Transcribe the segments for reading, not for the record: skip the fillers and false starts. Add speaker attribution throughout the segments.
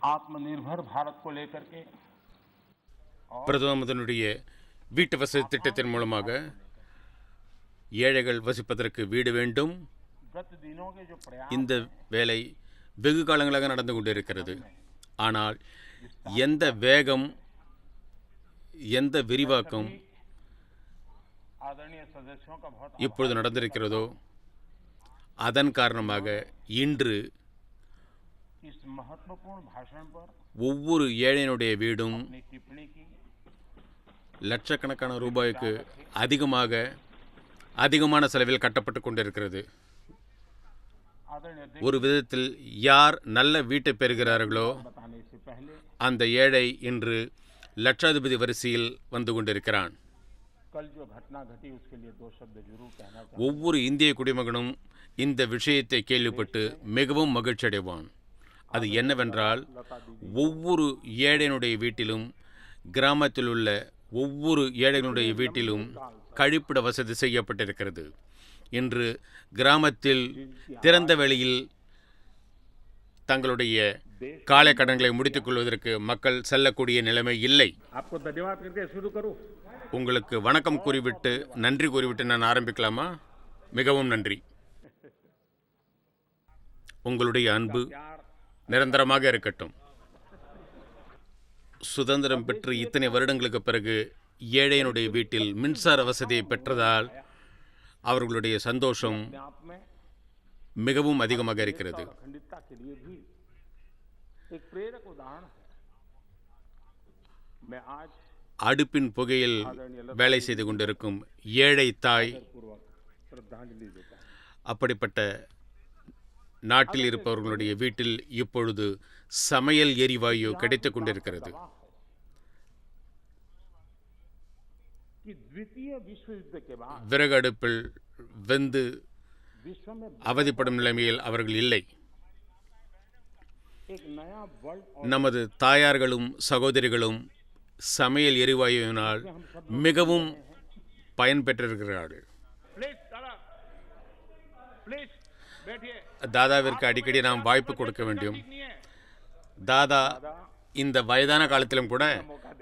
Speaker 1: आत्मनिर्भर भारत को लेकर के
Speaker 2: பிரதமருடைய வீட்டு வசதி திட்டத்தின் மூலமாக ஏழைகள் வசிப்பதற்கு வீடு வேண்டும்.
Speaker 1: गत दिनों के जो प्रयास
Speaker 2: இந்த வேலை வெகு காலங்களாக நடந்து கொண்டிருக்கிறது. ஆனால் எந்த வேகம், எந்த விரிவாக்கம்
Speaker 1: आदरणीय सदस्यों का बहुत
Speaker 2: இப்பொழுது நடந்திருக்கிறதோ அதன் காரணமாக இன்று
Speaker 1: इस महत्वपूर्ण भाषण पर
Speaker 2: ஒவ்வொரு ஏழையினுடைய வீடும்
Speaker 1: अपनी टिप्पणी की।
Speaker 2: லட்சக்கணக்கான ரூபாய்க்கு அதிகமான செலவில் கட்டப்பட்டு கொண்டிருக்கிறது.
Speaker 1: आदरणीय अध्यक्ष,
Speaker 2: ஒரு விதத்தில் யார் நல்ல வீட்டை பெறுகிறார்களோ
Speaker 1: बताने से पहले
Speaker 2: அந்த ஏழை இன்று லட்சாதிபதி வரிசையில் வந்து கொண்டிருக்கிறான்.
Speaker 1: कल जो घटना घटी उसके लिए दो शब्द जरूर कहना चाहूँगा।
Speaker 2: ஒவ்வொரு இந்திய குடிமகனும் இந்த விஷயத்தை கேள்விப்பட்டு மிகவும் மகிழ்ச்சி அடைவான். அது என்னவென்றால், ஒவ்வொரு ஏழையினுடைய வீட்டிலும், கிராமத்தில் உள்ள ஒவ்வொரு ஏழைகளுடைய வீட்டிலும் கழிப்பிட வசதி செய்யப்பட்டிருக்கிறது. இன்று கிராமத்தில் திறந்த வெளியில் தங்களுடைய காலை கடன்களை முடித்துக் கொள்வதற்கு மக்கள் செல்லக்கூடிய நிலைமை இல்லை.
Speaker 1: आपको धन्यवाद करके शुरू करूं।
Speaker 2: உங்களுக்கு வணக்கம் கூறிவிட்டு, நன்றி கூறிவிட்டு நான் ஆரம்பிக்கலாமா? மிகவும் நன்றி. உங்களுடைய அன்பு நிரந்தரமாக இருக்கட்டும். சுதந்திரம் பெற்று இத்தனை வருடங்களுக்கு பிறகு ஏழையினுடைய வீட்டில் மின்சார வசதியை பெற்றதால் அவர்களுடைய சந்தோஷம்
Speaker 1: आप में
Speaker 2: மிகவும் அதிகமாக இருக்கிறது.
Speaker 1: अखंडता के लिए भी एक प्रेरक उदाहरण है। मैं आज
Speaker 2: அடுப்பின் புகையில் வேலை செய்து கொண்டிருக்கும் ஏழை தாய்,
Speaker 1: पूर्वक श्रद्धांजलि देता हूं।
Speaker 2: அப்படிப்பட்ட நாட்டில் இருப்பவர்களுடைய வீட்டில் இப்பொழுது சமையல் எரிவாயு கிடைத்துக் கொண்டிருக்கிறது.
Speaker 1: कि द्वितीय विश्व युद्ध के बाद
Speaker 2: விறகு அடுப்பில் வெந்து
Speaker 1: विश्व में
Speaker 2: அவதிப்படும் நிலைமையில் அவர்கள் இல்லை.
Speaker 1: एक नया वर्ल्ड
Speaker 2: நமது தாயார்களும் சகோதரிகளும் சமையல் எரிவாயுவினால் மிகவும் பயன்பெற்றிருக்கிறார்கள்.
Speaker 1: प्लीज दादा, प्लीज बैठिए।
Speaker 2: தாதாவிற்கு அடிக்கடி நாம் வாய்ப்பு கொடுக்க வேண்டும்.
Speaker 1: नहीं है
Speaker 2: தாதா இந்த வயதான காலத்திலும் கூட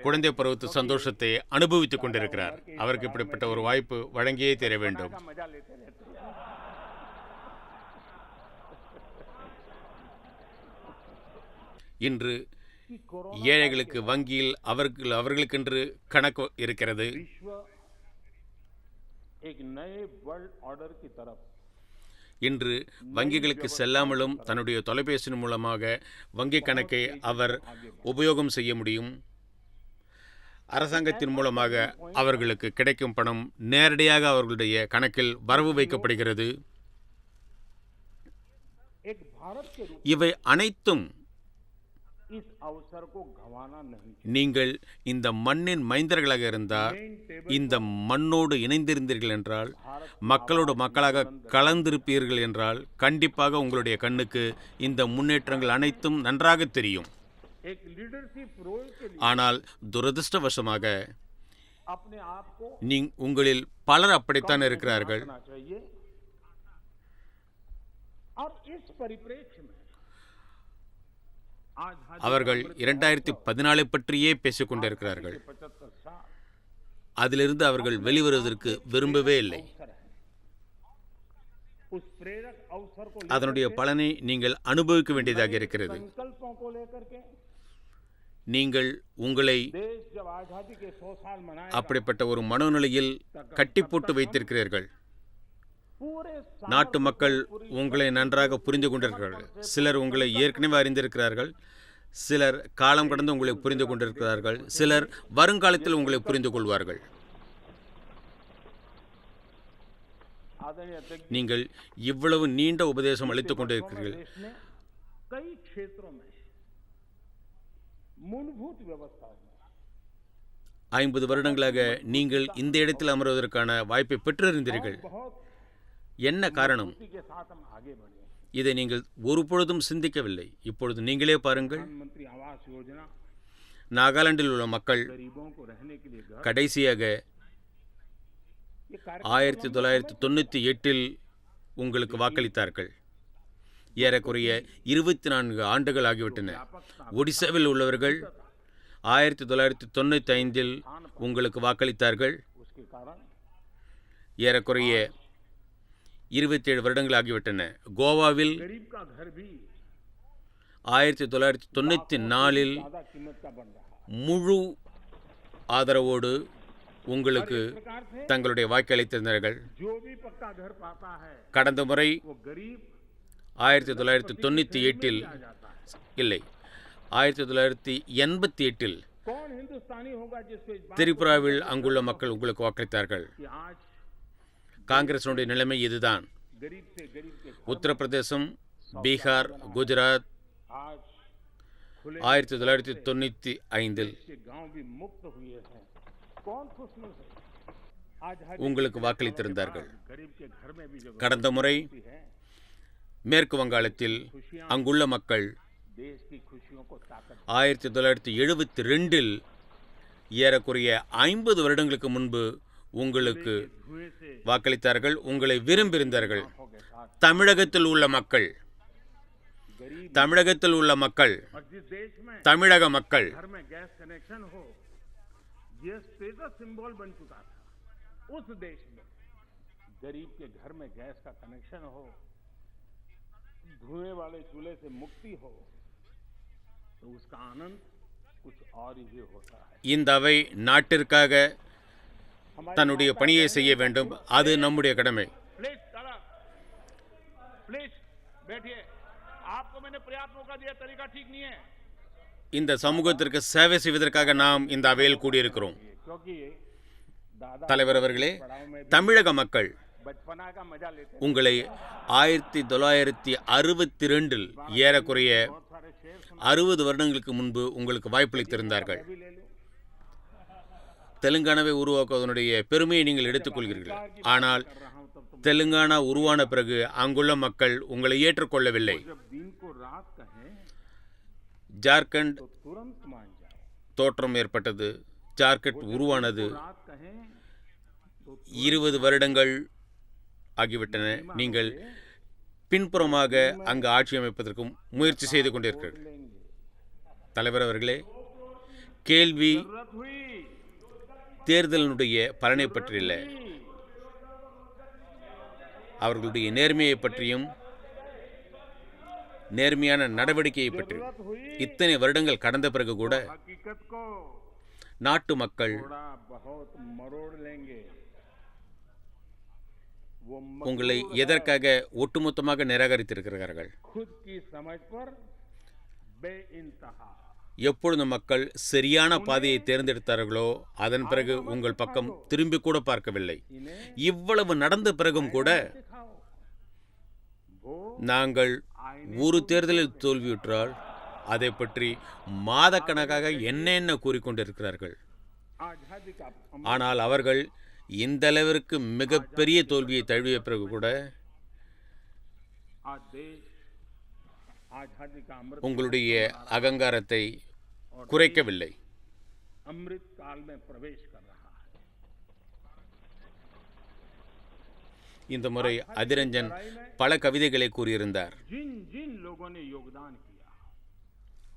Speaker 2: குழந்தை பருவத்து சந்தோஷத்தை அனுபவித்துக் கொண்டிருக்கிறார். அவருக்கு இப்படிப்பட்ட ஒரு வாய்ப்பு வழங்கியே தர வேண்டும்.
Speaker 1: का मजा लेते रहते हैं।
Speaker 2: இன்று
Speaker 1: कि कोरोना
Speaker 2: ஏழைகளுக்கு வங்கியில் அவர்களுக்கென்று கணக்கு இருக்கிறது.
Speaker 1: विश्व एक नए वर्ल्ड ऑर्डर की तरफ
Speaker 2: இன்று வங்கிகளுக்கு செல்லாமலும் தன்னுடைய தொலைபேசியின் மூலமாக வங்கி கணக்கை அவர் உபயோகம் செய்ய முடியும். அரசாங்கத்தின் மூலமாக அவர்களுக்கு கிடைக்கும் பணம் நேரடியாக அவர்களுடைய கணக்கில் வரவு வைக்கப்படுகிறது.
Speaker 1: एक भारत के रूप
Speaker 2: இவை அனைத்தும்
Speaker 1: इस अवसर को गंवाना नहीं।
Speaker 2: நீங்கள் இந்த மண்ணின் மைந்தர்களாக இருந்தால், இந்த மண்ணோடு இணைந்திருந்தீர்கள் என்றால், மக்களோடு மக்களாக கலந்திருப்பீர்கள் என்றால், கண்டிப்பாக உங்களுடைய கண்ணுக்கு இந்த முன்னேற்றங்கள் அனைத்தும் நன்றாக தெரியும்.
Speaker 1: एक लीडरशिप रोल के लिए
Speaker 2: ஆனால் துரதிர்ஷ்டவசமாக
Speaker 1: अपने आप को
Speaker 2: உங்களில் பலர் அப்படித்தான் இருக்கிறார்கள்.
Speaker 1: करना चाहिए। और इस परिप्रेक्ष्य में आज
Speaker 2: அவர்கள் 2014 பற்றியே பேசிக் கொண்டிருக்கிறார்கள்.
Speaker 1: 75 साल
Speaker 2: அதிலிருந்து அவர்கள் வெளிவருவதற்கு விரும்பவே இல்லை.
Speaker 1: अवसर है। उस प्रेरक अवसर को
Speaker 2: அதனுடைய பலனை நீங்கள் அனுபவிக்க வேண்டியதாக இருக்கிறது.
Speaker 1: संकल्पों को लेकर के
Speaker 2: நீங்கள் உங்களை
Speaker 1: देश जब आजादी के 100 साल मनाए
Speaker 2: அப்படிப்பட்ட ஒரு மனோநிலையில் கட்டி போட்டு வைத்திருக்கிறீர்கள்.
Speaker 1: पूरे
Speaker 2: நாட்டு மக்கள் உங்களை நன்றாக புரிந்து கொண்டிருக்கிறார்கள். சிலர் உங்களை ஏற்கனவே அறிந்திருக்கிறார்கள், சிலர் காலம் கடந்து உங்களை புரிந்து கொண்டிருக்கிறார்கள், சிலர் வருங்காலத்தில் உங்களை புரிந்து கொள்வார்கள்.
Speaker 1: आदरणीय अध्यक्ष
Speaker 2: நீங்கள் இவ்வளவு நீண்ட உபதேசம் அளித்துக் கொண்டிருக்கிறீர்கள்.
Speaker 1: देश में कई क्षेत्रों में मूलभूत व्यवस्थाओं में
Speaker 2: 50 வருடங்களாக நீங்கள் இந்த இடத்தில் அமர்வதற்கான வாய்ப்பை பெற்றிருந்தீர்கள்.
Speaker 1: बहुत
Speaker 2: என்ன காரணம்?
Speaker 1: उसी के साथ हम आगे बढ़े।
Speaker 2: இதை நீங்கள் ஒரு பொழுதும் சிந்திக்கவில்லை. இப்பொழுது நீங்களே பாருங்கள்.
Speaker 1: प्रधानमंत्री आवास योजना
Speaker 2: நாகாலாந்தில் உள்ள மக்கள்
Speaker 1: गरीबों को रहने के लिए घर,
Speaker 2: கடைசியாக
Speaker 1: ये कार्यक्रम
Speaker 2: 1998 உங்களுக்கு வாக்களித்தார்கள். ஏறக்குறைய 24 ஆண்டுகள் ஆகிவிட்டன. ஒடிசாவில் உள்ளவர்கள் 1995இல் உங்களுக்கு வாக்களித்தார்கள்.
Speaker 1: उसके कारण
Speaker 2: ஏறக்குறைய 27 வருடங்கள் ஆகிவிட்டன. கோவாவில்
Speaker 1: गरीब का घर भी
Speaker 2: 1994இல்
Speaker 1: ज्यादा कीमत का बन रहा है।
Speaker 2: முழு ஆதரவோடு உங்களுக்கு
Speaker 1: इस प्रकार से
Speaker 2: தங்களுடைய வாக்களித்திருந்தார்கள்.
Speaker 1: जो भी पक्का घर पाता है
Speaker 2: கடந்த முறை
Speaker 1: वो गरीब
Speaker 2: 1998இல்
Speaker 1: आ जाता है।
Speaker 2: இல்லை 1988இல்
Speaker 1: कौन हिंदुस्तानी होगा जिसको इस बात
Speaker 2: திரிபுராவில் அங்குள்ள மக்கள் உங்களுக்கு வாக்களித்தார்கள்.
Speaker 1: कि आज
Speaker 2: காங்கிரசினுடைய நிலைமை இதுதான்.
Speaker 1: गरीब से गरीब के
Speaker 2: உத்தரப்பிரதேசம், பீகார், குஜராத்
Speaker 1: आज खुले
Speaker 2: 1995இல்
Speaker 1: के गांव भी मुक्त हुए हैं। कौन खुशनसीब आज हर
Speaker 2: உங்களுக்கு வாக்களித்திருந்தார்கள்.
Speaker 1: गरीब के घर में भी जो
Speaker 2: கடந்த முறை
Speaker 1: है
Speaker 2: மேற்கு வங்காளத்தில் அங்குள்ள மக்கள்
Speaker 1: देश की खुशियों को ताकत
Speaker 2: 1972இல் ஏறக்குறைய 50 வருடங்களுக்கு முன்பு உங்களுக்கு
Speaker 1: धुएं से
Speaker 2: வாக்களித்தார்கள். உங்களை விரும்பியிருந்தார்கள்.
Speaker 1: आंखों के साथ
Speaker 2: தமிழகத்தில் உள்ள மக்கள்
Speaker 1: गरीब
Speaker 2: தமிழகத்தில் உள்ள மக்கள்
Speaker 1: और जिस देश में
Speaker 2: தமிழக மக்கள்
Speaker 1: घर में गैस कनेक्शन हो ये स्टेटस सिंबल बन चुका था। उस देश में गरीब के घर में गैस का कनेक्शन हो, धुएं वाले चूल्हे से मुक्ति हो तो उसका आनंद कुछ और ही होता है।
Speaker 2: இந்த அவை நாட்டிற்காக தன்னுடைய பணியை செய்ய வேண்டும். அது நம்முடைய கடமை.
Speaker 1: प्लीज प्लीज बैठिए। आपको मैंने पर्याप्त मौका दिया, तरीका ठीक नहीं है
Speaker 2: இந்த சமூகத்திற்கு சேவை செய்வதற்காக நாம் இந்த அவையில் கூடியிருக்கிறோம்.
Speaker 1: क्योंकि दादा
Speaker 2: தலைவர் அவர்களே,
Speaker 1: पड़ाव में
Speaker 2: தமிழக மக்கள்
Speaker 1: बचपना का मजा लेते हैं।
Speaker 2: உங்களை 1962இல் ஏறக்குறைய
Speaker 1: बहुत सारे शेर
Speaker 2: 60 வருடங்களுக்கு முன்பு உங்களுக்கு வாய்ப்பளித்திருந்தார்கள்.
Speaker 1: भी ले लो।
Speaker 2: தெலுங்கானாவை உருவாக்குவதனுடைய பெருமையை நீங்கள் எடுத்துக்கொள்கிறீர்கள். ஆனால்
Speaker 1: कर रहा हूं तब तुम
Speaker 2: தெலுங்கானா உருவான பிறகு அங்குள்ள மக்கள் உங்களை ஏற்றுக்கொள்ளவில்லை.
Speaker 1: जब दिन को रात कहें
Speaker 2: ஜார்க்கண்ட்
Speaker 1: तो तुरंत मान जाओ।
Speaker 2: தோற்றம் ஏற்பட்டது. ஜார்க்கண்ட் உருவானது.
Speaker 1: रात कहें तो
Speaker 2: 20 வருடங்கள் ஆகிவிட்டன. நீங்கள் பின்புறமாக அங்கு ஆட்சி அமைப்பதற்கு முயற்சி செய்து கொண்டிருக்கிறீர்கள்.
Speaker 1: लेंगे।
Speaker 2: தலைவர் அவர்களே, கேள்வி
Speaker 1: जरूरत हुई
Speaker 2: தேர்தலினுடைய பலனை பற்றியில்ல, அவர்களுடைய நேர்மையை பற்றியும் நேர்மையான நடவடிக்கையை பற்றியும்.
Speaker 1: जरूरत हुई
Speaker 2: இத்தனை வருடங்கள் கடந்த பிறகு கூட
Speaker 1: हकीकत को
Speaker 2: நாட்டு மக்கள்
Speaker 1: थोड़ा बहुत मरोड़ लेंगे। वो
Speaker 2: உங்களை எதற்காக ஒட்டுமொத்தமாக நிராகரித்திருக்கிறார்கள்?
Speaker 1: खुद की समझ पर बेइंतहा
Speaker 2: எப்பொழுது மக்கள் சரியான பாதையை தேர்ந்தெடுத்தார்களோ அதன் பிறகு உங்கள் பக்கம் திரும்பி கூட பார்க்கவில்லை.
Speaker 1: इन्हें
Speaker 2: இவ்வளவு நடந்த பிறகும் கூட
Speaker 1: सिखाओ। वो
Speaker 2: நாங்கள் ஒரு தேர்தலில் தோல்வியுற்றால் அதை பற்றி மாதக்கணக்காக என்ன கூறிக்கொண்டிருக்கிறார்கள்.
Speaker 1: आजादी का
Speaker 2: ஆனால் அவர்கள் இந்த அளவிற்கு மிகப்பெரிய தோல்வியை தழுவிய பிறகு கூட
Speaker 1: आज देश आजादी का अमृत
Speaker 2: உங்களுடைய அகங்காரத்தை குறைக்கவில்லை.
Speaker 1: अमृत काल में प्रवेश कर रहा है।
Speaker 2: இந்த முறை அதிரஞ்சன் பல கவிதைகளை கூறியிருந்தார்.
Speaker 1: जिन जिन लोगों ने योगदान किया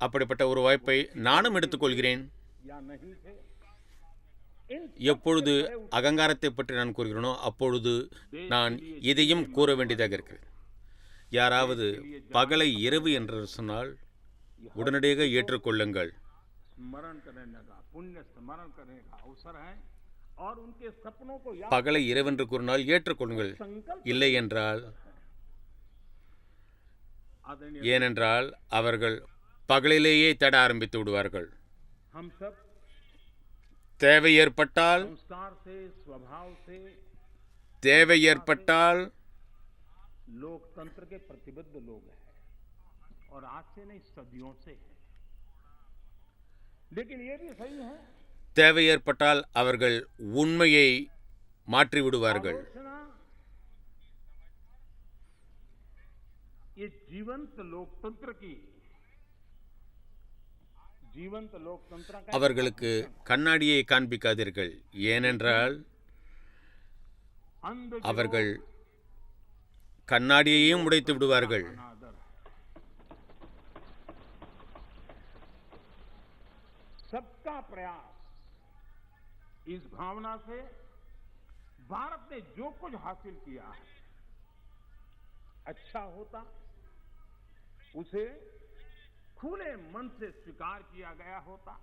Speaker 2: அப்படிப்பட்ட ஒரு வாய்ப்பை நானும் எடுத்துக்கொள்கிறேன்.
Speaker 1: या नहीं थे, इन
Speaker 2: எப்பொழுது அகங்காரத்தை பற்றி நான் கூறுகிறேனோ அப்பொழுது நான் இதையும் கூற வேண்டியதாக இருக்கிறது. யாராவது பகலை இரவு என்று சொன்னால் உடனடியாக ஏற்றுக்கொள்ளுங்கள்.
Speaker 1: स्मरण करने का पुण्य स्मरण करने का अवसर है और उनके सपनों को याद
Speaker 2: பகலை இரவென்று கூறினால் ஏற்றுக்கொள்ளுங்கள்.
Speaker 1: संकल्प
Speaker 2: இல்லை என்றால்,
Speaker 1: आदरणीय
Speaker 2: ஏனென்றால் அவர்கள் பகலிலேயே தேட ஆரம்பித்து விடுவார்கள்.
Speaker 1: हम सब
Speaker 2: தேவை ஏற்பட்டால்
Speaker 1: संस्कार से स्वभाव से
Speaker 2: தேவை ஏற்பட்டால்
Speaker 1: लोकतंत्र के प्रतिबद्ध लोग हैं और आज से नहीं सदियों से है। लेकिन ये भी सही है
Speaker 2: தேவை ஏற்பட்டால் அவர்கள் உண்மையை மாற்றி விடுவார்கள்.
Speaker 1: आलोचना ये जीवंत लोकतंत्र का
Speaker 2: அவர்களுக்கு கண்ணாடியை காண்பிக்காதீர்கள். ஏனென்றால்
Speaker 1: अंध
Speaker 2: அவர்கள் கண்ணாடியையும் உடைத்து விடுவார்கள்.
Speaker 1: अनादर है। सबका प्रयास, इस भावना से भारत ने जो कुछ हासिल किया है अच्छा होता उसे खुले मन से स्वीकार किया गया होता,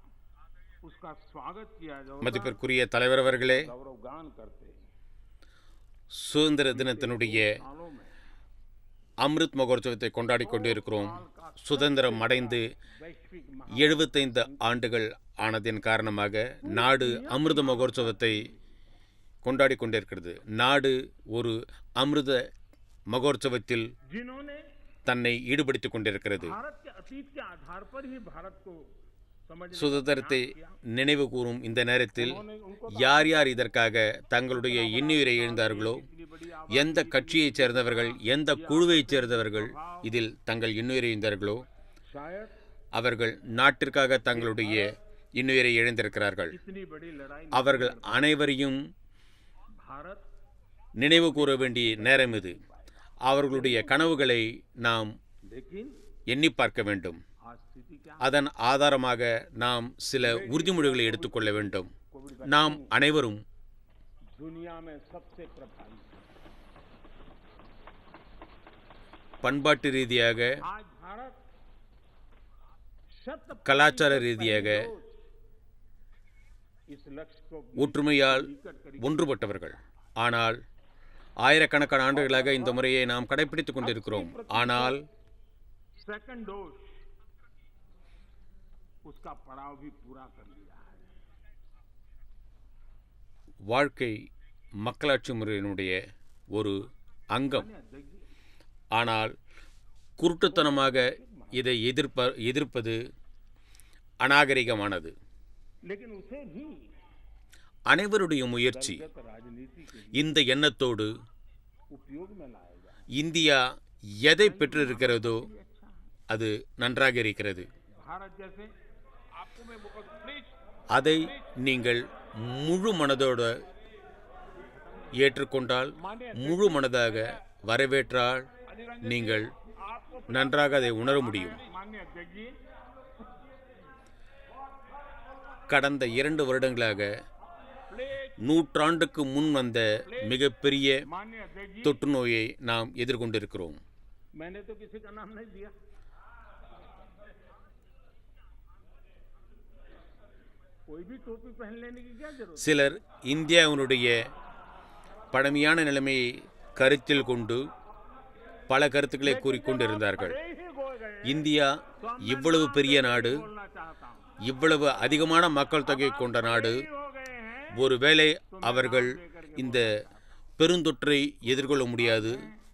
Speaker 1: उसका स्वागत किया जाता,
Speaker 2: மதிப்பிற்குரிய தலைவர் அவர்களே,
Speaker 1: गौरवगान करते
Speaker 2: சுதந்திர தினத்தினுடைய
Speaker 1: सालों में
Speaker 2: அமிர்த் மகோத்சவத்தை கொண்டாடி கொண்டிருக்கிறோம். சுதந்திரம் அடைந்து
Speaker 1: वैश्विक
Speaker 2: 75 ஆண்டுகள் ஆனதின் காரணமாக நாடு அமிர்த மகோத்சவத்தை கொண்டாடி கொண்டிருக்கிறது. நாடு ஒரு அமிர்த மகோத்சவத்தில்
Speaker 1: जिन्होंने
Speaker 2: தன்னை ஈடுபடுத்திக் கொண்டிருக்கிறது.
Speaker 1: भारत के अतीत के आधार पर ही भारत को समझने का
Speaker 2: சுதந்திரத்தை
Speaker 1: प्रयास किया।
Speaker 2: நினைவு கூறும் இந்த நேரத்தில் யார் யார் இதற்காக தங்களுடைய இன்னுயிரை இழந்தார்களோ, எந்த கட்சியைச் சேர்ந்தவர்கள், எந்த குழுவைச் சேர்ந்தவர்கள் இதில் தங்கள் இன்னுயிரை இழந்தார்களோ,
Speaker 1: शायद
Speaker 2: அவர்கள் நாட்டிற்காக தங்களுடைய இன்னுயிரை இழந்திருக்கிறார்கள்.
Speaker 1: इतनी बड़ी लड़ाई
Speaker 2: அவர்கள் அனைவரையும்
Speaker 1: भारत
Speaker 2: நினைவு கூற வேண்டிய நேரம் இது. அவர்களுடைய கனவுகளை நாம்
Speaker 1: लेकिन
Speaker 2: எண்ணி பார்க்க வேண்டும்.
Speaker 1: आज स्थिति क्या
Speaker 2: அதன் ஆதாரமாக நாம் சில உறுதிமொழிகளை எடுத்துக்கொள்ள வேண்டும். நாம் அனைவரும்
Speaker 1: दुनिया में सबसे प्रभावी
Speaker 2: பண்பாட்டு ரீதியாக,
Speaker 1: आज भारत शत
Speaker 2: கலாச்சார ரீதியாக
Speaker 1: इस लक्ष्य को
Speaker 2: ஒற்றுமையால் ஒன்றுபட்டவர்கள். ஆனால் ஆயிரக்கணக்கான ஆண்டுகளாக இந்த முறையை நாம் கடைபிடித்துக் கொண்டிருக்கிறோம். ஆனால்
Speaker 1: सेकंड डोज उसका पड़ाव भी पूरा कर लिया है।
Speaker 2: வாழ்க்கை மக்களாட்சி முறையினுடைய ஒரு அங்கம். ஆனால் குருட்டுத்தனமாக இதை எதிர்ப்பது அநாகரிகமானது.
Speaker 1: लेकिन उसे भी
Speaker 2: அனைவருடைய முயற்சி
Speaker 1: राजनीति के
Speaker 2: இந்த எண்ணத்தோடு
Speaker 1: उपयोग में लाएगा।
Speaker 2: இந்தியா எதை பெற்றிருக்கிறதோ அது நன்றாக இருக்கிறது.
Speaker 1: भारत जैसे आपको मैं प्लीज
Speaker 2: அதை நீங்கள் முழு மனதோடு ஏற்றுக்கொண்டால், முழு மனதாக வரவேற்றால் நீங்கள் நன்றாக அதை உணர முடியும்.
Speaker 1: माननीय अध्यक्ष जी
Speaker 2: கடந்த 2 வருடங்களாக நூற்றாண்டுக்கு முன் வந்த மிகப்பெரிய
Speaker 1: माननीय अध्यक्ष जी
Speaker 2: தொற்று நோயை நாம் எதிர்கொண்டிருக்கிறோம்.
Speaker 1: मैंने तो किसी का नाम नहीं दिया, कोई भी टोपी पहन लेने की क्या जरूरत।
Speaker 2: சிலர் இந்தியாவினுடைய பழமையான நிலைமையை கருத்தில் கொண்டு பல கருத்துக்களை கூறிக்கொண்டிருந்தார்கள். இந்தியா இவ்வளவு பெரிய நாடு,
Speaker 1: बोलना चाहता हूं
Speaker 2: இவ்வளவு அதிகமான மக்கள் தொகை கொண்ட நாடு,
Speaker 1: हो गए हैं
Speaker 2: ஒருவேளை அவர்கள் இந்த பெருந்தொற்றை எதிர்கொள்ள முடியாது,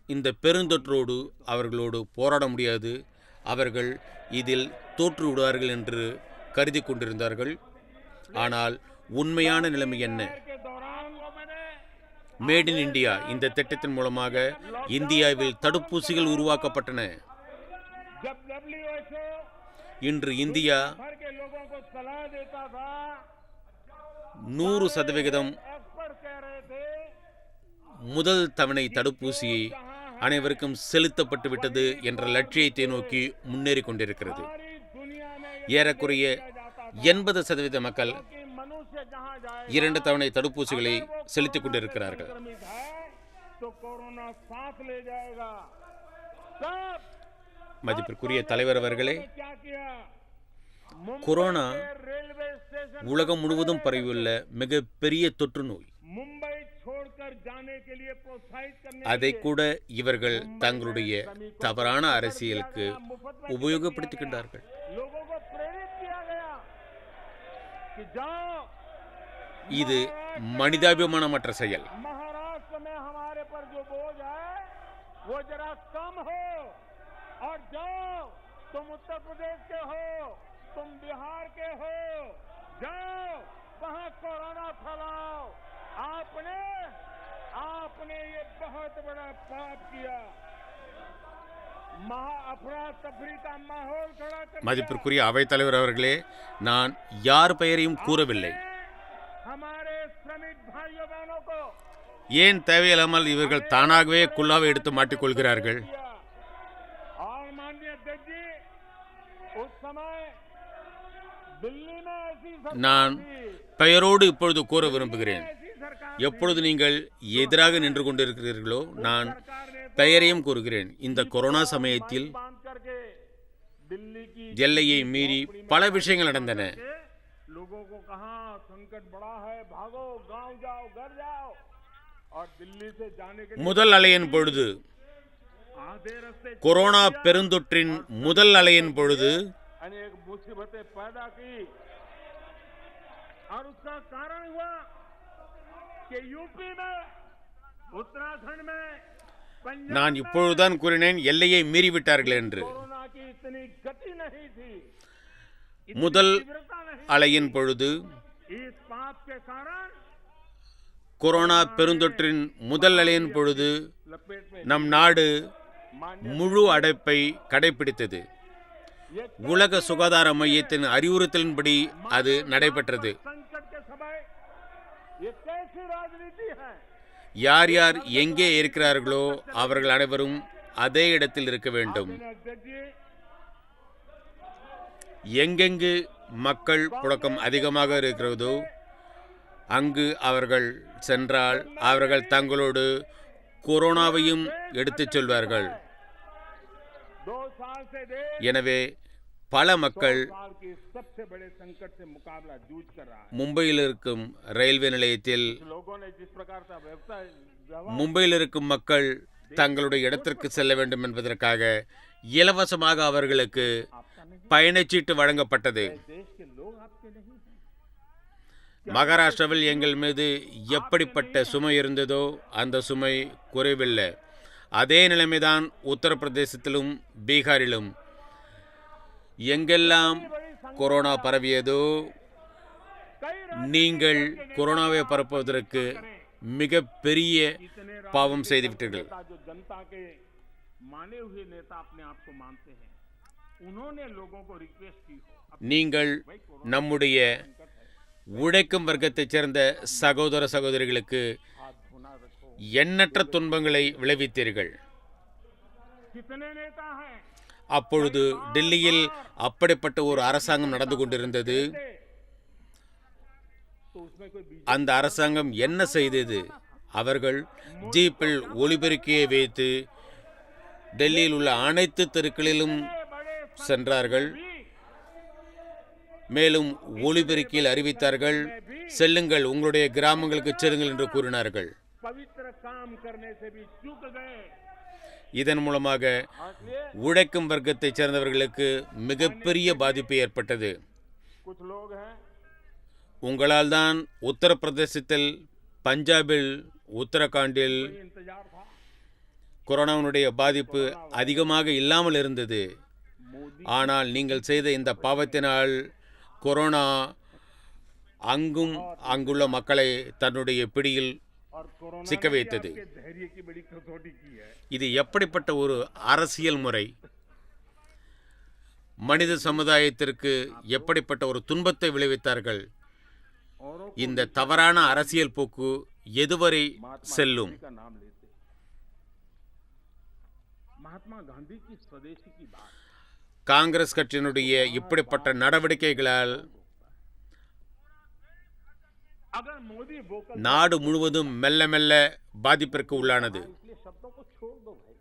Speaker 2: இந்த பெருந்தொற்றோடு அவர்களோடு போராட முடியாது, அவர்கள் இதில் தோற்று விடுவார்கள் என்று கருதி கொண்டிருந்தார்கள். ஆனால் உண்மையான நிலைமை என்ன?
Speaker 1: के दौरान वो मैंने
Speaker 2: மேட் இன் இந்தியா இந்த திட்டத்தின் மூலமாக இந்தியாவில் தடுப்பூசிகள் உருவாக்கப்பட்டன.
Speaker 1: जब WHO
Speaker 2: இன்று இந்தியா
Speaker 1: भर के लोगों को सलाह देता था,
Speaker 2: 100%
Speaker 1: एक्सपर्ट कह रहे थे
Speaker 2: முதல் தவணை தடுப்பூசியை அனைவருக்கும் செலுத்தப்பட்டு விட்டது என்ற லட்சியத்தை நோக்கி முன்னேறி கொண்டிருக்கிறது.
Speaker 1: सारी दुनिया में
Speaker 2: ஏறக்குறைய 80% மக்கள்
Speaker 1: कि मनुष्य जहां जाए
Speaker 2: 2 தவணை தடுப்பூசிகளை செலுத்திக் கொண்டிருக்கிறார்கள்.
Speaker 1: संक्रमित है तो कोरोना सांस ले जाएगा। सब
Speaker 2: மதிப்பிற்குரிய தலைவர் அவர்களே,
Speaker 1: क्या किया, मुंबई
Speaker 2: கொரோனா
Speaker 1: के रेलवे स्टेशन
Speaker 2: உலகம் முழுவதும் பரவியுள்ள மிகப்பெரிய தொற்று நோய்.
Speaker 1: मुंबई छोड़कर जाने के लिए प्रोत्साहित करने
Speaker 2: அதை கூட இவர்கள் தங்களுடைய தவறான அரசியலுக்கு உபயோகப்படுத்துகின்றார்கள்.
Speaker 1: लोगों को प्रेरित किया गया कि जाओ
Speaker 2: இது மனிதாபிமானமற்ற செயல்.
Speaker 1: महाराष्ट्र में हमारे पर जो बोझ है वो जरा कम हो और जाओ, तुम उत्तर प्रदेश के हो, तुम बिहार के हो, जाओ वहां कोरोना फैलाओ। आपने ये बहुत बड़ा पाप किया, अफरा तफरी का माहौल खड़ा कर दिया।
Speaker 2: மதிப்பிற்குரிய அவைத்தலைவர் அவர்களே, நான் யார் பெயரையும் கூறவில்லை.
Speaker 1: हमारे श्रमिक भाइयों बहनों को
Speaker 2: ஏன் தேவையில்லாமல் இவர்கள் தானாகவே குல்லாவை எடுத்து மாட்டிக்கொள்கிறார்கள்?
Speaker 1: और माननीय अध्यक्ष जी, उस समय दिल्ली में ऐसी सरकार
Speaker 2: நான்
Speaker 1: थी,
Speaker 2: பெயரோடு இப்பொழுது கூற விரும்புகிறேன்.
Speaker 1: ऐसी सरकार
Speaker 2: எப்பொழுது நீங்கள் எதிராக நின்று கொண்டிருக்கிறீர்களோ நான்
Speaker 1: सरकार ने
Speaker 2: பெயரையும் கூறுகிறேன். இந்த கொரோனா சமயத்தில்
Speaker 1: बांध करके दिल्ली की
Speaker 2: எல்லையை மீறி பல விஷயங்கள் நடந்தன.
Speaker 1: लोगों को कहा संकट बड़ा है, भागो, गांव जाओ, घर जाओ, और दिल्ली से जाने के
Speaker 2: முதல் அலையின் பொழுது,
Speaker 1: आधे रास्ते
Speaker 2: கொரோனா பெருந்தொற்றின் முதல் அலையின் பொழுது
Speaker 1: अनेक मुसीबतें पैदा की, और उसका कारण हुआ कि यूपी में, उत्तराखंड में, पंजाब
Speaker 2: நான் இப்பொழுதுதான் கூறினேன் எல்லையை மீறிவிட்டார்கள் என்று.
Speaker 1: कोरोना की इतनी गति नहीं थी,
Speaker 2: முதல்
Speaker 1: तीव्रता नहीं,
Speaker 2: அலையின் பொழுது,
Speaker 1: इस बात के कारण
Speaker 2: கொரோனா பெருந்தொற்றின் முதல் அலையின் பொழுது
Speaker 1: लपेट में
Speaker 2: நம் நாடு
Speaker 1: मान्य
Speaker 2: முழு அடைப்பை கடைபிடித்தது.
Speaker 1: ये
Speaker 2: உலக சுகாதார மையத்தின் அறிவுறுத்தலின்படி அது நடைபெற்றது.
Speaker 1: संकट के समय ये कैसी राजनीति है?
Speaker 2: யார் யார் எங்கே இருக்கிறார்களோ அவர்கள் அனைவரும் அதே இடத்தில் இருக்க வேண்டும்.
Speaker 1: अध्यक्ष जी,
Speaker 2: எங்கெங்கு மக்கள் புழக்கம் அதிகமாக இருக்கிறதோ அங்கு அவர்கள் சென்றால் அவர்கள் தங்களோடு கொரோனாவையும் எடுத்துச் செல்வார்கள்.
Speaker 1: 2 साल से देश
Speaker 2: எனவே பல மக்கள்
Speaker 1: साल के सबसे बड़े संकट से मुकाबला जूझ कर रहा है।
Speaker 2: மும்பையில் இருக்கும் ரயில்வே நிலையத்தில்
Speaker 1: लोगों ने जिस प्रकार का व्यवसाय
Speaker 2: மும்பையில் இருக்கும் மக்கள் தங்களுடைய இடத்திற்கு செல்ல வேண்டும் என்பதற்காக இலவசமாக அவர்களுக்கு பயணச்சீட்டு வழங்கப்பட்டது.
Speaker 1: देश के लोग आपके नहीं हैं।
Speaker 2: மகாராஷ்டிராவில் எங்கள் மீது எப்படிப்பட்ட சுமை இருந்ததோ அந்த சுமை குறைவில்லை. அதே நிலைமைதான் உத்தரப்பிரதேசத்திலும் பீகாரிலும். எங்கெல்லாம் கொரோனா பரவியதோ
Speaker 1: कई
Speaker 2: நீங்கள் கொரோனாவை பரப்புவதற்கு மிக பெரிய பாவம் செய்துவிட்டீர்கள்.
Speaker 1: नेता जो जनता के माने हुए नेता अपने आप को मानते हैं, उन्होंने लोगों को रिक्वेस्ट की हो,
Speaker 2: நீங்கள் நம்முடைய உழைக்கும் வர்க்கத்தைச் சேர்ந்த சகோதர சகோதரிகளுக்கு
Speaker 1: हाथ धोना रखो।
Speaker 2: எண்ணற்ற துன்பங்களை விளைவித்தீர்கள்.
Speaker 1: कितने नेता हैं
Speaker 2: அப்பொழுது டெல்லியில் அப்படிப்பட்ட ஒரு அரசாங்கம் நடந்து கொண்டிருந்தது.
Speaker 1: तो उसमें कोई बीजेपी
Speaker 2: அந்த அரசாங்கம் என்ன செய்தது? அவர்கள் ஜீப்பில் ஒலிபெருக்கியை வைத்து டெல்லியில் உள்ள அனைத்து தெருக்களிலும்
Speaker 1: बड़े
Speaker 2: சென்றார்கள். மேலும் ஒலிபெருக்கியில் அறிவித்தார்கள், செல்லுங்கள், உங்களுடைய கிராமங்களுக்கு செல்லுங்கள் என்று கூறினார்கள்.
Speaker 1: पवित्र काम करने से भी चूक गए।
Speaker 2: இதன் மூலமாக
Speaker 1: इसलिए
Speaker 2: உழைக்கும் வர்க்கத்தைச் சேர்ந்தவர்களுக்கு மிகப்பெரிய பாதிப்பு ஏற்பட்டது.
Speaker 1: कुछ लोग हैं
Speaker 2: உங்களால் தான் உத்தரப்பிரதேசத்தில், பஞ்சாபில், உத்தரகாண்டில்
Speaker 1: ये इंतजार था,
Speaker 2: கொரோனாவினுடைய பாதிப்பு அதிகமாக இல்லாமல் இருந்தது.
Speaker 1: मोदी
Speaker 2: ஆனால் நீங்கள் செய்த இந்த பாவத்தினால் கொரோனா அங்கும் அங்குள்ள மக்களை தன்னுடைய பிடியில்
Speaker 1: और कोरोना
Speaker 2: சிக்க
Speaker 1: ने भी
Speaker 2: வைத்தது.
Speaker 1: आपके धैर्य की बड़ी कसौटी की है।
Speaker 2: இது எப்படிப்பட்ட ஒரு அரசியல் முறை? மனித சமுதாயத்திற்கு எப்படிப்பட்ட ஒரு துன்பத்தை விளைவித்தார்கள்?
Speaker 1: औरों को
Speaker 2: இந்த தவறான அரசியல் போக்கு எதுவரை செல்லும்?
Speaker 1: का नाम लेते। महात्मा गांधी की स्वदेशी की बात,
Speaker 2: காங்கிரஸ் கட்சியினுடைய இப்படிப்பட்ட நடவடிக்கைகளால்
Speaker 1: अगर मोदी वोकल
Speaker 2: நாடு முழுவதும் மெல்ல மெல்ல பாதிப்பிற்கு உள்ளானது.
Speaker 1: इसलिए शब्दों को छोड़ दो भाई।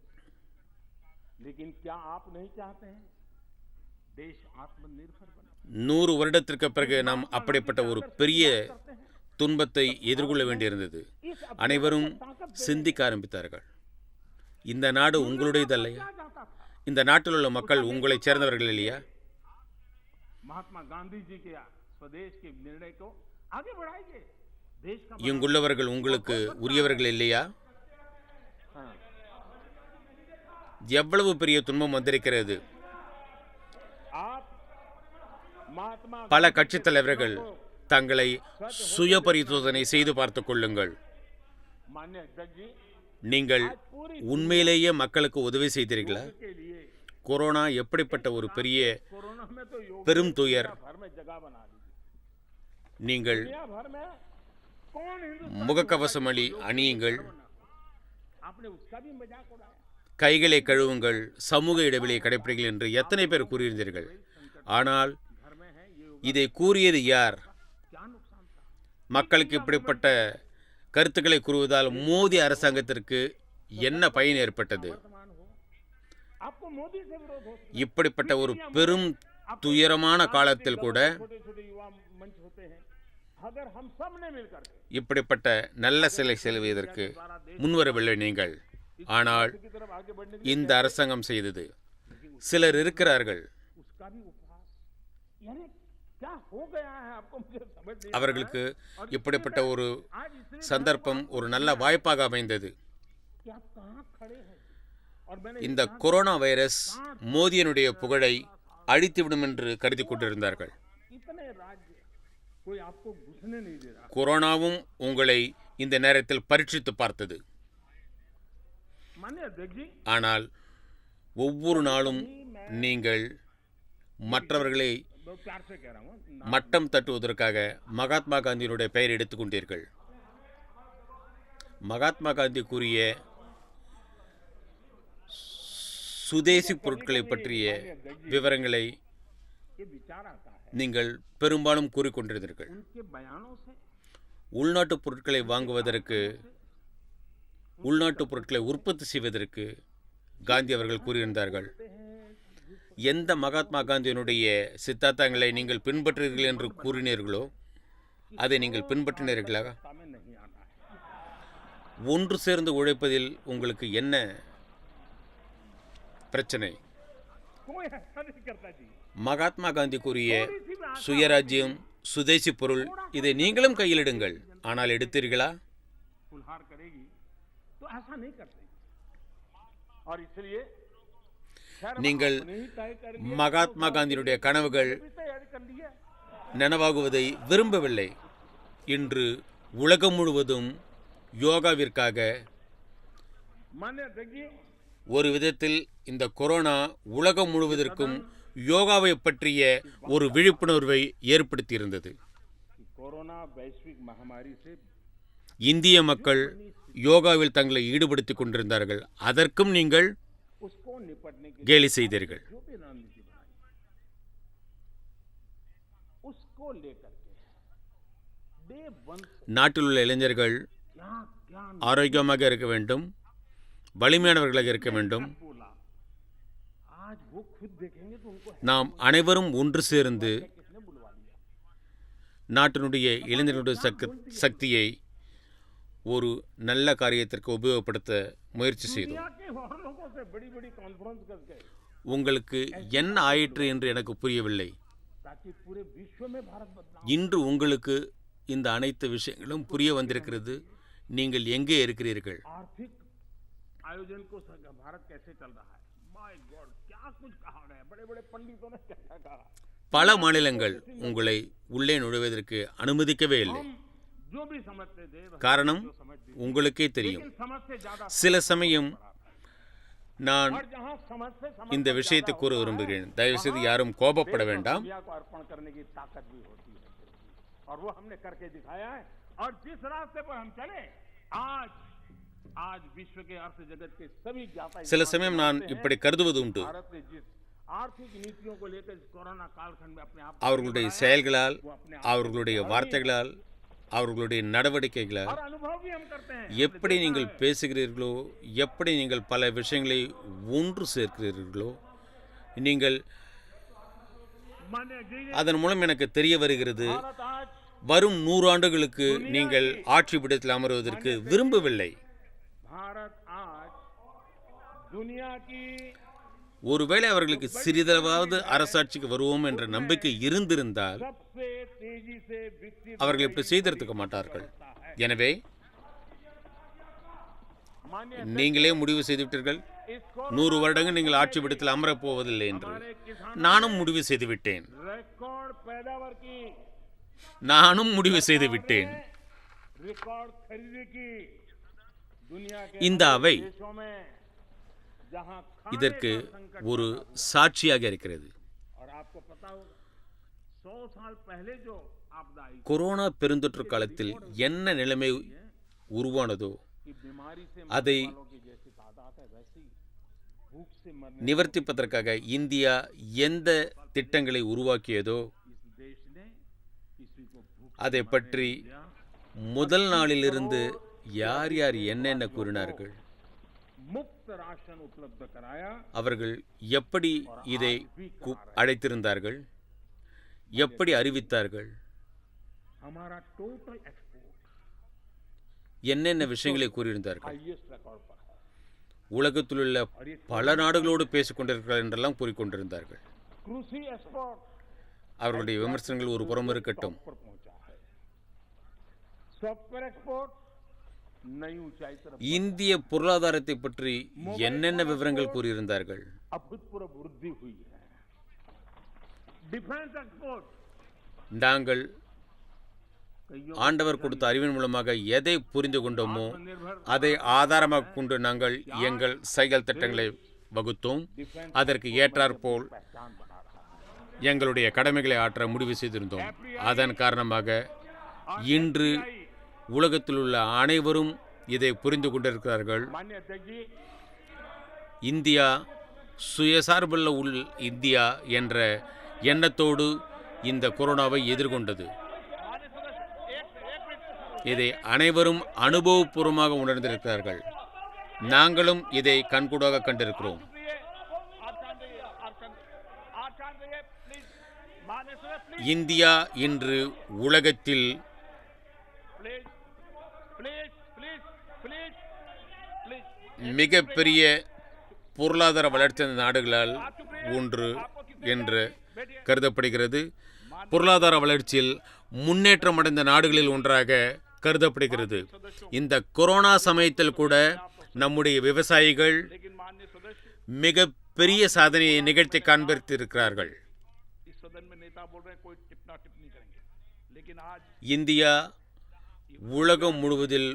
Speaker 1: लेकिन क्या आप नहीं चाहते हैं देश आत्मनिर्भर बने?
Speaker 2: 100 வருடத்திற்கு பிறகு நாம் அப்படிப்பட்ட ஒரு பெரிய துன்பத்தை எதிர்கொள்ள வேண்டியிருந்தது. அனைவரும் சிந்திக்க ஆரம்பித்தார்கள். இந்த நாடு உங்களுடையதல்லையா? இந்த நாட்டில் உள்ள மக்கள் உங்களைச் சேர்ந்தவர்கள் இல்லையா?
Speaker 1: महात्मा गांधी जी के स्वदेश के निर्णय को आगे बढ़ाइए। देश का
Speaker 2: இங்குள்ளவர்கள் உங்களுக்கு உரியவர்கள் இல்லையா?
Speaker 1: हाँ,
Speaker 2: எவ்வளவு பெரிய துன்பம் வந்திருக்கிறது.
Speaker 1: आप महात्मा
Speaker 2: பல கட்சித் தலைவர்கள் தங்களை சுய பரிசோதனை செய்து பார்த்துக் கொள்ளுங்கள்.
Speaker 1: मान्य अध्यक्ष जी
Speaker 2: நீங்கள் உண்மையிலேயே மக்களுக்கு உதவி செய்தீர்களா?
Speaker 1: के लिए
Speaker 2: கொரோனா எப்படிப்பட்ட ஒரு பெரிய
Speaker 1: कोरोना में तो योग
Speaker 2: பெரும் துயர்.
Speaker 1: भर में जगह बना दी।
Speaker 2: நீங்கள்
Speaker 1: दुनिया भर में कौन हिंदुस्तान
Speaker 2: முகக்கவசம் அணியுங்கள்,
Speaker 1: आपने उसका भी मजाक उड़ाया।
Speaker 2: கைகளை கழுவுங்கள், சமூக இடைவெளியை கடைப்பிடிங்கள் என்று எத்தனை பேர் கூறியிருந்தீர்கள். ஆனால்
Speaker 1: घर में है ये
Speaker 2: இதை கூறியது யார்?
Speaker 1: क्या नुकसान था?
Speaker 2: மக்களுக்கு இப்படிப்பட்ட கருத்துக்களை கூறுவதால் மோடி அரசாங்கத்திற்கு என்ன பயன் ஏற்பட்டது?
Speaker 1: वर्तमान हो, आपको मोदी से विरोध हो सकता
Speaker 2: இப்படிப்பட்ட ஒரு பெரும் துயரமான காலத்தில் கூட
Speaker 1: है। छोटे छोटे युवा मंच होते हैं, अगर हम सब ने मिलकर के
Speaker 2: இப்படிப்பட்ட நல்ல சிலை செல்வதற்கு முன்வரவில்லை நீங்கள். ஆனால்
Speaker 1: की तरफ आगे बढ़ने के
Speaker 2: இந்த அரசாங்கம் செய்தது. சிலர் இருக்கிறார்கள்,
Speaker 1: उसका भी उपहास, यानी क्या हो गया है आपको मुझे समझ नहीं आ रहा है।
Speaker 2: அவர்களுக்கு இப்படிப்பட்ட ஒரு
Speaker 1: आज इसलिए
Speaker 2: சந்தர்ப்பம் ஒரு நல்ல வாய்ப்பாக அமைந்தது.
Speaker 1: कि आप कहाँ खड़े हैं और मैंने
Speaker 2: இந்த கொரோனா வைரஸ் மோடியினுடைய புகழை அழித்துவிடும் என்று கருதி கொண்டிருந்தார்கள்.
Speaker 1: इतने राज्य कोई आपको घुसने नहीं दे रहा।
Speaker 2: கொரோனாவும் உங்களை இந்த நேரத்தில் பரீட்சித்து பார்த்தது.
Speaker 1: माननीय अध्यक्ष जी,
Speaker 2: ஆனால் ஒவ்வொரு நாளும் நீங்கள் மற்றவர்களை
Speaker 1: बहुत प्यार से कह रहा हूँ,
Speaker 2: மட்டம் தட்டுவதற்காக மகாத்மா காந்தியினுடைய பெயர் எடுத்துக்கொண்டீர்கள். மகாத்மா காந்தி கூறிய சுதேசி பொருட்களை பற்றிய விவரங்களை
Speaker 1: ये विचार आता है
Speaker 2: நீங்கள் பெரும்பாலும் கூறிக்கொண்டிருந்தீர்கள்.
Speaker 1: उनके बयानों से,
Speaker 2: உள்நாட்டு பொருட்களை வாங்குவதற்கு, உள்நாட்டு பொருட்களை உற்பத்தி செய்வதற்கு காந்தி அவர்கள் கூறியிருந்தார்கள். எந்த மகாத்மா காந்தியினுடைய சித்தாந்தங்களை நீங்கள் பின்பற்றுகிறீர்கள் என்று கூறினீர்களோ அதை நீங்கள் பின்பற்றினீர்களா?
Speaker 1: हमें नहीं आना है।
Speaker 2: ஒன்று சேர்ந்து உழைப்பதில் உங்களுக்கு என்ன பிரச்சனை?
Speaker 1: कोई ऐसा नहीं करता जी।
Speaker 2: மகாத்மா காந்தி கூறிய சுயராஜ்யம், சுதேசி பொருள், இதை நீங்களும் கையிலிடுங்கள். ஆனால் எடுத்தீர்களா?
Speaker 1: फुलहार करेगी तो ऐसा नहीं करते और इसलिए
Speaker 2: நீங்கள் மகாத்மா காந்தியினுடைய கனவுகள்
Speaker 1: तैयारी कर ली है।
Speaker 2: நனவாகுவதை விரும்பவில்லை. இன்று உலகம் முழுவதும் யோகாவிற்காக
Speaker 1: माननीय अध्यक्ष जी,
Speaker 2: ஒரு விதத்தில் இந்த கொரோனா உலகம் முழுவதற்கும் யோகாவை பற்றிய ஒரு விழிப்புணர்வை ஏற்படுத்தியிருந்தது.
Speaker 1: कि कोरोना वैश्विक महामारी से
Speaker 2: இந்திய மக்கள் யோகாவில் தங்களை ஈடுபடுத்திக் கொண்டிருந்தார்கள். அதற்கும் நீங்கள்
Speaker 1: उसको निपटने के
Speaker 2: கேலி செய்தீர்கள்.
Speaker 1: जो भी रणनीति बनाई उसको लेकर के डे वन
Speaker 2: நாட்டில் உள்ள இளைஞர்கள்
Speaker 1: क्या क्या
Speaker 2: ஆரோக்கியமாக இருக்க வேண்டும், வலிமையானவர்களாக இருக்க வேண்டும்.
Speaker 1: बोला, आज वो खुद देखेंगे तो उनको
Speaker 2: நாம் அனைவரும் ஒன்று சேர்ந்து
Speaker 1: किसने बुलवा लिया।
Speaker 2: நாட்டினுடைய இளைஞர்களுடைய சக்தியை ஒரு நல்ல காரியத்திற்கு உபயோகப்படுத்த முயற்சி செய்தோம்.
Speaker 1: दुनिया के और लोगों से बड़ी बड़ी कॉन्फ्रेंस करके
Speaker 2: உங்களுக்கு என்ன ஆயிற்று என்று எனக்கு புரியவில்லை.
Speaker 1: ताकि पूरे विश्व में भारत बदलाव।
Speaker 2: இன்று உங்களுக்கு இந்த அனைத்து விஷயங்களும் புரிய வந்திருக்கிறது. நீங்கள் எங்கே இருக்கிறீர்கள்?
Speaker 1: आर्थिक आयोजन को भारत कैसे चल रहा है। माय गॉड, क्या कुछ कहा गया, बड़े बड़े पंडितों ने क्या क्या कहा।
Speaker 2: பல மாநிலங்கள் உங்களை உள்ளே நுழைவதற்கு அனுமதிக்கவே இல்லை.
Speaker 1: हम जो भी समझते थे
Speaker 2: காரணம்
Speaker 1: जो समझते
Speaker 2: உங்களுக்கே தெரியும்.
Speaker 1: लेकिन समझ से ज्यादा
Speaker 2: சில சமயம் நான்
Speaker 1: और जहां समझ से समझ
Speaker 2: இந்த விஷயத்தை கூற விரும்புகிறேன். தயவுசெய்து யாரும் கோபப்பட வேண்டாம்.
Speaker 1: दुनिया को अर्पण करने की ताकत भी होती है और वो हमने करके दिखाया है। और जिस रास्ते पर हम चले, आज आज विश्व के अर्थ जगत के सभी ज्ञाता
Speaker 2: சில சமயம் நான் இப்படி கருதுவது உண்டு.
Speaker 1: भारत ने जिस आर्थिक नीतियों को लेकर इस कोरोना कालखंड में अपने आप
Speaker 2: அவர்களுடைய செயல்களால், அவர்களுடைய வார்த்தைகளால், அவர்களுடைய நடவடிக்கைகளால்
Speaker 1: और अनुभव भी हम करते हैं।
Speaker 2: எப்படி நீங்கள் பேசுகிறீர்களோ, எப்படி நீங்கள் பல விஷயங்களை ஒன்று சேர்க்கிறீர்களோ, நீங்கள்
Speaker 1: मान्य जी,
Speaker 2: அதன் மூலம் எனக்கு தெரிய வருகிறது,
Speaker 1: भारत आज
Speaker 2: வரும் 100 ஆண்டுகளுக்கு நீங்கள் ஆட்சி பீடத்தில் அமர்வதற்கு விரும்பவில்லை.
Speaker 1: भारत आज दुनिया की
Speaker 2: ஒருவேளை அவர்களுக்கு சிறிதளவாவது அரசாட்சிக்கு வருவோம் என்ற நம்பிக்கை இருந்திருந்தால்
Speaker 1: सबसे तेजी से विकसित
Speaker 2: அவர்கள் இப்படி செய்திருக்க மாட்டார்கள். எனவே
Speaker 1: मान्य
Speaker 2: நீங்களே முடிவு செய்துவிட்டீர்கள்,
Speaker 1: इसको
Speaker 2: 100 வருடங்கள் நீங்கள் ஆட்சி பீடத்தில் அமரப் போவதில்லை என்று.
Speaker 1: हमारे किसान
Speaker 2: நானும் முடிவு செய்து விட்டேன்.
Speaker 1: रिकॉर्ड पैदावार की,
Speaker 2: நானும் முடிவு செய்து விட்டேன்.
Speaker 1: रिकॉर्ड खरीदी की, दुनिया के
Speaker 2: இந்த அவை
Speaker 1: देशों में जहां खाने
Speaker 2: இதற்கு
Speaker 1: का संकट
Speaker 2: ஒரு சாட்சியாக இருக்கிறது.
Speaker 1: और आपको पता होगा 100 साल पहले जो आपदा आई
Speaker 2: கொரோனா பெருந்தொற்று காலத்தில் என்ன நிலைமை உருவானதோ
Speaker 1: कि बीमारी से
Speaker 2: அதை
Speaker 1: मरने वालों की जैसी तादाद है, वैसी भूख से मरने
Speaker 2: நிவர்த்திப்பதற்காக இந்தியா எந்த திட்டங்களை உருவாக்கியதோ
Speaker 1: इस देश ने
Speaker 2: அதை பற்றி முதல் நாளிலிருந்து யார் யார் என்னென்ன கூறினார்கள்,
Speaker 1: मुफ्त राशन उपलब्ध कराया,
Speaker 2: அவர்கள் எப்படி இதை அழைத்திருந்தார்கள், எப்படி அறிவித்தார்கள்,
Speaker 1: हमारा टोटल एक्सपोर्ट
Speaker 2: என்னென்ன விஷயங்களை கூறியிருந்தார்கள்,
Speaker 1: हाईएस्ट रिकॉर्ड पर है।
Speaker 2: உலகத்தில் உள்ள பல நாடுகளோடு பேசிக் கொண்டிருக்கிறார்கள் என்றெல்லாம் கூறிக்கொண்டிருந்தார்கள்.
Speaker 1: कृषि एक्सपोर्ट
Speaker 2: அவர்களுடைய விமர்சனங்கள் ஒரு புறம் இருக்கட்டும்,
Speaker 1: पर पहुंचा है। सॉफ्टवेयर एक्सपोर्ट नई ऊंचाई तरफ
Speaker 2: இந்திய பொருளாதாரத்தை பற்றி என்னென்ன விவரங்கள் கூறியிருந்தார்கள்,
Speaker 1: अभूतपूर्व वृद्धि हुई है। डिफेंस एक्सपोर्ट
Speaker 2: நாங்கள் ஆண்டவர் கொடுத்த அறிவின் மூலமாக எதை புரிந்து கொண்டோமோ அதை ஆதாரமாக கொண்டு நாங்கள் எங்கள் செயல் திட்டங்களை வகுத்தோம். அதற்கு ஏற்றாற்போல்
Speaker 1: पहचान बना रहा है।
Speaker 2: எங்களுடைய கடமைகளை ஆற்ற முடிவு செய்திருந்தோம். அதன் காரணமாக இன்று உலகத்தில் உள்ள அனைவரும் இதை புரிந்து கொண்டிருக்கிறார்கள்.
Speaker 1: माननीय अध्यक्ष जी,
Speaker 2: இந்தியா சுயசார்புள்ள இந்தியா என்ற எண்ணத்தோடு இந்த கொரோனாவை எதிர்கொண்டது. இதை அனைவரும் அனுபவபூர்வமாக உணர்ந்திருக்கிறார்கள். நாங்களும் இதை கண்கூடாக கண்டிருக்கிறோம். இந்தியா இன்று உலகத்தில் மிகப்பெரிய பொருளாதார வளர்ச்சி நாடுகளால் ஒன்று என்று கருதப்படுகிறது. பொருளாதார வளர்ச்சியில் முன்னேற்றம் அடைந்த நாடுகளில் ஒன்றாக கருதப்படுகிறது. இந்த கொரோனா சமயத்தில் கூட நம்முடைய விவசாயிகள் மிக பெரிய சாதனையை நிகழ்த்தி காண்பித்திருக்கிறார்கள். இந்தியா உலகம் முழுவதில்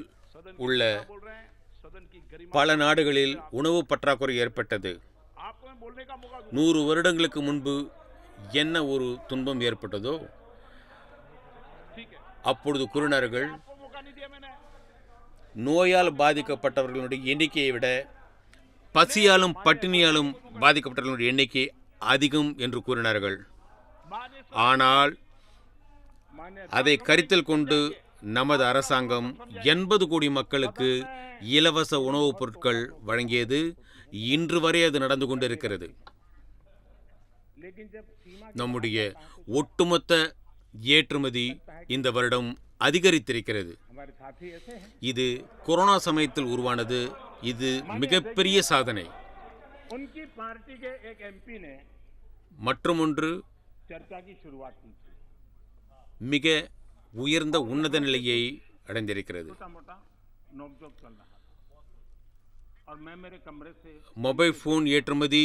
Speaker 2: உள்ள பல நாடுகளில் உணவு பற்றாக்குறை ஏற்பட்டது. 100 வருடங்களுக்கு முன்பு என்ன ஒரு துன்பம் ஏற்பட்டதோ அப்பொழுது கூறினார்கள், நோயால் பாதிக்கப்பட்டவர்களுடைய எண்ணிக்கையை விட பசியாலும் பட்டினியாலும் பாதிக்கப்பட்டவர்களுடைய எண்ணிக்கை அதிகம் என்று கூறினார்கள். ஆனால் அதை கருத்தில் கொண்டு நமது அரசாங்கம் 80 கோடி மக்களுக்கு இலவச உணவுப் பொருட்கள் வழங்கியது. இன்று வரை அது நடந்து கொண்டிருக்கிறது. நம்முடைய ஒட்டுமொத்த ஏற்றுமதி இந்த வருடம் அதிகரித்திருக்கிறது. இது கொரோனா சமயத்தில் உருவானது. இது மிகப்பெரிய சாதனை. மற்றும் ஒன்று, மிக உயர்ந்த உன்னத நிலையை அடைந்திருக்கிறது. மொபைல் போன் ஏற்றுமதி,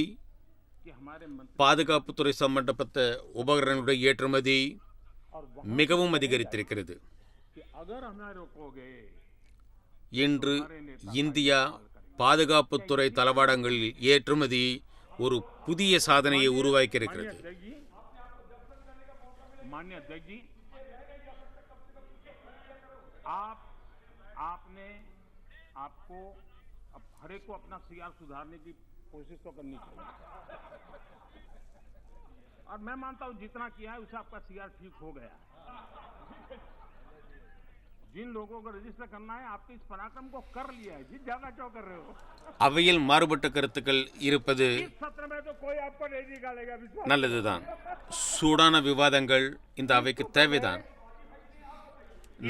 Speaker 2: பாதுகாப்புத்துறை சம்பந்தப்பட்ட உபகரணங்களுடைய ஏற்றுமதி மிகவும் அதிகரித்திருக்கிறது. இன்று இந்தியா பாதுகாப்புத்துறை தளவாடங்களில் ஏற்றுமதி ஒரு புதிய சாதனையை உருவாக்கியிருக்கிறது.
Speaker 1: आपने आपको अब हर एक को अपना सीआर सुधारने की कोशिश तो करनी चाहिए, और मैं मानता हूं जितना किया है उससे आपका सीआर ठीक हो गया है। जिन लोगों को रजिस्टर करना है आपके इस पराक्रम को कर लिया है, जिस ज्यादा क्यों कर रहे हो?
Speaker 2: அவையில் மாறுபட்ட கருத்துக்கள் இருப்பது
Speaker 1: इस सत्र में तो कोई आपको नहीं निकालेगा, विश्वास।
Speaker 2: நல்லதுதான். சூடான விவாதங்கள் இந்த அவைக்கு தேவைதான்.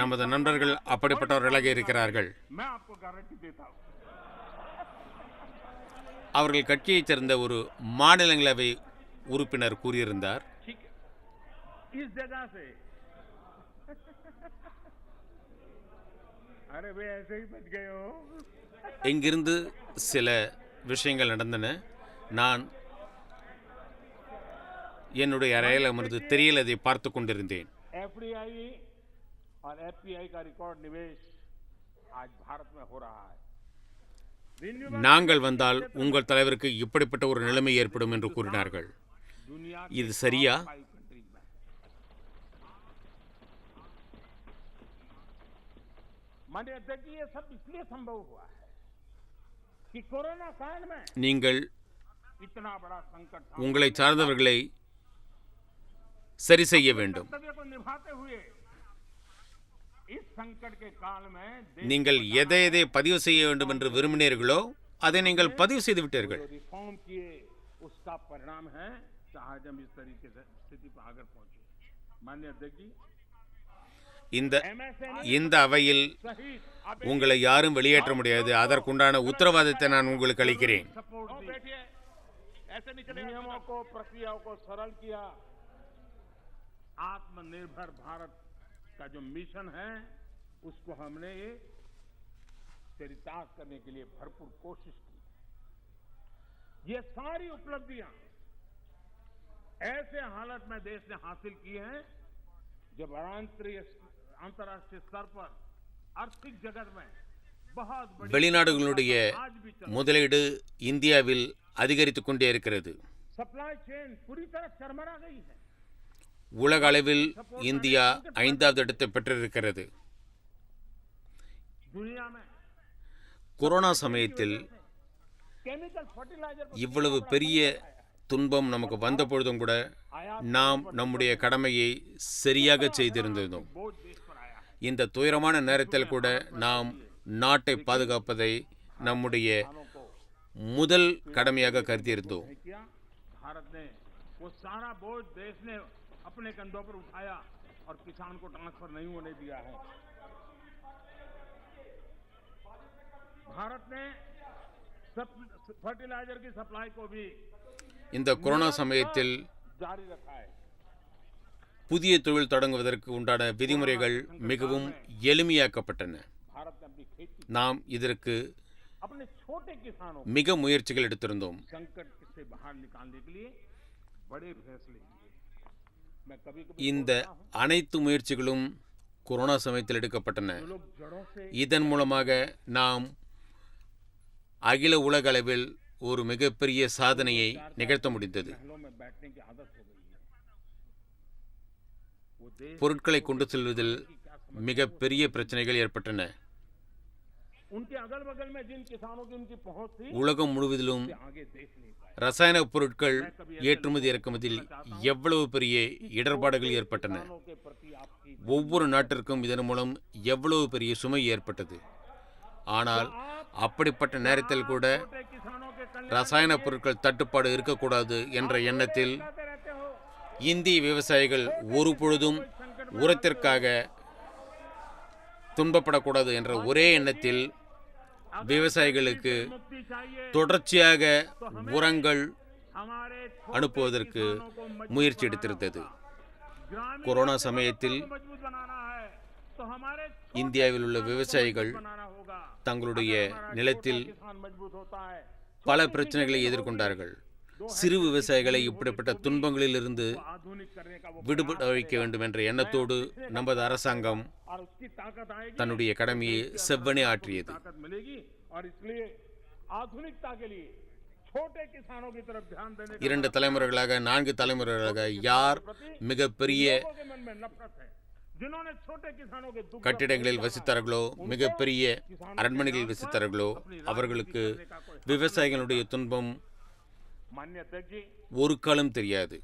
Speaker 2: நமது நண்பர்கள் அப்படிப்பட்டவர்களாக இருக்கிறார்கள்.
Speaker 1: मैं आपको गारंटी देता हूं।
Speaker 2: அவர்கள் கட்சியைச் சேர்ந்த ஒரு மாநிலங்களவை உறுப்பினர் கூறியிருந்தார்,
Speaker 1: ठीक है, इस जगह से अरे वे ऐसे ही बच गए हो।
Speaker 2: இங்கிருந்து சில விஷயங்கள் நடந்தன. நான் என்னுடைய அறையில் அமர்ந்து திரையில் அதை பார்த்து கொண்டிருந்தேன்.
Speaker 1: एफडीआई और एफपीआई का रिकॉर्ड निवेश आज भारत में हो रहा है।
Speaker 2: நாங்கள் வந்தால் உங்கள் தலைவருக்கு இப்படிப்பட்ட ஒரு நிலைமை ஏற்படும் என்று கூறினார்கள். இது சரியா?
Speaker 1: माननीय अध्यक्ष जी, ये सब इसलिए संभव हुआ है कि कोरोना काल में
Speaker 2: நீங்கள்
Speaker 1: इतना बड़ा संकट था,
Speaker 2: உங்களை சார்ந்தவர்களை சரி செய்ய வேண்டும்.
Speaker 1: कर्तव्य को निभाते हुए इस संकट के काल में
Speaker 2: நீங்கள் எதை எதை பதிவு செய்ய வேண்டும் என்று விரும்பினீர்களோ அதை நீங்கள் பதிவு செய்து விட்டீர்கள்.
Speaker 1: रिफॉर्म किए उसका परिणाम है कि आज हम इस तरीके से स्थिति पर आगे पहुंचे. माननीय अध्यक्ष जी,
Speaker 2: இந்த அவையில் உங்களை யாரும் வெளியேற்ற முடியாது. அதற்குண்டான உத்தரவாதத்தை நான் உங்களுக்கு அளிக்கிறேன்.
Speaker 1: नियमों को प्रक्रियाओं को सरल किया. आत्मनिर्भर भारत का जो मिशन है उसको हमने चरितार्थ करने के लिए भरपूर कोशिश की. ये सारी उपलब्धियां ऐसे हालत में देश ने हासिल की हैं जब अंतर्राष्ट्रीय स्तर पर आर्थिक जगत में बहुत बड़ी
Speaker 2: வெளிநாடுகளுடைய முதலீடு இந்தியாவில் அதிகரித்துக் கொண்டே இருக்கிறது.
Speaker 1: सप्लाई चेन पूरी तरह चरमरा गई है.
Speaker 2: உலக அளவில் இந்தியா 5வது இடத்தை பெற்றிருக்கிறது.
Speaker 1: दुनिया में
Speaker 2: கொரோனா சமயத்தில்
Speaker 1: केमिकल फर्टिलाइजर
Speaker 2: இவ்வளவு பெரிய துன்பம் நமக்கு வந்த பொழுதும் கூட நாம் நம்முடைய கடமையை சரியாக செய்திருந்தோம்.
Speaker 1: बोझ देश पर आया है.
Speaker 2: இந்த துயரமான நேரத்தில் கூட நாம் நாட்டை பாதுகாப்பதை நம்முடைய முதல் கடமையாக கருதியிருந்தோம்.
Speaker 1: किया भारत ने वो सारा बोझ देश ने अपने कंधों पर उठाया और किसान को ट्रांसफर नहीं होने दिया है. भारत ने फर्टिलाइजर की सप्लाई को भी
Speaker 2: இந்த கொரோனா சமயத்தில்
Speaker 1: जारी रखा है.
Speaker 2: புதிய தொழில் தொடங்குவதற்கு உண்டான விதிமுறைகள் மிகவும் எளிமையாக்கப்பட்டன.
Speaker 1: भारत ने अपनी खेती
Speaker 2: நாம் இதற்கு
Speaker 1: अपने छोटे किसानों को
Speaker 2: மிக முயற்சிகள் எடுத்திருந்தோம்.
Speaker 1: संकट से बाहर निकालने के लिए बड़े फैसले लिए. मैं कभी
Speaker 2: இந்த அனைத்து முயற்சிகளும் கொரோனா சமயத்தில் எடுக்கப்பட்டன.
Speaker 1: लोग जड़ों से
Speaker 2: இதன் மூலமாக நாம் அகில உலக அளவில் ஒரு மிகப்பெரிய சாதனையை நிகழ்த்த முடிந்தது.
Speaker 1: महलों में बैठने की आदत हो गई है. वो देश
Speaker 2: பொருட்களை கொண்டு செல்வதில் மிகப்பெரிய பிரச்சனைகள் ஏற்பட்டன.
Speaker 1: उनके अगल बगल में जिन किसानों की उनकी पहुंच थी
Speaker 2: உலகம் முழுவதிலும்
Speaker 1: आगे देख नहीं पाए.
Speaker 2: ரசாயன பொருட்கள் ஏற்றுமதி இறக்குமதியில் எவ்வளவு பெரிய இடர்பாடுகள் ஏற்பட்டன.
Speaker 1: किसानों के प्रति आपकी
Speaker 2: ஒவ்வொரு நாட்டிற்கும் இதன் மூலம் எவ்வளவு பெரிய சுமை ஏற்பட்டது. ஆனால் அப்படிப்பட்ட நேரத்தில் கூட
Speaker 1: छोटे किसानों के कल्याण
Speaker 2: ரசாயன பொருட்கள் தட்டுப்பாடு இருக்கக்கூடாது என்ற எண்ணத்தில்
Speaker 1: करते रहते हो.
Speaker 2: இந்திய விவசாயிகள் ஒருபொழுதும் உரத்திற்காக துன்பப்படக்கூடாது என்ற ஒரே எண்ணத்தில் விவசாயிகளுக்கு
Speaker 1: मुक्ति चाहिए.
Speaker 2: தொடர்ச்சியாக உரங்கள்
Speaker 1: हमारे
Speaker 2: அனுப்புவதற்கு முயற்சி எடுத்திருந்தது.
Speaker 1: ग्रामीण
Speaker 2: கொரோனா சமயத்தில்
Speaker 1: मजबूत बनाना है तो हमारे
Speaker 2: இந்தியாவில் உள்ள விவசாயிகள்
Speaker 1: बनाना होगा.
Speaker 2: தங்களுடைய நிலத்தில்
Speaker 1: किसान मजबूत होता है.
Speaker 2: பல பிரச்சனைகளை எதிர்கொண்டார்கள். சிறு விவசாயிகளை இப்படிப்பட்ட துன்பங்களிலிருந்து
Speaker 1: आधुनिक करने का वो
Speaker 2: விடுபட வைக்க வேண்டும் என்ற எண்ணத்தோடு நமது அரசாங்கம்
Speaker 1: और उसकी ताकत आएगी.
Speaker 2: தன்னுடைய கடமையை செவ்வனே ஆற்றியது.
Speaker 1: ताकत मिलेगी और इसलिए आधुनिकता के लिए छोटे किसानों की तरफ ध्यान देने का
Speaker 2: 2 தலைமுறைகளாக 4 தலைமுறைகளாக யார் மிகப்பெரிய
Speaker 1: लोगों के मन में नफरत है. जिन्होंने छोटे किसानों के दुख
Speaker 2: கட்டிடங்களில் வசித்தார்களோ மிகப்பெரிய அரண்மனைகளில் வசித்தார்களோ அவர்களுக்கு விவசாயிகளுடைய துன்பம்
Speaker 1: माननीय अध्यक्ष जी,
Speaker 2: ஒரு காலம் தெரியாது.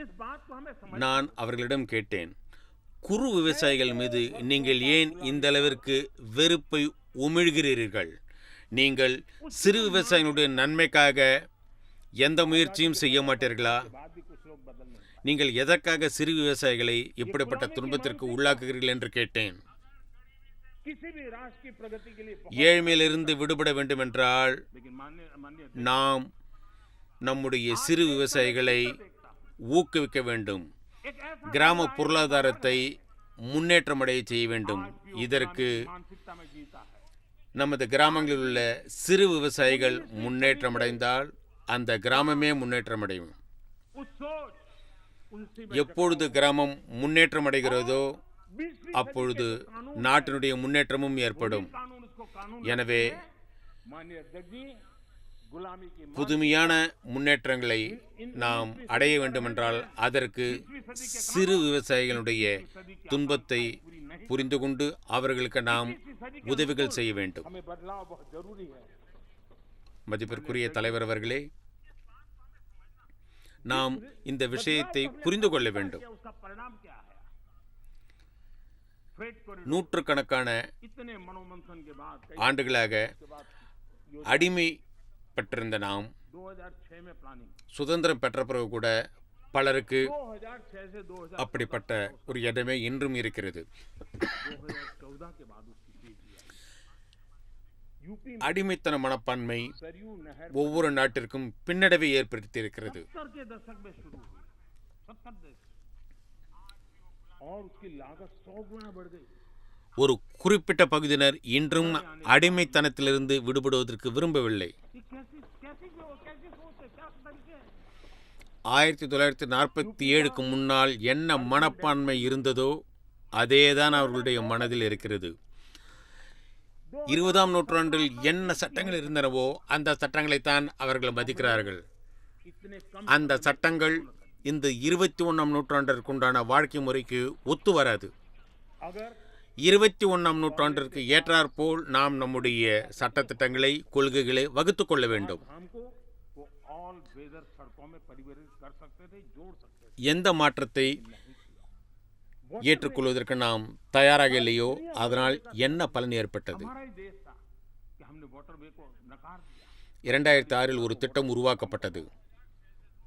Speaker 1: इस बात को हमें समझ
Speaker 2: நான் அவர்களிடம் கேட்டேன், குறு விவசாயிகள் மீது நீங்கள் ஏன் இந்த அளவிற்கு வெறுப்பை உமிழ்கிறீர்கள்? நீங்கள் சிறு விவசாயிகளுடைய நன்மைக்காக எந்த முயற்சியும் செய்ய மாட்டீர்களா?
Speaker 1: बाद भी कुछ लोग बदल नहीं.
Speaker 2: நீங்கள் எதற்காக சிறு விவசாயிகளை இப்படிப்பட்ட துன்பத்திற்கு உள்ளாக்குகிறீர்கள் என்று கேட்டேன்.
Speaker 1: किसी भी राष्ट्र की प्रगति के लिए
Speaker 2: ஏழ்மையிலிருந்து விடுபட வேண்டுமென்றால்
Speaker 1: लेकिन माननीय
Speaker 2: நாம் நம்முடைய சிறு விவசாயிகளை ஊக்குவிக்க வேண்டும்.
Speaker 1: एक ऐसा
Speaker 2: கிராம பொருளாதாரத்தை முன்னேற்றமடைய செய்ய வேண்டும். இதற்கு
Speaker 1: मानसिकता में जीता है.
Speaker 2: நமது கிராமங்களில் உள்ள சிறு விவசாயிகள் முன்னேற்றமடைந்தால் அந்த கிராமமே முன்னேற்றமடையும்.
Speaker 1: उस सोच उनसे
Speaker 2: எப்பொழுது கிராமம் முன்னேற்றமடைகிறதோ
Speaker 1: 20वीं
Speaker 2: அப்பொழுது நாட்டினுடைய முன்னேற்றமும் ஏற்படும்.
Speaker 1: कानून उसको कानून
Speaker 2: எனவே
Speaker 1: माननीय अध्यक्ष जी, गुलामी की
Speaker 2: புதுமையான முன்னேற்றங்களை நாம் அடைய வேண்டுமென்றால் அதற்கு சிறு விவசாயிகளுடைய துன்பத்தை புரிந்து கொண்டு அவர்களுக்கு நாம் உதவிகள் செய்ய வேண்டும்.
Speaker 1: हमें बदलाव बहुत जरूरी है.
Speaker 2: மதிப்பிற்குரிய தலைவர் அவர்களே, நாம் இந்த விஷயத்தை புரிந்து கொள்ள வேண்டும்.
Speaker 1: उसका परिणाम क्या है? फ्रेट कॉरिडोर
Speaker 2: நூற்றுக்கணக்கான
Speaker 1: इतने मनोमंथन के बाद
Speaker 2: ஆண்டுகளாக
Speaker 1: के बाद
Speaker 2: அடிமைப்பட்டிருந்த நாம்
Speaker 1: 2006 में प्लानिंग
Speaker 2: சுதந்திரம் பெற்ற பிறகு கூட பலருக்கு
Speaker 1: 2006 से 2014
Speaker 2: அப்படிப்பட்ட ஒரு இடமே இன்றும் இருக்கிறது.
Speaker 1: 2014 के बाद उसकी तेजी आई। यूपी में
Speaker 2: அடிமைத்தன மனப்பான்மை
Speaker 1: सरयू नहर
Speaker 2: ஒவ்வொரு நாட்டிற்கும் பின்னடைவை ஏற்படுத்தியிருக்கிறது.
Speaker 1: 70 के दशक में शुरू हुई 70 दशक और उसकी लागत 100 गुना बढ़ गई।
Speaker 2: ஒரு குறிப்பிட்ட பகுதியினர் இன்றும் அடிமைத்தனத்திலிருந்து விடுபடுவதற்கு விரும்பவில்லை.
Speaker 1: ये कैसी कैसी कैसी सोच है, क्या तरीके हैं?
Speaker 2: 1947க்கு முன்னால் என்ன மனப்பான்மை இருந்ததோ அதேதான் அவர்களுடைய மனதில் இருக்கிறது. 20ஆம் நூற்றாண்டில் என்ன சட்டங்கள் இருந்தனவோ அந்த சட்டங்களைத்தான் அவர்கள் மதிக்கிறார்கள்.
Speaker 1: इतने कम
Speaker 2: அந்த சட்டங்கள் இந்த 21ஆம் நூற்றாண்டிற்குண்டான வாழ்க்கை முறைக்கு ஒத்து வராது.
Speaker 1: अगर
Speaker 2: 21ஆம் நூற்றாண்டிற்கு ஏற்றாற்போல் நாம் நம்முடைய சட்டத்திட்டங்களை கொள்கைகளை வகுத்துக் கொள்ள வேண்டும்.
Speaker 1: हमको वो ऑल वेदर सड़कों में परिवर्तित कर सकते थे, जोड़ सकते थे,
Speaker 2: எந்த மாற்றத்தை ஏற்றுக்கொள்வதற்கு நாம் தயாராக இல்லையோ அதனால் என்ன பலன் ஏற்பட்டது?
Speaker 1: हमारा ही देश था कि हमने वाटरवे को नकार दिया।
Speaker 2: 2006இல் ஒரு திட்டம் உருவாக்கப்பட்டது.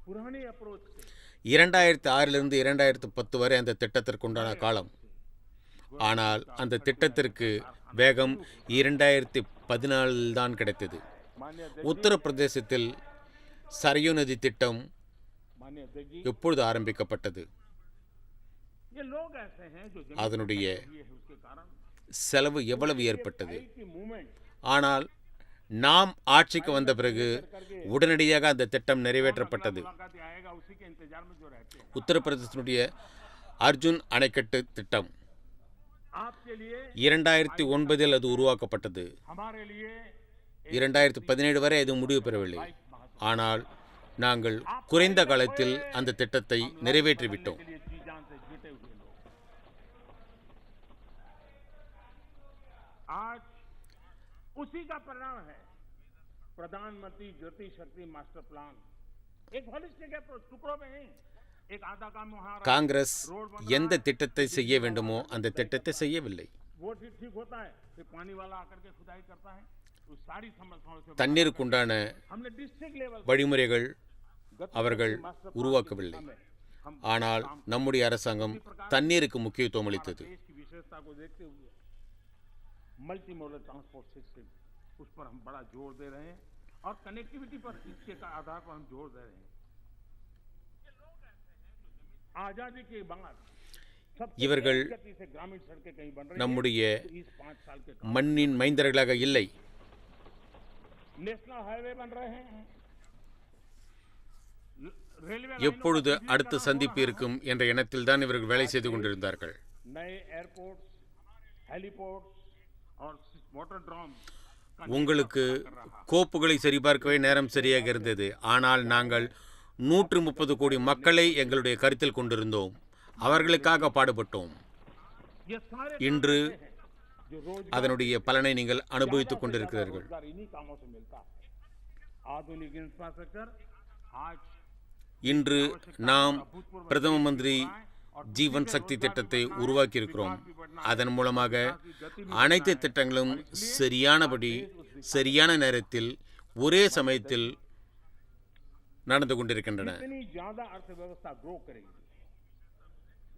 Speaker 1: पुराने अप्रोच से
Speaker 2: 2006லிருந்து 2010 வரை அந்த திட்டத்திற்குண்டான காலம். ஆனால் அந்த திட்டத்திற்கு வேகம் 2014 தான் கிடைத்தது.
Speaker 1: मान्य
Speaker 2: உத்தரப்பிரதேசத்தில் சரையு நதி திட்டம்
Speaker 1: मान्य अध्यक्ष जी,
Speaker 2: எப்பொழுது ஆரம்பிக்கப்பட்டது?
Speaker 1: ये लोग ऐसे हैं जो जमीन
Speaker 2: அதனுடைய
Speaker 1: ये है उसके कारण
Speaker 2: செலவு எவ்வளவு ஏற்பட்டது?
Speaker 1: की मूवमेंट
Speaker 2: ஆனால் நாம் ஆட்சிக்கு வந்த பிறகு உடனடியாக அந்த திட்டம் நிறைவேற்றப்பட்டது.
Speaker 1: मुलाकात आएगा उसी के इंतजार में जो रहते हैं।
Speaker 2: உத்தரப்பிரதேசத்தினுடைய அர்ஜுன் அணைக்கட்டு திட்டம்
Speaker 1: आपके लिए
Speaker 2: 2009இல் அது உருவாக்கப்பட்டது.
Speaker 1: हमारे लिए
Speaker 2: 2017 வரை அது முடிவு பெறவில்லை. ஆனால் நாங்கள் குறைந்த காலத்தில் அந்த திட்டத்தை நிறைவேற்றிவிட்டோம்.
Speaker 1: के लिए जी जान से जुटे हुए लोग आज उसी का परिणाम है प्रधानमंत्री ज्योति शक्ति मास्टर प्लान। एक होलिस्टिक अप्रोच, टुकड़ों में नहीं, एक आधा काम वहां
Speaker 2: காங்கிரஸ் எந்த திட்டத்தை செய்ய வேண்டுமோ அந்த திட்டத்தை செய்யவில்லை.
Speaker 1: वो ठीक होता है, फिर पानी वाला आकर के खुदाई करता है, तो सारी समस्याओं से
Speaker 2: தண்ணீருக்குண்டான
Speaker 1: हमने डिस्ट्रिक्ट लेवल
Speaker 2: வழிமுறைகள் அவர்கள் உருவாக்கவில்லை. ஆனால் நம்முடைய அரசாங்கம் தண்ணீருக்கு முக்கியத்துவம் அளித்தது.
Speaker 1: देश की विशेषता को देखते हुए मल्टी मॉडल ट्रांसपोर्ट सिस्टम उस पर हम बड़ा जोर दे रहे हैं और कनेक्टिविटी पर इसके का आधार पर हम जोर दे रहे हैं। आजादी के बाद सबसे
Speaker 2: இவர்கள்
Speaker 1: तेज गति से ग्रामीण सड़कें कहीं बन रही
Speaker 2: நம்முடைய
Speaker 1: हैं, तो इस 5 साल के काम
Speaker 2: மண்ணின் மைந்தர்களாக இல்லை.
Speaker 1: नेशनल हाईवे बन रहे हैं, रेलवे लाइनों
Speaker 2: எப்பொழுது
Speaker 1: का
Speaker 2: அடுத்த
Speaker 1: विद्युतीकरण
Speaker 2: சந்திப்பு
Speaker 1: हो रहा है।
Speaker 2: இருக்கும் என்ற எண்ணத்தில் தான் இவர்கள் வேலை செய்து கொண்டிருந்தார்கள்.
Speaker 1: नए एयरपोर्ट्स, हेलीपोर्ट्स और वाटर ड्रॉम
Speaker 2: உங்களுக்கு கோப்புகளை சரிபார்க்கவே நேரம் சரியாக இருந்தது. ஆனால் நாங்கள் 130 கோடி மக்களை எங்களுடைய கருத்தில் கொண்டிருந்தோம். அவர்களுக்காக பாடுபட்டோம்.
Speaker 1: ये सारे
Speaker 2: இன்று
Speaker 1: जो रोज
Speaker 2: அதனுடைய பலனை நீங்கள் அனுபவித்துக் கொண்டிருக்கிறீர்கள்.
Speaker 1: रोजगार इन्हीं कामों से मिलता है। आधुनिक इंफ्रास्ट्रक्चर आज
Speaker 2: இன்று நாம் பிரதம மந்திரி ஜீவன் சக்தி திட்டத்தை உருவாக்கியிருக்கிறோம். அதன் மூலமாக அனைத்து திட்டங்களும் சரியானபடி சரியான நேரத்தில் ஒரே சமயத்தில் நடந்து கொண்டிருக்கின்றன.
Speaker 1: जितनी ज्यादा अर्थव्यवस्था ग्रो करेगी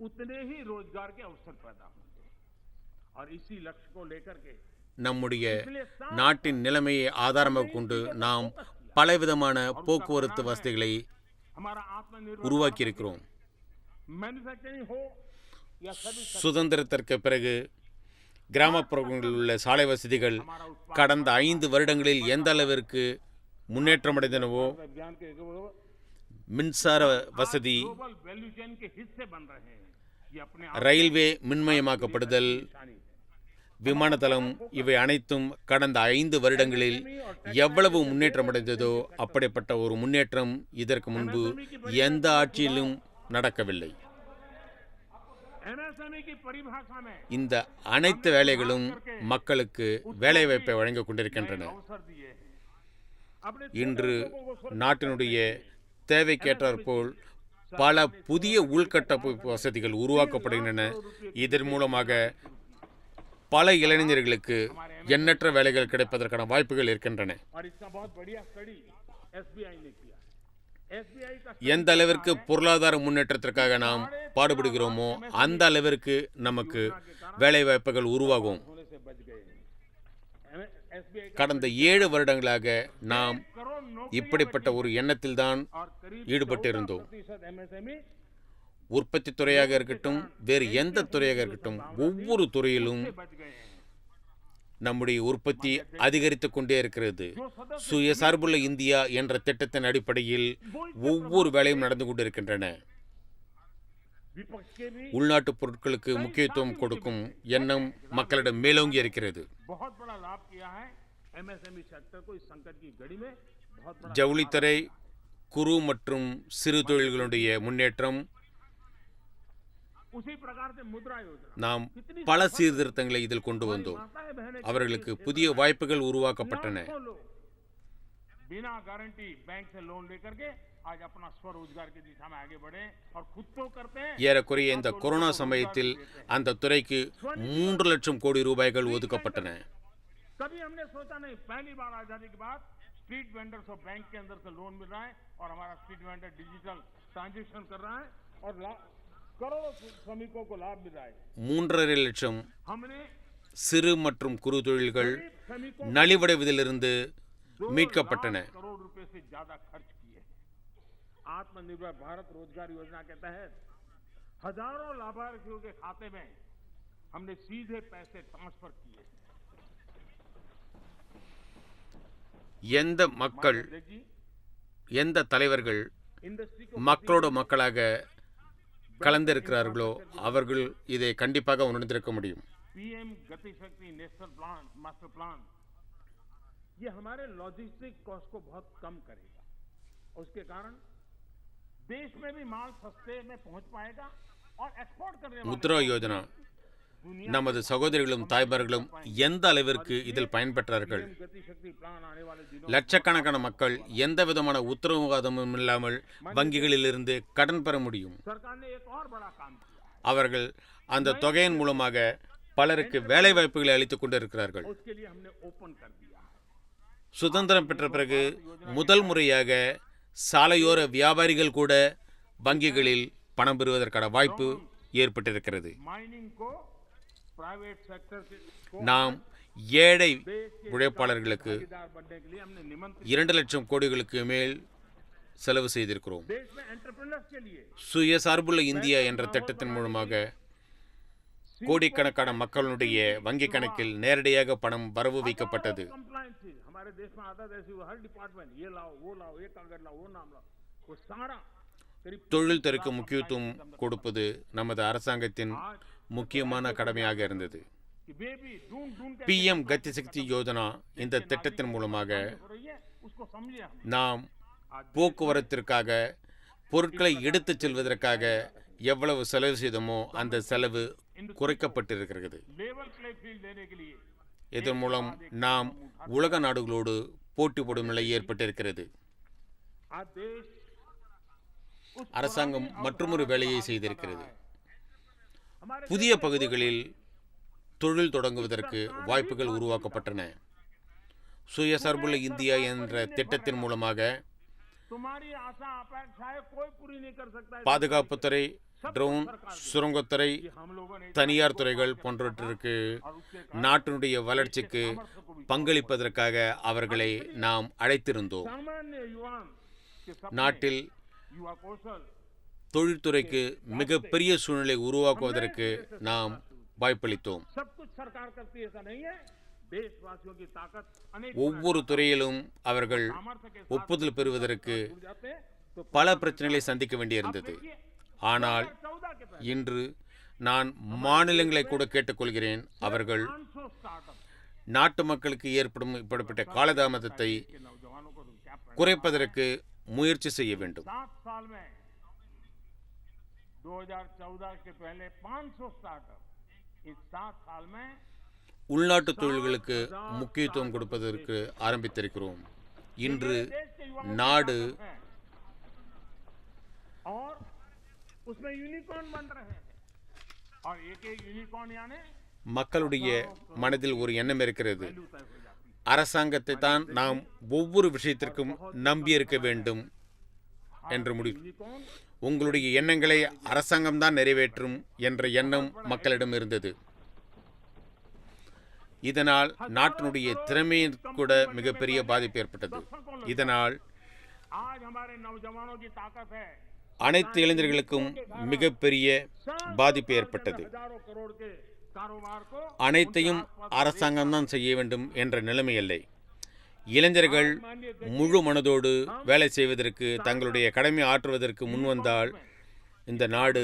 Speaker 1: उतने ही रोजगार के अवसर पैदा होंगे और इसी लक्ष्य को लेकर के
Speaker 2: நம்முடைய நாட்டின் நிலைமையை ஆதாரமாக கொண்டு நாம் பலவிதமான போக்குவரத்து வசதிகளை
Speaker 1: हमारा आत्मनिर्भर
Speaker 2: உருவாக்கியிருக்கிறோம்.
Speaker 1: मैन्युफैक्चरिंग हो या सभी
Speaker 2: சுதந்திரத்திற்கு பிறகு கிராமப்புறங்களில் உள்ள சாலை வசதிகள் கடந்த 5 வருடங்களில் எந்த அளவிற்கு முன்னேற்றமடைந்தனவோ,
Speaker 1: अभियान के
Speaker 2: மின்சார வசதி,
Speaker 1: ग्लोबल वैल्यू चेन के हिस्से बन रहे हैं। ये अपने आप
Speaker 2: ரயில்வே மின்மயமாக்கப்படுதல்,
Speaker 1: में निशानी है।
Speaker 2: விமானதளம் இவை அனைத்தும் கடந்த 5 வருடங்களில் எவ்வளவு முன்னேற்றமடைந்ததோ அப்படிப்பட்ட ஒரு முன்னேற்றம் இதற்கு முன்பு எந்த ஆட்சியிலும் நடக்கவில்லை.
Speaker 1: एमएसएमई की परिभाषा में
Speaker 2: இந்த அனைத்து வேலைகளும் மக்களுக்கு வேலைவாய்ப்பை வழங்கிக் கொண்டிருக்கின்றன.
Speaker 1: अवसर दिए हैं। अपने
Speaker 2: இன்று நாட்டினுடைய தேவைக்கேற்றாற்போல் பல புதிய உள்கட்டமைப்பு வசதிகள் உருவாக்கப்படுகின்றன. இதன் மூலமாக பல இளைஞர்களுக்கு எண்ணற்ற வேலைகள் கிடைப்பதற்கான வாய்ப்புகள் இருக்கின்றன. எந்த அளவிற்கு பொருளாதார முன்னேற்றத்திற்காக நாம் பாடுபடுகிறோமோ அந்த அளவிற்கு நமக்கு வேலை வாய்ப்புகள் உருவாகும். கடந்த 7 வருடங்களாக நாம் இப்படிப்பட்ட ஒரு எண்ணத்தில்தான் ஈடுபட்டிருந்தோம். உற்பத்தி துறையாக இருக்கட்டும், வேறு எந்த துறையாக இருக்கட்டும், ஒவ்வொரு துறையிலும் நம்முடைய உற்பத்தி அதிகரித்துக் கொண்டே இருக்கிறது. சுயசார்புள்ள இந்தியா என்ற திட்டத்தின் அடிப்படையில் ஒவ்வொரு வேலையும் நடந்து கொண்டிருக்கின்றன. உள்நாட்டு பொருட்களுக்கு முக்கியத்துவம் கொடுக்கும் எண்ணம் மக்களிடம் மேலோங்கி இருக்கிறது. ஜவுளித்துறை, குறு மற்றும் சிறு தொழில்களுடைய முன்னேற்றம், நாம் பல சீர்திருத்தங்களை இதில் கொண்டு வந்தோம். அவர்களுக்கு புதிய வாய்ப்புகள் உருவாக்கப்பட்டன. ஏறக்குறைய இந்த கொரோனா சமயத்தில் அந்த துறைக்கு 3 லட்சம் கோடி ரூபாய்கள் ஒதுக்கப்பட்டன. स्ट्रीट वेंडर्स और बैंक के अंदर से लोन मिल रहा है और हमारा स्ट्रीट वेंडर डिजिटल ट्रांजैक्शन कर रहा है और करोड़ों श्रमिकों को लाभ मिल रहा है. 3.5 லட்சம் சிறு மற்றும் குறு தொழில்கள் நலிவடைவதிலிருந்து மீட்கப்பட்டன. आत्मनिर्भर भारत रोजगार योजना के तहत हजारों लाभार्थियों के खाते में हमने सीधे पैसे ट्रांसफर किए. எந்த மக்கள், எந்த தலைவர்கள் மக்களோட மக்களாக கலந்திருக்கிறார்களோ அவர்கள் இதை கண்டிப்பாக உணர்ந்திருக்க முடியும். PM गति शक्ति नेशनल प्लान मास्टर प्लान ये हमारे लॉजिस्टिक कॉस्ट को बहुत कम करेगा. उसके कारण देश में भी माल सस्ते में पहुंच पाएगा और एक्सपोर्ट करने वाले मुद्रा योजना நமது சகோதரிகளும் தாய்மார்களும் எந்த அளவிற்கு இதில் பயன்பெற்றார்கள். லட்சக்கணக்கான மக்கள் எந்த விதமான உத்தரவாதமும் இல்லாமல் வங்கிகளிலிருந்து கடன் பெற முடியும். அவர்கள் அந்த தொகையின் மூலமாக பலருக்கு வேலை வாய்ப்புகளை அளித்துக் கொண்டிருக்கிறார்கள். சுதந்திரம் பெற்ற பிறகு முதல் முறையாக சாலையோர வியாபாரிகள் கூட வங்கிகளில் பணம் பெறுவதற்கான வாய்ப்பு ஏற்பட்டிருக்கிறது. நாம் ஏழை உழைப்பாளர்களுக்கு 2 லட்சம் கோடிகளுக்கு மேல் செலவு செய்திருக்கிறோம். சுயசார்புள்ள இந்தியா என்ற திட்டத்தின் மூலமாக கோடிக்கணக்கான மக்களுடைய வங்கி கணக்கில் நேரடியாக பணம் வரவு வைக்கப்பட்டது. தொழில் துறைக்கு முக்கியத்துவம் கொடுப்பது நமது அரசாங்கத்தின் முக்கியமான கடமையாக இருந்தது. PM கத்தி சக்தி யோஜனா இந்த திட்டத்தின் மூலமாக நாம் போக்குவரத்திற்காக, பொருட்களை எடுத்துச் செல்வதற்காக எவ்வளவு செலவு செய்தோமோ அந்த செலவு குறைக்கப்பட்டிருக்கிறது. இதன் மூலம் நாம் உலக நாடுகளோடு போட்டி போடும் நிலை ஏற்பட்டிருக்கிறது. அரசாங்கம் மற்றொரு வேலையை செய்திருக்கிறது. புதிய பகுதிகளில் தொழில் தொடங்குவதற்கு வாய்ப்புகள் உருவாக்கப்பட்டன. சுயசார்புள்ள இந்தியா என்ற திட்டத்தின் மூலமாக பாதுகாப்புத்துறை, ட்ரோன், சுரங்கத்துறை, தனியார் துறைகள் போன்றவற்றிற்கு நாட்டினுடைய வளர்ச்சிக்கு பங்களிப்பதற்காக அவர்களை நாம் அழைத்திருந்தோம். நாட்டில் தொழில்துறைக்கு மிகப்பெரிய சூழ்நிலை உருவாக்குவதற்கு நாம் வாய்ப்பளித்தோம். ஒவ்வொரு துறையிலும் அவர்கள் ஒப்புதல் பெறுவதற்கு பல பிரச்சனைகளை சந்திக்க வேண்டியிருந்தது. ஆனால் இன்று நான் மாநிலங்களை கூட கேட்டுக்கொள்கிறேன், அவர்கள் நாட்டு மக்களுக்கு ஏற்படும் இப்படிப்பட்ட காலதாமதத்தை குறைப்பதற்கு முயற்சி செய்ய வேண்டும். 2014 के पहले 500 स्टार्टअप इस 7 साल में உள்நாட்டு தொழில்களுக்கு முக்கியத்துவம் கொடுப்பதற்கு ஆரம்பித்திருக்கிறோம். இன்று நாடு மக்களுடைய மனதில் ஒரு எண்ணம் இருக்கிறது, அரசாங்கத்தை தான் நாம் ஒவ்வொரு விஷயத்திற்கும் நம்பியிருக்க வேண்டும் என்ற முடிவு. உங்களுடைய எண்ணங்களை அரசாங்கம்தான் நிறைவேற்றும் என்ற எண்ணம் மக்களிடம் இருந்தது. இதனால் நாட்டினுடைய திறமையின் கூட மிகப்பெரிய பாதிப்பு ஏற்பட்டது. இதனால் அனைத்து இளைஞர்களுக்கும் மிகப்பெரிய பாதிப்பு ஏற்பட்டது. அனைத்தையும் அரசாங்கம்தான் செய்ய வேண்டும் என்ற நிலைமை இல்லை. இளைஞர்கள் முழு மனதோடு வேலை செய்வதற்கு, தங்களுடைய கடமை ஆற்றுவதற்கு முன்வந்தால் இந்த நாடு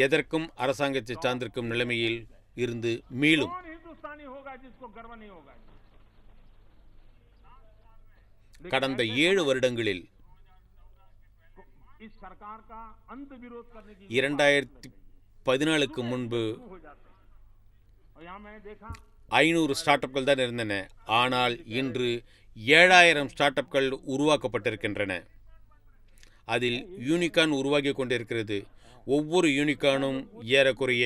Speaker 2: எதற்கும் அரசாங்கத்தை சார்ந்திருக்கும் நிலைமையில் இருந்து மீளும். கடந்த 7 வருடங்களில் 2014க்கு முன்பு 500 ஸ்டார்ட் அப்கள் தான் இருந்தன. ஆனால் இன்று 7000 ஸ்டார்ட் அப்கள் உருவாக்கப்பட்டிருக்கின்றன. அதில் யூனிகார்ன் உருவாகி கொண்டிருக்கிறது. ஒவ்வொரு யூனிகார்னும் ஏறக்குறைய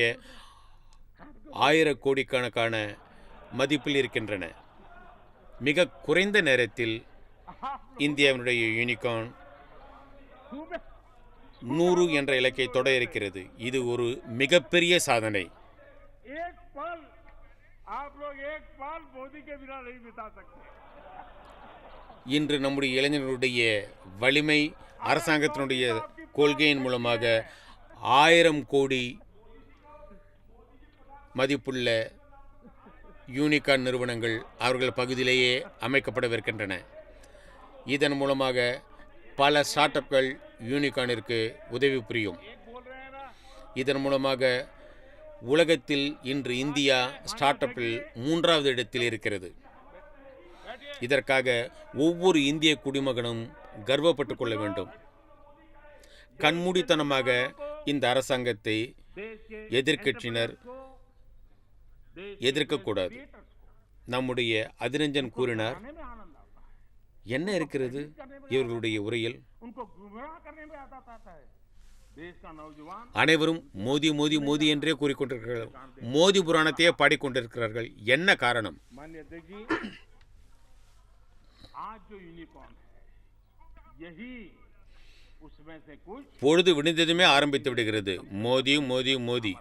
Speaker 2: 1000 கோடிக்கணக்கான மதிப்பில் இருக்கின்றன. மிக குறைந்த நேரத்தில் இந்தியாவினுடைய யூனிகார்ன் 100 என்ற இலக்கை தொட இருக்கிறது. இது ஒரு மிகப்பெரிய சாதனை. இன்று நம்முடைய இளைஞர்களுடைய வலிமை அரசாங்கத்தினுடைய கொள்கையின் மூலமாக 1000 கோடி மதிப்புள்ள யூனிகார்ன் நிறுவனங்கள் அவர்கள் பகுதியிலேயே அமைக்கப்படவிருக்கின்றன. இதன் மூலமாக பல ஸ்டார்ட் அப்கள் யூனிகார்னிற்கு உதவி புரியும். இதன் மூலமாக உலகத்தில் இன்று இந்தியா ஸ்டார்ட் அப்பில் 3வது இடத்தில் இருக்கிறது. இதற்காக ஒவ்வொரு இந்திய குடிமகனும் கர்வப்பட்டுக் கொள்ள வேண்டும். கண்மூடித்தனமாக இந்த அரசாங்கத்தை எதிர்க்கட்சியினர் எதிர்க்கக்கூடாது. நம்முடைய அதிரஞ்சன் கூறினார், என்ன இருக்கிறது இவர்களுடைய உரையில்? அனைவரும் மோதி மோதி மோதி என்றே கூறிக்கொண்டிருக்கிறார்கள். மோதி புராணத்தையே பாடிக்கொண்டிருக்கிறார்கள். என்ன காரணம்? பொழுது விடிந்ததுமே ஆரம்பித்து விடுகிறது. மோதி மோதி மோதி.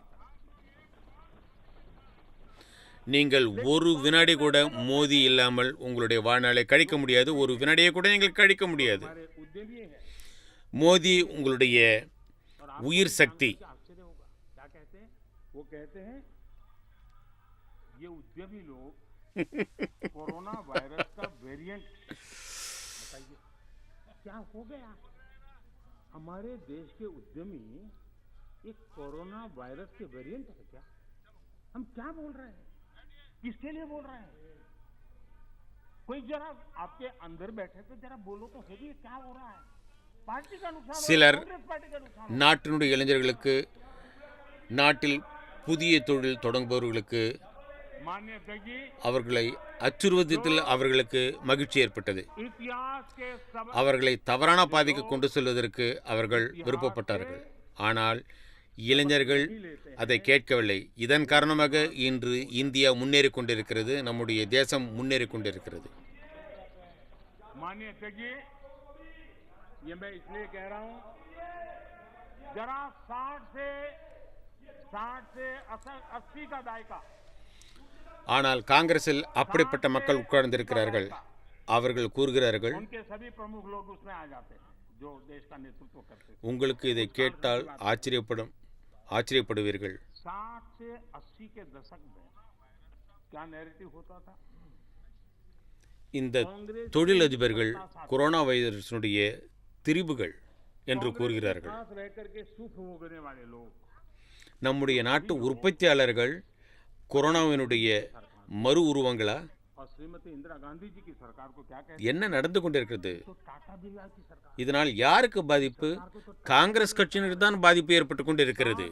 Speaker 2: நீங்கள் ஒரு வினாடி கூட மோதி இல்லாமல் உங்களுடைய வாழ்நாளை கழிக்க முடியாது. ஒரு வினாடியை கூட நீங்கள் கழிக்க முடியாது. மோதி உங்களுடைய உயிர் சக்தி.
Speaker 1: हमारे देश के उद्यमी एक कोरोना वायरस के वेरिएंट है क्या? हम क्या बोल रहे हैं? किसके लिए बोल रहे हैं? कोई जरा आपके अंदर बैठे तो जरा बोलो तो सही, क्या हो रहा है? पार्टी का नुकसान,
Speaker 2: சிலர்
Speaker 1: कांग्रेस पार्टी का नुकसान.
Speaker 2: நாட்டினுடைய இளைஞர்களுக்கு, நாட்டில் புதிய தொழில் தொடங்குபவர்களுக்கு அவர்களை அச்சுறுவதில் அவர்களுக்கு மகிழ்ச்சி ஏற்பட்டது. அவர்களை தவறான பாதைக்கு கொண்டு செல்வதற்கு அவர்கள் விருப்பப்பட்டார்கள். ஆனால் இளைஞர்கள் அதை கேட்கவில்லை. இதன் காரணமாக இன்று இந்தியா முன்னேறி கொண்டிருக்கிறது. நம்முடைய தேசம் முன்னேறி கொண்டிருக்கிறது. ஆனால் காங்கிரஸில் அப்படிப்பட்ட மக்கள் உட்கார்ந்திருக்கிறார்கள். அவர்கள் கூறுகிறார்கள், உங்களுக்கு இதை கேட்டால் ஆச்சரியப்படுவீர்கள். இந்த தொழிலதிபர்கள் கொரோனா வைரஸினுடைய திரிபுகள் என்று கூறுகிறார்கள். நம்முடைய நாட்டு உற்பத்தியாளர்கள் கொரோனாவினுடைய மறு உருவங்களா? என்ன நடந்து கொண்டிருக்கிறது? இதனால் யாருக்கு பாதிப்பு? காங்கிரஸ் கட்சியினருக்கு தான் பாதிப்பு ஏற்பட்டுக் கொண்டிருக்கிறது.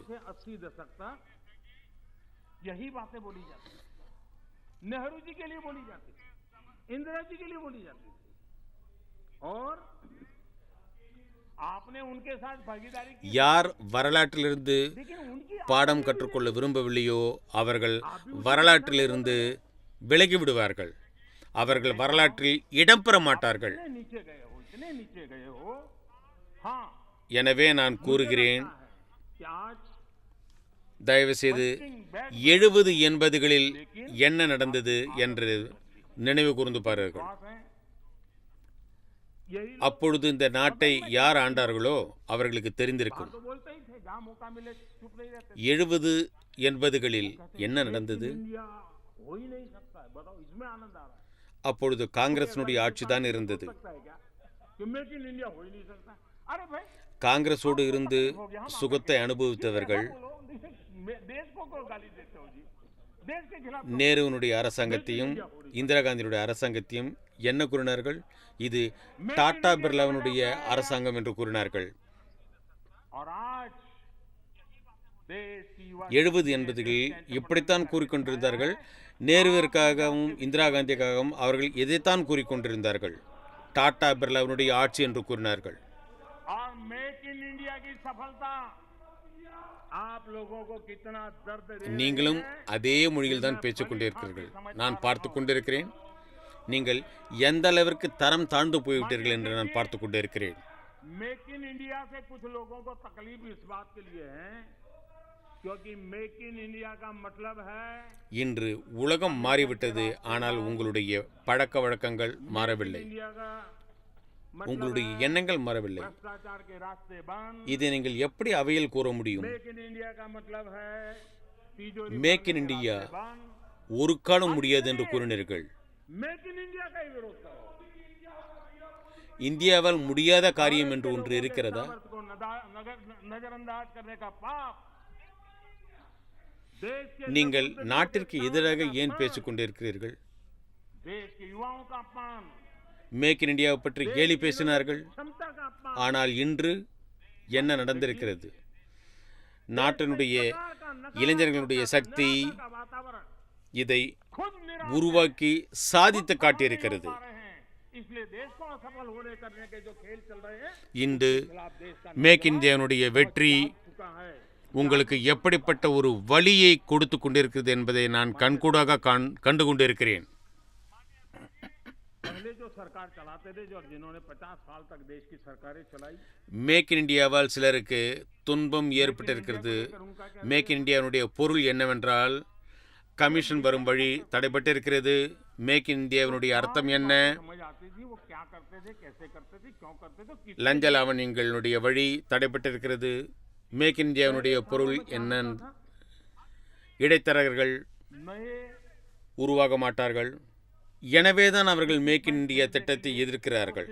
Speaker 2: யார் வரலாற்றிலிருந்து பாடம் கற்றுக்கொள்ள விரும்பவில்லையோ அவர்கள் வரலாற்றிலிருந்து விலகி விடுவார்கள். அவர்கள் வரலாற்றில் இடம்பெற மாட்டார்கள். எனவே நான் கூறுகிறேன், தயவுசெய்து 70-80களில் என்ன நடந்தது என்று நினைவு கூர்ந்து பாருங்கள். அப்பொழுது இந்த நாட்டை யார் ஆண்டார்களோ அவர்களுக்கு தெரிந்திருக்கும். 70-80களில் என்ன நடந்தது? அப்பொழுது காங்கிரசினுடைய ஆட்சிதான் இருந்தது. காங்கிரஸோடு இருந்து சுகத்தை அனுபவித்தவர்கள் நேருவினுடைய அரசாங்கத்தையும் இந்திரா காந்தியினுடைய அரசாங்கத்தையும் என்ன கூறினார்கள்? இது டாடா பிர்லாவினுடைய அரசாங்கம் என்று கூறினார்கள். 70-80களில் இப்படித்தான் கூறிக்கொண்டிருந்தார்கள். நேருவிற்காகவும் இந்திரா காந்திக்காகவும் அவர்கள் எதைத்தான் கூறிக்கொண்டிருந்தார்கள்? டாடா பிர்லாவினுடைய ஆட்சி என்று கூறினார்கள். நீங்களும் அதே மொழியில் தான் பேசிக் கொண்டிருக்கிறீர்கள். நான் பார்த்து கொண்டிருக்கிறேன். நீங்கள் எந்த அளவிற்கு தரம் தாழ்ந்து போய்விட்டீர்கள் என்று நான் பார்த்து கொண்டிருக்கிறேன். இன்று உலகம் மாறிவிட்டது, ஆனால் உங்களுடைய பழக்க வழக்கங்கள் மாறவில்லை, உங்களுடைய எண்ணங்கள் மாறவில்லை. இதை நீங்கள் எப்படி அவையில் கூற முடியும்? மேக் இன் இந்தியா ஒரு காலம் முடியாது என்று கூறினீர்கள். இந்தியாவால் முடியாத காரியம் என்று ஒன்று இருக்கிறதா? நீங்கள் நாட்டிற்கு எதிராக ஏன் பேசிக் கொண்டிருக்கிறீர்கள்? மேக் இன் இந்தியாவை பற்றி கேலி பேசினார்கள். ஆனால் இன்று என்ன நடந்திருக்கிறது? நாட்டினுடைய இளைஞர்களுடைய சக்தி இதை உருவாக்கி சாதித்து காட்டியிருக்கிறது. இன்று மேக் இந்தியாவுடைய வெற்றி உங்களுக்கு எப்படிப்பட்ட ஒரு வழியை கொடுத்து கொண்டிருக்கிறது என்பதை நான் கண்கூடாக கண்டு கொண்டிருக்கிறேன். மேக் இன் இந்தியாவால் சிலருக்கு துன்பம் ஏற்பட்டிருக்கிறது. மேக் இன் இந்தியாவுடைய பொருள் என்னவென்றால் கமிஷன் வரும் வழி தடைபட்டிருக்கிறது. மேக் இன் இந்தியாவினுடைய அர்த்தம் என்ன? லஞ்ச லாவண்யங்களுடைய வழி தடைபட்டிருக்கிறது. மேக் இன் இந்தியாவினுடைய பொருள் என்ன? இடைத்தரகர்கள் உருவாக மாட்டார்கள். எனவேதான் அவர்கள் மேக் இன் இந்தியா திட்டத்தை எதிர்க்கிறார்கள்.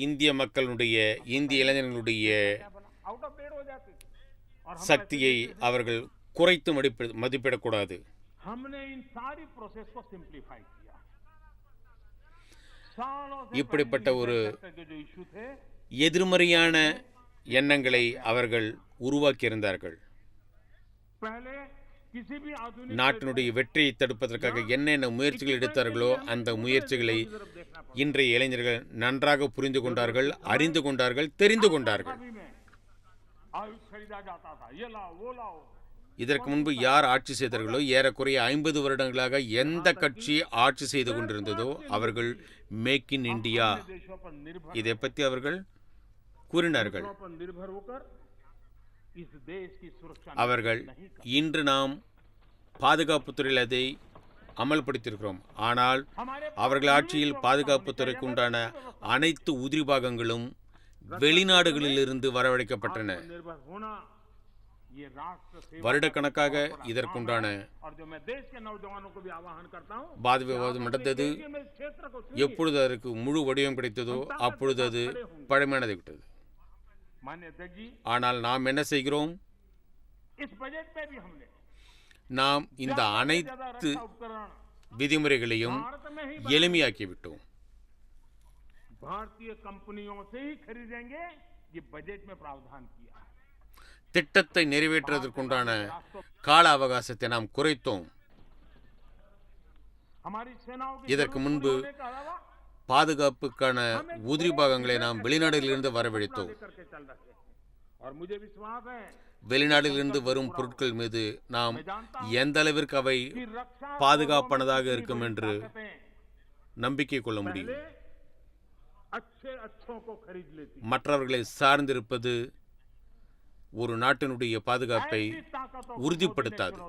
Speaker 2: இந்திய மக்களுடைய, இந்திய இளைஞர்களுடைய சக்தியை அவர்கள் குறைத்து மதிப்பிடக்கூடாது. இப்படிப்பட்ட ஒரு எதிர்மறையான எண்ணங்களை அவர்கள் உருவாக்கியிருந்தார்கள். நாட்டினுடைய வெற்றியை தடுப்பதற்காக என்னென்ன முயற்சிகள் எடுத்தார்களோ அந்த முயற்சிகளை இன்றைய இளைஞர்கள் நன்றாக புரிந்து கொண்டார்கள், அறிந்து கொண்டார்கள், தெரிந்து கொண்டார்கள். இதற்கு முன்பு யார் ஆட்சி செய்தார்களோ, ஏறக்குறைய 50 வருடங்களாக எந்த கட்சி ஆட்சி செய்து கொண்டிருந்ததோ அவர்கள் மேக் இன் இந்தியா இதை பற்றி அவர்கள் கூறினார்கள். அவர்கள் இன்று நாம் பாதுகாப்பு துறையில் அதை அமல்படுத்தியிருக்கிறோம். ஆனால் அவர்கள் ஆட்சியில் பாதுகாப்பு துறைக்கு உண்டான அனைத்து உதிரி பாகங்களும் வெளிநாடுகளிலிருந்து வரவழைக்கப்பட்டன. வருடக்கணக்காக இதற்குண்டான வாத விவாதம் நடந்தது. எப்பொழுது அதற்கு முழு வடிவம் கிடைத்ததோ அப்பொழுது அது பழமையானது விட்டது. ஆனால் நாம் என்ன செய்கிறோம்? நாம் இந்த அனைத்து விதிமுறைகளையும் எளிமையாக்கிவிட்டோம். திட்டத்தை நிறைவேற்றுவதற்குண்டான கால அவகாசத்தை நாம் குறைத்தோம். இதற்கு முன்பு பாதுகாப்புக்கான உதிரி பாகங்களை நாம் வெளிநாடுகளிலிருந்து வரவழைத்தோம்.
Speaker 1: और मुझे विश्वास है
Speaker 2: வெளிநாடுகளிலிருந்து வரும் பொருட்கள் மீது நாம் எந்த அளவிற்கு அவை பாதுகாப்பானதாக இருக்கும் என்று நம்பிக்கை கொள்ள முடியும்.
Speaker 1: अच्छे अच्छों को खरीद लेती
Speaker 2: மற்றவர்களை சார்ந்திருப்பது ஒரு நாட்டினுடைய பாதுகாப்பை உறுதிப்படுத்தாது.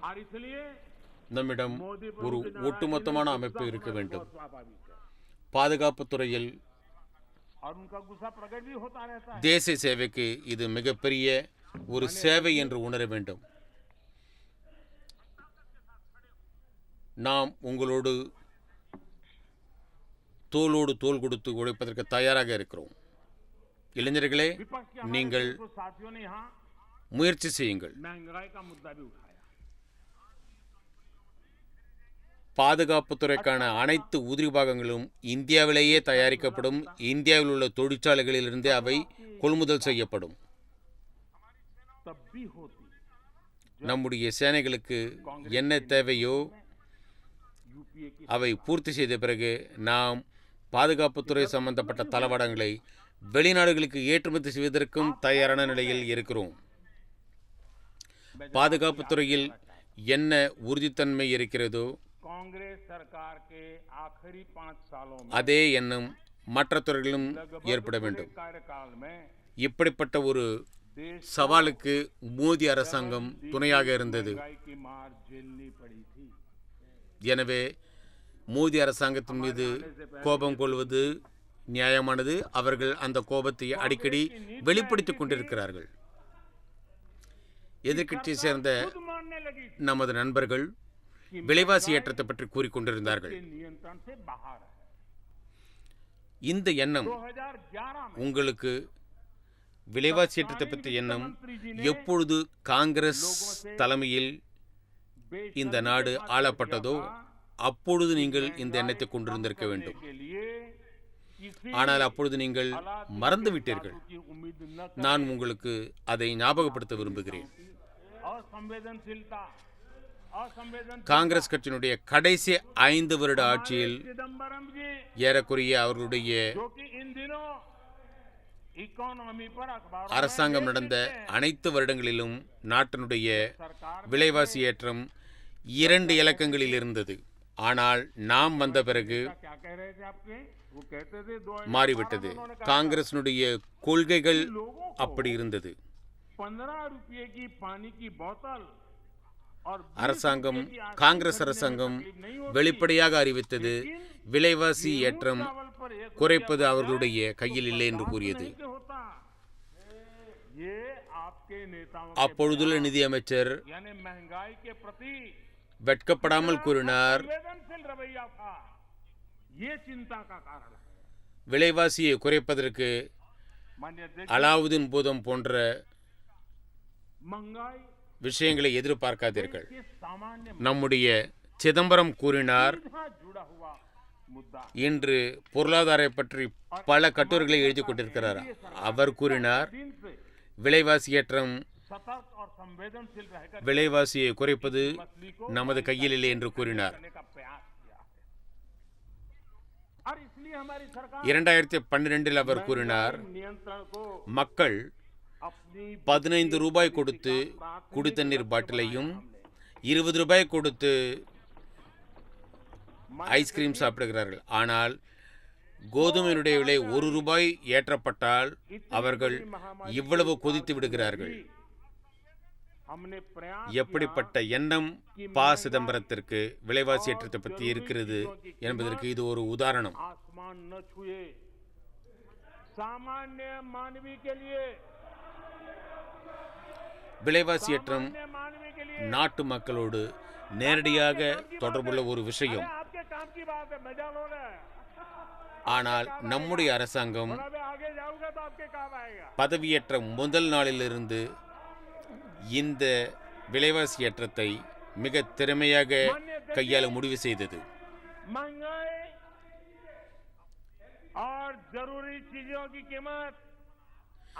Speaker 1: और इसलिए
Speaker 2: நம்மிடம் ஒரு ஒட்டுமொத்தமான அமைப்பு இருக்க வேண்டும். பாதுகாப்பு துறையில்
Speaker 1: और उनका गुस्सा प्रकट भी होता रहता है.
Speaker 2: தேசிய சேவைக்கு இது மிகப்பெரிய ஒரு சேவை என்று உணர வேண்டும். நாம் உங்களோடு தோளோடு தோள் கொடுத்து உழைப்பதற்கு தயாராக இருக்கிறோம். இளைஞர்களே,
Speaker 1: विपक्ष के हमारे
Speaker 2: நீங்கள்
Speaker 1: कुछ साथियों ने यहाँ
Speaker 2: முயற்சி செய்யுங்கள்.
Speaker 1: महंगाई का मुद्दा भी उठाया.
Speaker 2: பாதுகாப்புத்துறைக்கான அனைத்து உதிரி பாகங்களும் இந்தியாவிலேயே தயாரிக்கப்படும். இந்தியாவில் உள்ள தொழிற்சாலைகளிலிருந்தே அவை கொள்முதல் செய்யப்படும்.
Speaker 1: तब भी होती
Speaker 2: நம்முடைய சேனைகளுக்கு என்ன தேவையோ
Speaker 1: यूपीए की
Speaker 2: அவை பூர்த்தி செய்த பிறகு நாம் பாதுகாப்புத்துறை சம்பந்தப்பட்ட தளவாடங்களை வெளிநாடுகளுக்கு ஏற்றுமதி செய்வதற்கும் தயாரான நிலையில் இருக்கிறோம். பாதுகாப்புத்துறையில் என்ன உறுதித்தன்மை இருக்கிறதோ
Speaker 1: कांग्रेस सरकार के आखिरी 5 सालों में
Speaker 2: அதே எண்ணம் மற்ற துறைகளிலும் ஏற்பட வேண்டும்.
Speaker 1: कार्यकाल में
Speaker 2: இப்படிப்பட்ட ஒரு
Speaker 1: देश
Speaker 2: சவாலுக்கு மோடி அரசாங்கம் துணையாக இருந்தது.
Speaker 1: महंगाई की मार झेलनी पड़ी थी.
Speaker 2: எனவே மோடி அரசாங்கத்தின் மீது கோபம் கொள்வது நியாயமானது. அவர்கள் அந்த கோபத்தை அடிக்கடி வெளிப்படுத்திக் கொண்டிருக்கிறார்கள். எதிர்க்கட்சியை சேர்ந்த
Speaker 1: खुद मानने लगी
Speaker 2: நமது நண்பர்கள் விலைவாசி ஏற்றத்தை பற்றி கூறிக்கொண்டிருந்தார்கள்.
Speaker 1: के नियंत्रण से बाहर है.
Speaker 2: இந்த எண்ணம்
Speaker 1: 2011 में
Speaker 2: உங்களுக்கு விலைவாசி ஏற்றத்தை பற்றி எண்ணம் எப்பொழுது காங்கிரஸ் தலைமையில் இந்த நாடு ஆளப்பட்டதோ அப்பொழுது நீங்கள் இந்த எண்ணத்தை கொண்டிருந்திருக்க வேண்டும்.
Speaker 1: के लिए किसी
Speaker 2: ஆனால் அப்பொழுது நீங்கள் மறந்துவிட்டீர்கள்.
Speaker 1: की उम्मीद न
Speaker 2: நான் உங்களுக்கு அதை ஞாபகப்படுத்த விரும்புகிறேன்.
Speaker 1: और संवेदनशीलता
Speaker 2: காங்கிரஸ் கட்சியினுடைய கடைசி 5 வருட ஆட்சியில்
Speaker 1: चिदम्बरम जी
Speaker 2: ஏறக்குறைய அவர்களுடைய
Speaker 1: जो कि इन दिनों इकोनॉमी पर अखबारों
Speaker 2: அரசாங்கம் நடந்த அனைத்து வருடங்களிலும் நாட்டினுடைய
Speaker 1: सरकार
Speaker 2: விலைவாசி ஏற்றம் 2 இலக்கங்களில் இருந்தது. ஆனால் நாம் வந்த பிறகு
Speaker 1: क्या कह रहे थे आपके वो कहते थे 2012
Speaker 2: மாறிவிட்டது. காங்கிரசினுடைய கொள்கைகள் அப்படி இருந்தது.
Speaker 1: 15 रुपये की पानी की बोतल और
Speaker 2: அரசாங்கம் காங்கிரஸ் அரசாங்கம் வெளிப்படையாக அறிவித்தது விலைவாசி ஏற்றம் குறைப்பது அவர்களுடைய கையில் இல்லை என்று கூறியது.
Speaker 1: ये आपके नेताओं
Speaker 2: அப்பொழுதுள்ள நிதியமைச்சர்
Speaker 1: यानी महंगाई के प्रति
Speaker 2: வெட்கப்படாமல் கூறினார்,
Speaker 1: संवेदनशील रवैया था. ये चिंता का कारण है.
Speaker 2: விலைவாசியை குறைப்பதற்கு
Speaker 1: माननीय अध्यक्ष,
Speaker 2: அலாவுதீன் பூதம் போன்ற
Speaker 1: महंगाई
Speaker 2: விஷயங்களை எதிர்பார்க்காதீர்கள்.
Speaker 1: के सामान्य
Speaker 2: நம்முடைய சிதம்பரம் கூறினார்,
Speaker 1: सीधा जुड़ा हुआ मुद्दा.
Speaker 2: இன்று பொருளாதாரம் பற்றி பல கட்டுரைகளை எழுதி கொண்டிருக்கிறார். அவர் கூறினார்,
Speaker 1: दिन से
Speaker 2: விலைவாசி ஏற்றம்
Speaker 1: सतर्क और संवेदनशील रहकर
Speaker 2: விலைவாசியை குறைப்பது நமது கையில் இல்லை என்று கூறினார்.
Speaker 1: करने का प्रयास किया है. और इसलिए हमारी सरकार
Speaker 2: 2012 அவர் கூறினார்,
Speaker 1: नियंत्रण को
Speaker 2: மக்கள்
Speaker 1: अपनी
Speaker 2: 15 ரூபாய் கொடுத்து குடித்தண்ணீர் பாட்டிலையும் 20 ரூபாய் கொடுத்து ஐஸ்கிரீம் சாப்பிடுகிறார்கள். ஆனால் கோதுமையினுடைய விலை 1 ரூபாய் ஏற்றப்பட்டால் அவர்கள் இவ்வளவு கொதித்து விடுகிறார்கள்.
Speaker 1: हमने प्रयास
Speaker 2: எப்படிப்பட்ட எண்ணம் ப. சிதம்பரத்திற்கு விலைவாசி ஏற்றத்தை பற்றி இருக்கிறது என்பதற்கு இது ஒரு உதாரணம்.
Speaker 1: आसमान न छुए सामान्य मानवी के लिए
Speaker 2: விலைவாசி ஏற்றம்
Speaker 1: सामान्य मानवी के लिए
Speaker 2: நாட்டு மக்களோடு நேரடியாக தொடர்புள்ள ஒரு விஷயம்.
Speaker 1: अरे आपके काम की बात है, मजा लो रहा है.
Speaker 2: ஆனால் நம்முடைய அரசாங்கம்
Speaker 1: थोड़ा भी आगे जाऊंगा तो आपके काम आएगा.
Speaker 2: பதவியேற்ற முதல் நாளிலிருந்து இந்த விலைவாசி ஏற்றத்தை மிக திறமையாக கையாள முடிவு செய்தது.
Speaker 1: महंगाई और जरूरी चीजों की कीमत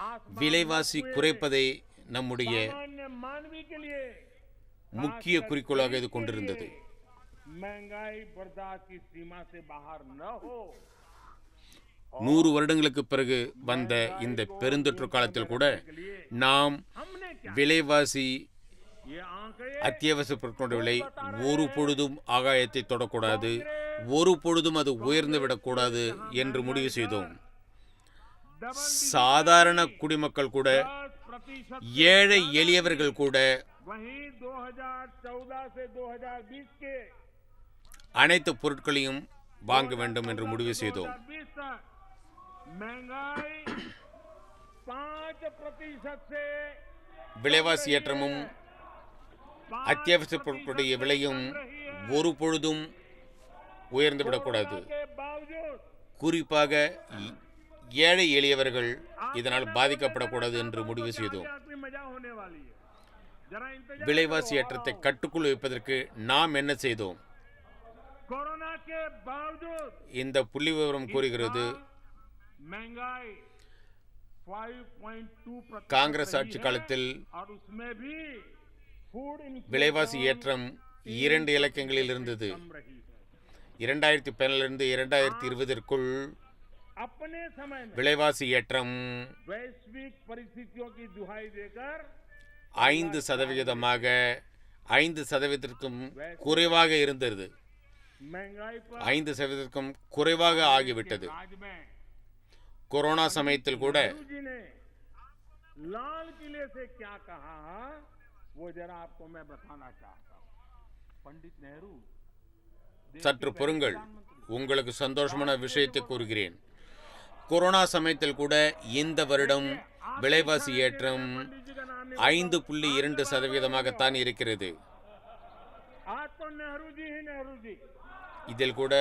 Speaker 1: आसमान
Speaker 2: விலைவாசி குறைப்பதை நம்முடைய
Speaker 1: सामान्य मानवी के लिए
Speaker 2: முக்கிய குறிக்கோளாக இது கொண்டிருந்தது.
Speaker 1: महंगाई बर्दाश्त की सीमा से बाहर न हो
Speaker 2: 100 வருடங்களுக்கு பிறகு வந்த இந்த பெருந்தொற்று காலத்தில் கூட நாம்
Speaker 1: हमने क्या
Speaker 2: விலைவாசி
Speaker 1: ये आंकड़े
Speaker 2: அத்தியாவசிய பொருட்களுடைய விலை ஒரு பொழுதும் ஆகாயத்தை தொடக்கூடாது, ஒரு பொழுதும் அது உயர்ந்து விடக்கூடாது என்று முடிவு செய்தோம். சாதாரண குடிமக்கள் கூட,
Speaker 1: 10%
Speaker 2: ஏழை எளியவர்கள் கூட
Speaker 1: वहीं 2014 से 2020 के
Speaker 2: அனைத்து பொருட்களையும் வாங்க வேண்டும் என்று முடிவு செய்தோம்.
Speaker 1: 2020 तक महंगाई 5% से
Speaker 2: விலைவாசி ஏற்றமும் அத்தியாவசிய பொருட்களுடைய விலையும் ஒரு பொழுதும் உயர்ந்து விடக்கூடாது.
Speaker 1: के बावजूद
Speaker 2: குறிப்பாக ஏழை எளியவர்கள் இதனால் பாதிக்கப்படக்கூடாது என்று முடிவு செய்தோம்.
Speaker 1: अपनी मजा होने वाली है जरा इंतजार
Speaker 2: விலைவாசி ஏற்றத்தை கட்டுக்குள் வைப்பதற்கு நாம் என்ன செய்தோம்?
Speaker 1: कोरोना के बावजूद
Speaker 2: இந்த புள்ளி விவரம் கூறுகிறது,
Speaker 1: महंगाई 5.2%
Speaker 2: காங்கிரஸ் ஆட்சி காலத்தில்
Speaker 1: और उसमें भी फूड
Speaker 2: விலைவாசி ஏற்றம் 2 இலக்கங்களில் இருந்தது.
Speaker 1: कम रही है
Speaker 2: 2014 2020
Speaker 1: अपने समय में
Speaker 2: விலைவாசி ஏற்றம்
Speaker 1: वैश्विक परिस्थितियों की दुहाई देकर
Speaker 2: 5% 5%க்கும் குறைவாக இருந்தது.
Speaker 1: महंगाई पर
Speaker 2: 5%க்கும் குறைவாக ஆகிவிட்டது.
Speaker 1: आज में
Speaker 2: கொரோனா சமயத்தில் கூட
Speaker 1: नेहरू जी ने लाल किले से क्या कहा वो जरा आपको मैं बताना चाहता हूँ. पंडित नेहरू
Speaker 2: சற்று பொறுங்கள், உங்களுக்கு சந்தோஷமான விஷயத்தை கூறுகிறேன். கொரோனா சமயத்தில் கூட இந்த வருடம் விலைவாசி ஏற்றம் 5.2%-ஆகத்தான் இருக்கிறது.
Speaker 1: आज तो नेहरू जी
Speaker 2: இதில் கூட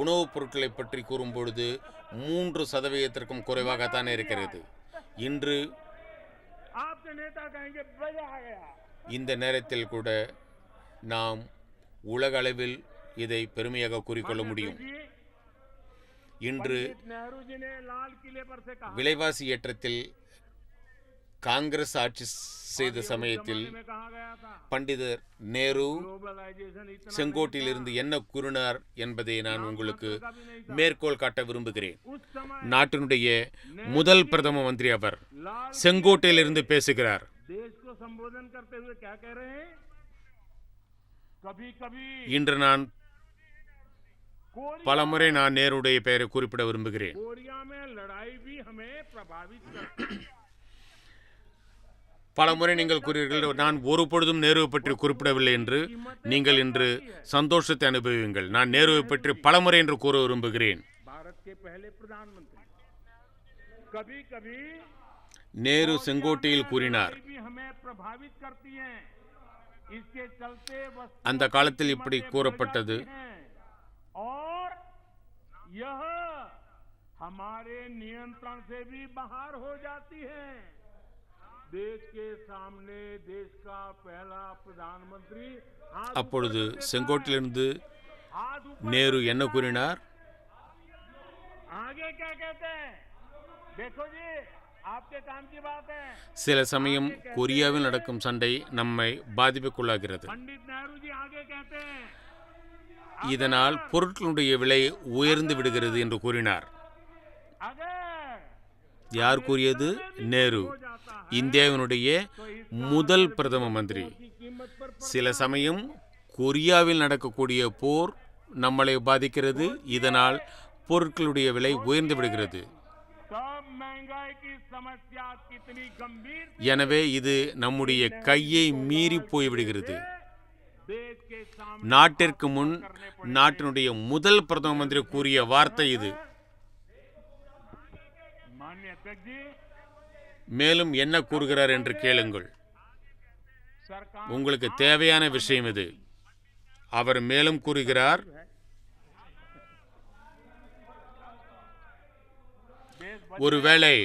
Speaker 2: உணவுப் பொருட்களை பற்றி கூறும்பொழுது 3%-க்கும் குறைவாகத்தான் இருக்கிறது. இன்று
Speaker 1: आपके नेता कहेंगे मजा आ गया.
Speaker 2: இந்த நேரத்தில் கூட நாம் உலக அளவில் இதை பெருமையாக கூறிக்கொள்ள முடியும். இன்று
Speaker 1: पंडित नेहरू जी ने लाल किले पर से कहा
Speaker 2: விலைவாசி ஏற்றத்தில் காங்கிரஸ் ஆட்சி செய்த சமயத்தில்
Speaker 1: में कहा गया था
Speaker 2: பண்டிதர் நேரு
Speaker 1: ग्लोबलाइजेशन इतना
Speaker 2: செங்கோட்டிலிருந்து என்ன கூறினார் என்பதை நான் உங்களுக்கு மேற்கோள் காட்ட விரும்புகிறேன்.
Speaker 1: उस समय
Speaker 2: நாட்டினுடைய முதல் பிரதம மந்திரி அவர்
Speaker 1: लाल
Speaker 2: செங்கோட்டையிலிருந்து பேசுகிறார்.
Speaker 1: देश को संबोधन करते हुए क्या कह रहे हैं? कभी कभी
Speaker 2: இன்று நான் பலமுறை நான் நேருடைய பெயரை குறிப்பிட விரும்புகிறேன்.
Speaker 1: कोरिया में लड़ाई भी हमें प्रभावित करती है.
Speaker 2: பலமுறை நீங்கள் கூறுகிறீர்கள், நான் ஒரு பொழுதும் நேருவை பற்றி குறிப்பிடவில்லை என்று. நீங்கள் இன்று சந்தோஷத்தை அனுபவியுங்கள். நான் நேருவை பற்றி பலமுறை என்று கூற விரும்புகிறேன்.
Speaker 1: भारत के पहले प्रधानमंत्री कभी कभी
Speaker 2: நேரு செங்கோட்டையில் கூறினார்,
Speaker 1: भी हमें प्रभावित करती हैं. इसके चलते वस्तुओं
Speaker 2: அந்த காலத்தில் இப்படி
Speaker 1: कीमतें
Speaker 2: கூறப்பட்டது.
Speaker 1: बढ़ जाती हैं और यह हमारे नियंत्रण से भी बाहर हो जाती है. देश के सामने देश का पहला प्रधानमंत्री हाथ
Speaker 2: அப்பொழுது
Speaker 1: ऊपर कर देता
Speaker 2: செங்கோட்டையிலிருந்து
Speaker 1: है. हाथ ऊपर
Speaker 2: நேரு என்ன கூறினார்?
Speaker 1: आगे क्या कहते हैं? देखो जी आपके काम की बात है.
Speaker 2: சில சமயம் கொரியாவில் நடக்கும் சண்டை நம்மை பாதிப்புக்குள்ளாகிறது.
Speaker 1: पंडित नेहरू जी आगे कहते हैं
Speaker 2: இதனால் பொருட்களுடைய விலை உயர்ந்து விடுகிறது என்று கூறினார்.
Speaker 1: अगर
Speaker 2: யார் கூறியது? நேரு, இந்தியாவினுடைய முதல் பிரதம மந்திரி.
Speaker 1: की कीमत पर
Speaker 2: சில சமயம் கொரியாவில் நடக்கக்கூடிய போர் நம்மளை பாதிக்கிறது. இதனால் பொருட்களுடைய விலை உயர்ந்து விடுகிறது.
Speaker 1: तब महंगाई की समस्या कितनी गंभीर
Speaker 2: எனவே இது நம்முடைய கையை மீறி போய்விடுகிறது.
Speaker 1: देश के सामने
Speaker 2: நாட்டிற்கு முன் நாட்டினுடைய முதல் பிரதம மந்திரி கூறிய வார்த்தை இது.
Speaker 1: माननीय अध्यक्ष जी
Speaker 2: மேலும் என்ன கூறுகிறார் என்று கேளுங்கள்.
Speaker 1: सरकार
Speaker 2: உங்களுக்கு தேவையான விஷயம் இது. அவர் மேலும் கூறுகிறார், ஒருவேளை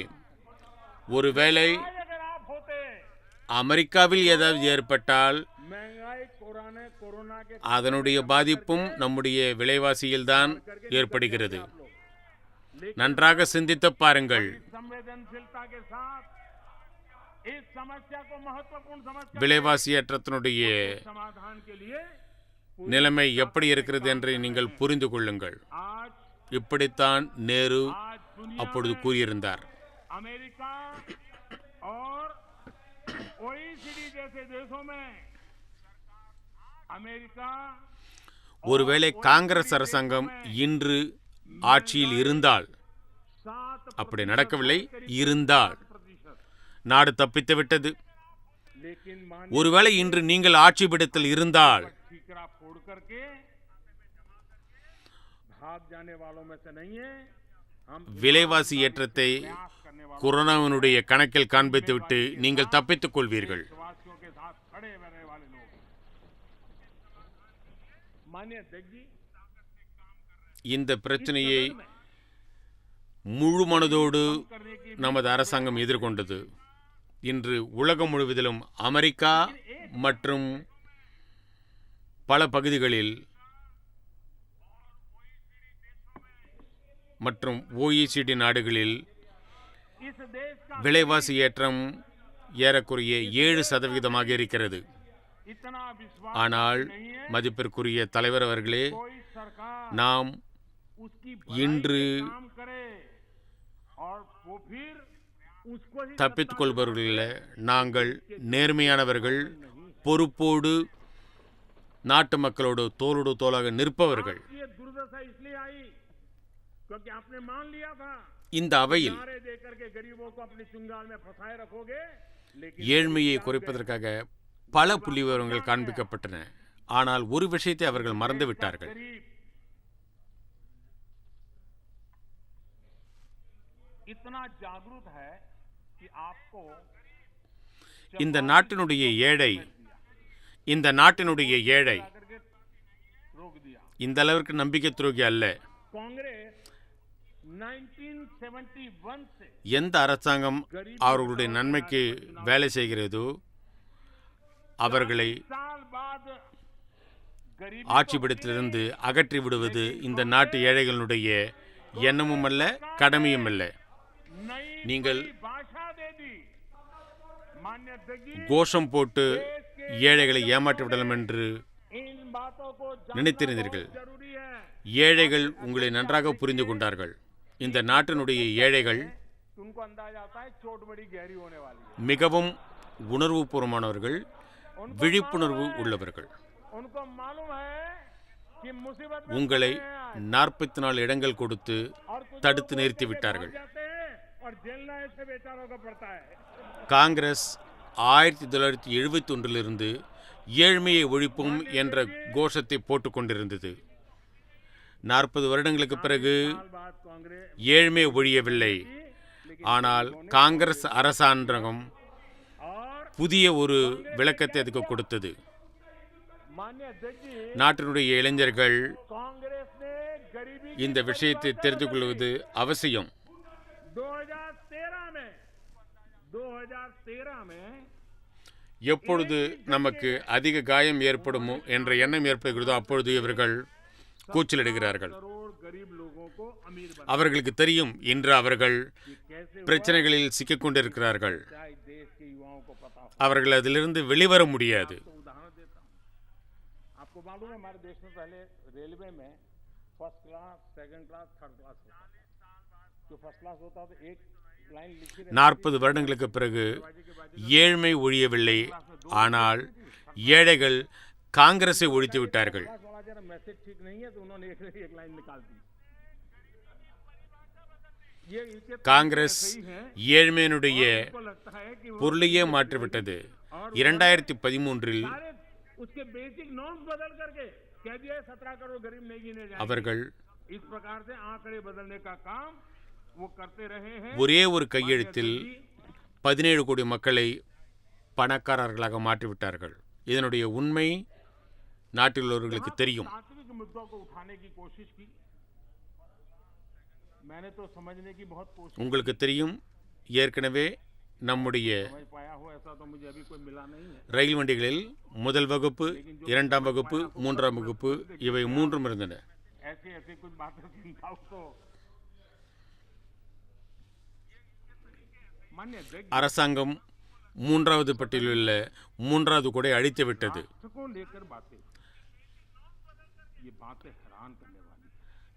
Speaker 1: अगर आप होते
Speaker 2: அமெரிக்காவில் ஏதாவது ஏற்பட்டால்
Speaker 1: महंगाई कोरोना के
Speaker 2: அதனுடைய பாதிப்பும் நம்முடைய விலைவாசியில்தான் ஏற்படுகிறது. நன்றாக சிந்தித்து பாருங்கள்.
Speaker 1: संवेदनशीलता के साथ समस्या को महत्वपूर्ण समस्या
Speaker 2: விலைவாசி ஏற்றத்தினுடைய
Speaker 1: समाधान के लिए
Speaker 2: நிலைமை எப்படி இருக்கிறது என்று நீங்கள் புரிந்து கொள்ளுங்கள்.
Speaker 1: आज
Speaker 2: இப்படித்தான் நேரு
Speaker 1: आज दुनिया
Speaker 2: அப்பொழுது
Speaker 1: में
Speaker 2: கூறியிருந்தார்.
Speaker 1: अमेरिका और OECD जैसे देशों में अमेरिका
Speaker 2: ஒருவேளை காங்கிரஸ் அரசாங்கம் இன்று ஆட்சியில் இருந்தால்,
Speaker 1: 7%
Speaker 2: அப்படி நடக்கவில்லை, இருந்தால் நாடு தப்பித்து விட்டது.
Speaker 1: लेकिन मान
Speaker 2: ஒருவேளை இன்று நீங்கள் ஆட்சி பிடித்தல் இருந்தால்,
Speaker 1: ठीकरा फोड़ करके भाग जाने वालों में से नहीं है हम
Speaker 2: விலைவாசி ஏற்றத்தை
Speaker 1: प्रयास करने वाले
Speaker 2: கொரோனாவினுடைய கணக்கில் காண்பித்துவிட்டு நீங்கள் தப்பித்துக் கொள்வீர்கள்.
Speaker 1: देशवासियों के साथ खड़े रहने वाले लोग माननीय अध्यक्ष जी
Speaker 2: இந்த பிரச்சனையை முழு மனதோடு
Speaker 1: करने की
Speaker 2: நமது அரசாங்கம் எதிர்கொண்டது. இன்று உலகம் முழுவதிலும் அமெரிக்கா மற்றும் பல பகுதிகளில் மற்றும் OECD நாடுகளில்
Speaker 1: इस देश का
Speaker 2: விலைவாசி ஏற்றம் ஏறக்குறைய 7% இருக்கிறது.
Speaker 1: इतना विश्वास
Speaker 2: ஆனால்
Speaker 1: नहीं है
Speaker 2: மதிப்பிற்குரிய தலைவர் அவர்களே,
Speaker 1: कोई सरकार
Speaker 2: நாம்
Speaker 1: उसकी
Speaker 2: இன்று
Speaker 1: भलाई पे काम करे और वो फिर उसको ही
Speaker 2: தப்பித்துக் கொள்பவர்கள் நாங்கள் நேர்மையானவர்கள், பொறுப்போடு நாட்டு மக்களோடு தோளோடு தோளாக நிற்பவர்கள்.
Speaker 1: ये दुर्दशा इसलिए आई क्योंकि आपने मान लिया था
Speaker 2: இந்த அவையில்
Speaker 1: नारे देकर के गरीबों को अपनी चुंगाल में फंसाए रखोगे लेकिन
Speaker 2: ஏழ்மையை குறைப்பதற்காக பல புள்ளிவிவரங்கள் காண்பிக்கப்பட்டன. ஆனால் ஒரு விஷயத்தை அவர்கள் மறந்துவிட்டார்கள்.
Speaker 1: गरीब इतना जागरूक है कि आपको
Speaker 2: இந்த நாட்டினுடைய ஏழை
Speaker 1: करके रोक दिया
Speaker 2: இந்த அளவிற்கு நம்பிக்கை துரோகி அல்ல.
Speaker 1: कांग्रेस 1971 से
Speaker 2: எந்த அரசாங்கம் அவர்களுடைய நன்மைக்கு வேலை செய்கிறதோ அவர்களை
Speaker 1: साल बाद गरीब
Speaker 2: ஆட்சி பிடித்திலிருந்து அகற்றி விடுவது இந்த நாட்டு ஏழைகளுடைய எண்ணமும் அல்ல, கடமையும் அல்ல.
Speaker 1: नई
Speaker 2: நீங்கள்
Speaker 1: भाषा दे दी मान्य अध्यक्ष जी
Speaker 2: கோஷம் போட்டு ஏழைகளை ஏமாற்றி விடலாம் என்று
Speaker 1: इन बातों को जानना
Speaker 2: நினைத்திருந்தீர்கள்.
Speaker 1: बहुत जरूरी है
Speaker 2: ஏழைகள் உங்களை நன்றாக புரிந்து கொண்டார்கள். இந்த நாட்டினுடைய ஏழைகள்
Speaker 1: तुमको अंदाजा आता है चोट बड़ी गहरी होने वाली है
Speaker 2: மிகவும் உணர்வுபூர்வமானவர்கள், விழிப்புணர்வு உள்ளவர்கள்.
Speaker 1: उनको मालूम है कि मुसीबत में
Speaker 2: உங்களை
Speaker 1: फंसे हैं
Speaker 2: 44 இடங்கள் கொடுத்து
Speaker 1: और कुछ
Speaker 2: தடுத்து
Speaker 1: लोग
Speaker 2: நிறுத்தி
Speaker 1: बोलते
Speaker 2: விட்டார்கள்.
Speaker 1: भाग जाते हैं और जेलना ऐसे बेचारों को पड़ता है
Speaker 2: காங்கிரஸ் 1971 ஏழ்மையை ஒழிப்போம் என்ற கோஷத்தை போட்டுக் கொண்டிருந்தது. 40 வருடங்களுக்கு பிறகு
Speaker 1: साल बाद कांग्रेस
Speaker 2: ஏழ்மை ஒழியவில்லை. ஆனால் காங்கிரஸ் அரசாங்கம்
Speaker 1: और
Speaker 2: புதிய ஒரு விளக்கத்தை அதுக்கு கொடுத்தது.
Speaker 1: मान्य अध्यक्ष जी
Speaker 2: நாட்டினுடைய இளைஞர்கள்
Speaker 1: कांग्रेस ने गरीबी
Speaker 2: இந்த விஷயத்தை தெரிந்து கொள்வது அவசியம்.
Speaker 1: 2013 में
Speaker 2: எப்பொழுது நமக்கு அதிக காயம் ஏற்படுமோ என்ற எண்ணம் ஏற்படுகிறதோ அப்பொழுது இவர்கள் கூச்சலிடுகிறார்கள்.
Speaker 1: करोड़ गरीब लोगों को अमीर बना
Speaker 2: அவர்களுக்கு தெரியும் இன்று அவர்கள்
Speaker 1: कैसे
Speaker 2: பிரச்சனைகளில் சிக்கிக் கொண்டிருக்கிறார்கள்.
Speaker 1: चाहे देश के युवाओं को पता हो
Speaker 2: அவர்கள் அதிலிருந்து வெளிவர முடியாது.
Speaker 1: तो उदाहरण देता हूँ आपको मालूम है हमारे देश में पहले रेलवे में first class second class third class होता था जो फर्स्ट क्लास होता तो एक लाइन लिखी रहती
Speaker 2: 40 வருடங்களுக்கு பிறகு ஏழ்மை ஒழியவில்லை. ஆனால் ஏழைகள் காங்கிரஸை ஒழித்து விட்டார்கள்.
Speaker 1: क्लास वाला जरा मैसेज ठीक नहीं है तो उन्होंने एक लाइन निकाल दी ये इनके
Speaker 2: காங்கிரஸ்
Speaker 1: सही है
Speaker 2: ஏழ்மையினுடைய
Speaker 1: को लगता है कि वो
Speaker 2: பொருளையே மாற்றிவிட்டது. 2013
Speaker 1: सारे उसके बेसिक नॉर्म्स बदल करके कह दिया 17 करोड़ गरीब नहीं गिने जाएंगे
Speaker 2: அவர்கள்
Speaker 1: इस प्रकार से आंकड़े बदलने का काम वो करते रहे हैं
Speaker 2: ஒரே ஒரு கையெழுத்தில் 17 கோடி மக்களை பணக்காரர்களாக மாற்றிவிட்டார்கள். இதனுடைய உண்மை நாட்டில் உள்ளவர்களுக்கு தெரியும்.
Speaker 1: तात्विक मुद्दों को उठाने की कोशिश की मैंने तो समझने की बहुत कोशिश
Speaker 2: உங்களுக்கு தெரியும், ஏற்கனவே நம்முடைய
Speaker 1: समझ पाया हो ऐसा तो मुझे अभी कोई मिला नहीं है
Speaker 2: ரயில் வண்டிகளில் முதல் வகுப்பு, 2ஆம் வகுப்பு, 3ஆம் வகுப்பு இவை மூன்றும் இருந்தன.
Speaker 1: ऐसी ऐसी कुछ बातें सुनता हूं तो मान्य अध्यक्ष
Speaker 2: அரசாங்கம் 3வது பட்டியலில் உள்ள 3வது கூட அழித்து விட்டது.
Speaker 1: को लेकर बातें ये बातें हैरान करने वाली है।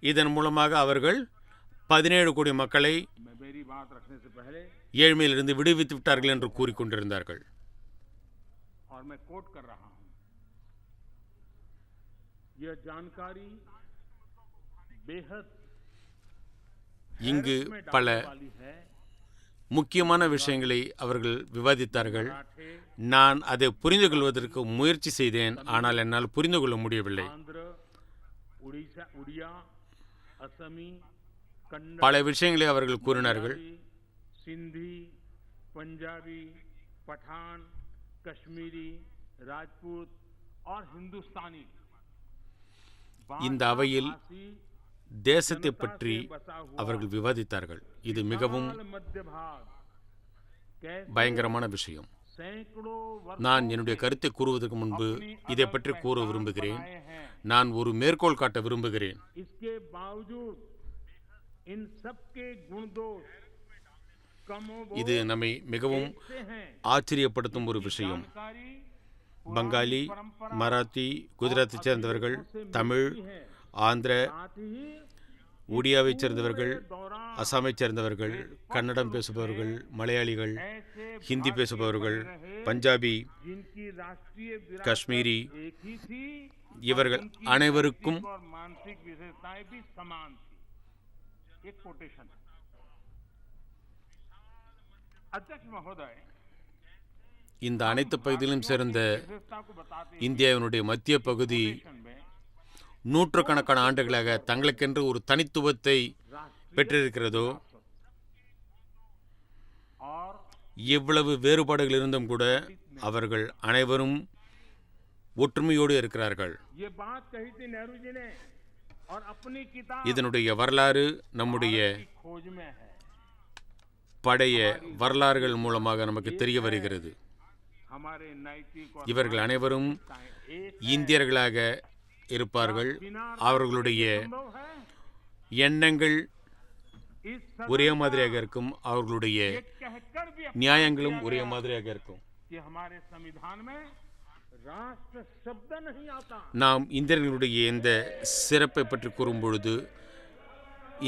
Speaker 2: இதன் மூலமாக அவர்கள் 17 கோடி மக்களை
Speaker 1: मैं मेरी बात रखने से पहले
Speaker 2: ஏழ்மையிலிருந்து விடுவித்து விட்டார்கள் என்று கூறிக்கொண்டிருந்தார்கள்.
Speaker 1: और मैं कोट कर रहा हूं, यह जानकारी बेहद
Speaker 2: இங்கு
Speaker 1: हैरत में
Speaker 2: பல
Speaker 1: डालने वाली है।
Speaker 2: முக்கியமான விஷயங்களை அவர்கள் விவாதித்தார்கள்.
Speaker 1: मराठे,
Speaker 2: நான் அதை புரிந்து கொள்வதற்கு முயற்சி செய்தேன், ஆனால் என்னால் புரிந்து கொள்ள முடியவில்லை.
Speaker 1: आंध्र, उड़ीसा, उड़िया, असमी, कन्नड़,
Speaker 2: பல விஷயங்களை அவர்கள் கூறினார்கள்.
Speaker 1: सिंधी, पंजाबी, पठान, कश्मीरी, राजपूत और हिंदुस्तानी
Speaker 2: இந்த அவையில் தேசத்தை பற்றி அவர்கள் விவாதித்தார்கள். இது மிகவும் பயங்கரமான விஷயம். நான் என்னுடைய கருத்தை கூறுவதற்கு முன்பு இதை பற்றி கூற விரும்புகிறேன். நான் ஒரு மேற்கோள் காட்ட விரும்புகிறேன். இது நம்மை மிகவும் ஆச்சரியப்படுத்தும் ஒரு விஷயம். பங்காளி, மராத்தி, குஜராத்தைச் சேர்ந்தவர்கள், தமிழ், ஆந்திர, ஒடியாவைச் சேர்ந்தவர்கள், அசாமைச் சேர்ந்தவர்கள், கன்னடம் பேசுபவர்கள், மலையாளிகள், ஹிந்தி பேசுபவர்கள், பஞ்சாபி, காஷ்மீரி, இவர்கள் அனைவருக்கும் இந்த அனைத்து பகுதியிலும் சேர்ந்த இந்தியாவினுடைய மத்திய பகுதி நூற்றுக்கணக்கான ஆண்டுகளாக தங்களுக்கென்று ஒரு தனித்துவத்தை பெற்றிருக்கிறதோ, எவ்வளவு வேறுபாடுகள் இருந்தும் கூட அவர்கள் அனைவரும் ஒற்றுமையோடு இருக்கிறார்கள். இதனுடைய வரலாறு நம்முடைய பழைய வரலாறுகள் மூலமாக நமக்கு தெரிய வருகிறது. இவர்கள் அனைவரும் இந்தியர்களாக இருப்பார்கள். அவர்களுடைய எண்ணங்கள் ஒரே மாதிரியாக இருக்கும். அவர்களுடைய நியாயங்களும் ஒரே மாதிரியாக இருக்கும். நாம் இந்தியர்களுடைய இந்த சிறப்பை பற்றி கூறும் பொழுது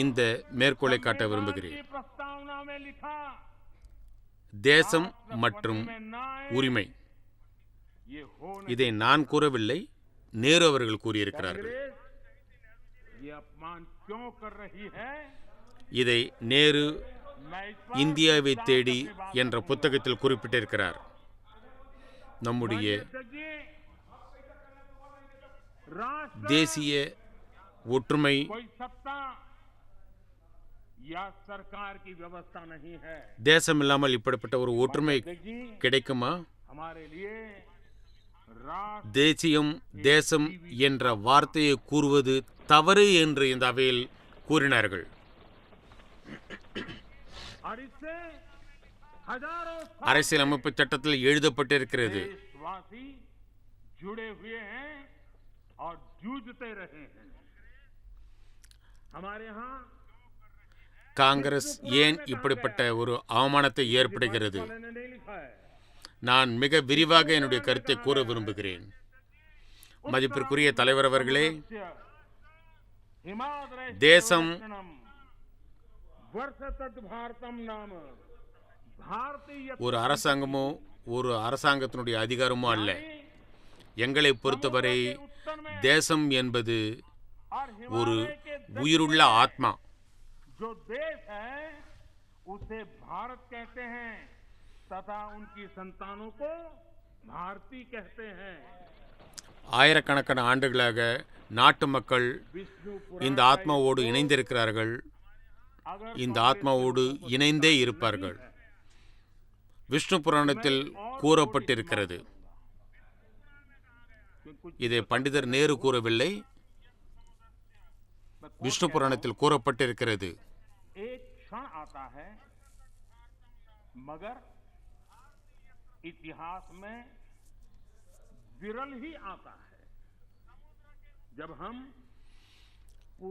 Speaker 2: இந்த மேற்கோளை காட்ட விரும்புகிறேன். தேசம் மற்றும் உரிமை. இதை நான் கூறவில்லை, நேரு அவர்கள் கூறியிருக்கிறார்கள். இதை நேரு இந்தியாவை தேடி என்ற புத்தகத்தில் குறிப்பிட்டிருக்கிறார். நம்முடைய தேசிய ஒற்றுமை தேசம் இல்லாமல் இப்படிப்பட்ட ஒரு ஒற்றுமை கிடைக்குமா? தேசியம், தேசம் என்ற வார்த்தையை கூறுவது தவறு என்று இந்த அவையில் கூறினார்கள். அரசியலமைப்பு சட்டத்தில் எழுதப்பட்டிருக்கிறது, காங்கிரஸ் ஏன் இப்படிப்பட்ட ஒரு அவமானத்தை ஏற்படுகிறது? நான் மிக விரிவாக என்னுடைய கருத்தை கூற விரும்புகிறேன். மதிப்பிற்குரிய தலைவர் அவர்களே, தேசம் ஒரு அரசாங்கமோ ஒரு அரசாங்கத்தினுடைய அதிகாரமோ அல்ல. எங்களை பொறுத்தவரை தேசம் என்பது ஒரு உயிருள்ள ஆத்மா. ஆயிரக்கணக்கான ஆண்டுகளாக நாட்டு மக்கள் இந்த ஆத்மாவோடு இணைந்திருக்கிறார்கள். இந்த ஆத்மாவோடு இணைந்தே இருப்பார்கள். விஷ்ணு புராணத்தில் கூறப்பட்டிருக்கிறது. இதை பண்டிதர் நேரு கூறவில்லை, விஷ்ணு புராணத்தில் கூறப்பட்டிருக்கிறது.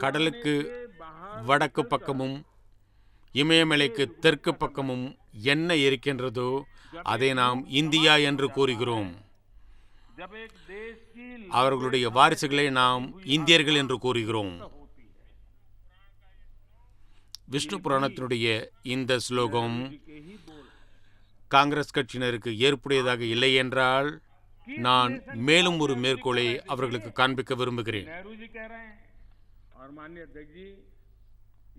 Speaker 2: கடலுக்கு வடக்கு பக்கமும் இமயமலைக்கு தெற்கு பக்கமும் என்ன இருக்கின்றதோ அதை நாம் இந்தியா என்று கூறுகிறோம்.
Speaker 1: जब एक देश की
Speaker 2: அவர்களுடைய வாரிசுகளை நாம் இந்தியர்கள் என்று கூறுகிறோம்.
Speaker 1: होती है
Speaker 2: விஷ்ணு புராணத்தினுடைய இந்த ஸ்லோகம்
Speaker 1: के ही बोल
Speaker 2: காங்கிரஸ் கட்சியினருக்கு ஏற்புடையதாக இல்லை என்றால் நான் மேலும் ஒரு மேற்கோளை அவர்களுக்கு காண்பிக்க விரும்புகிறேன்.
Speaker 1: नेहरू जी कह रहे हैं और माननीय अध्यक्ष जी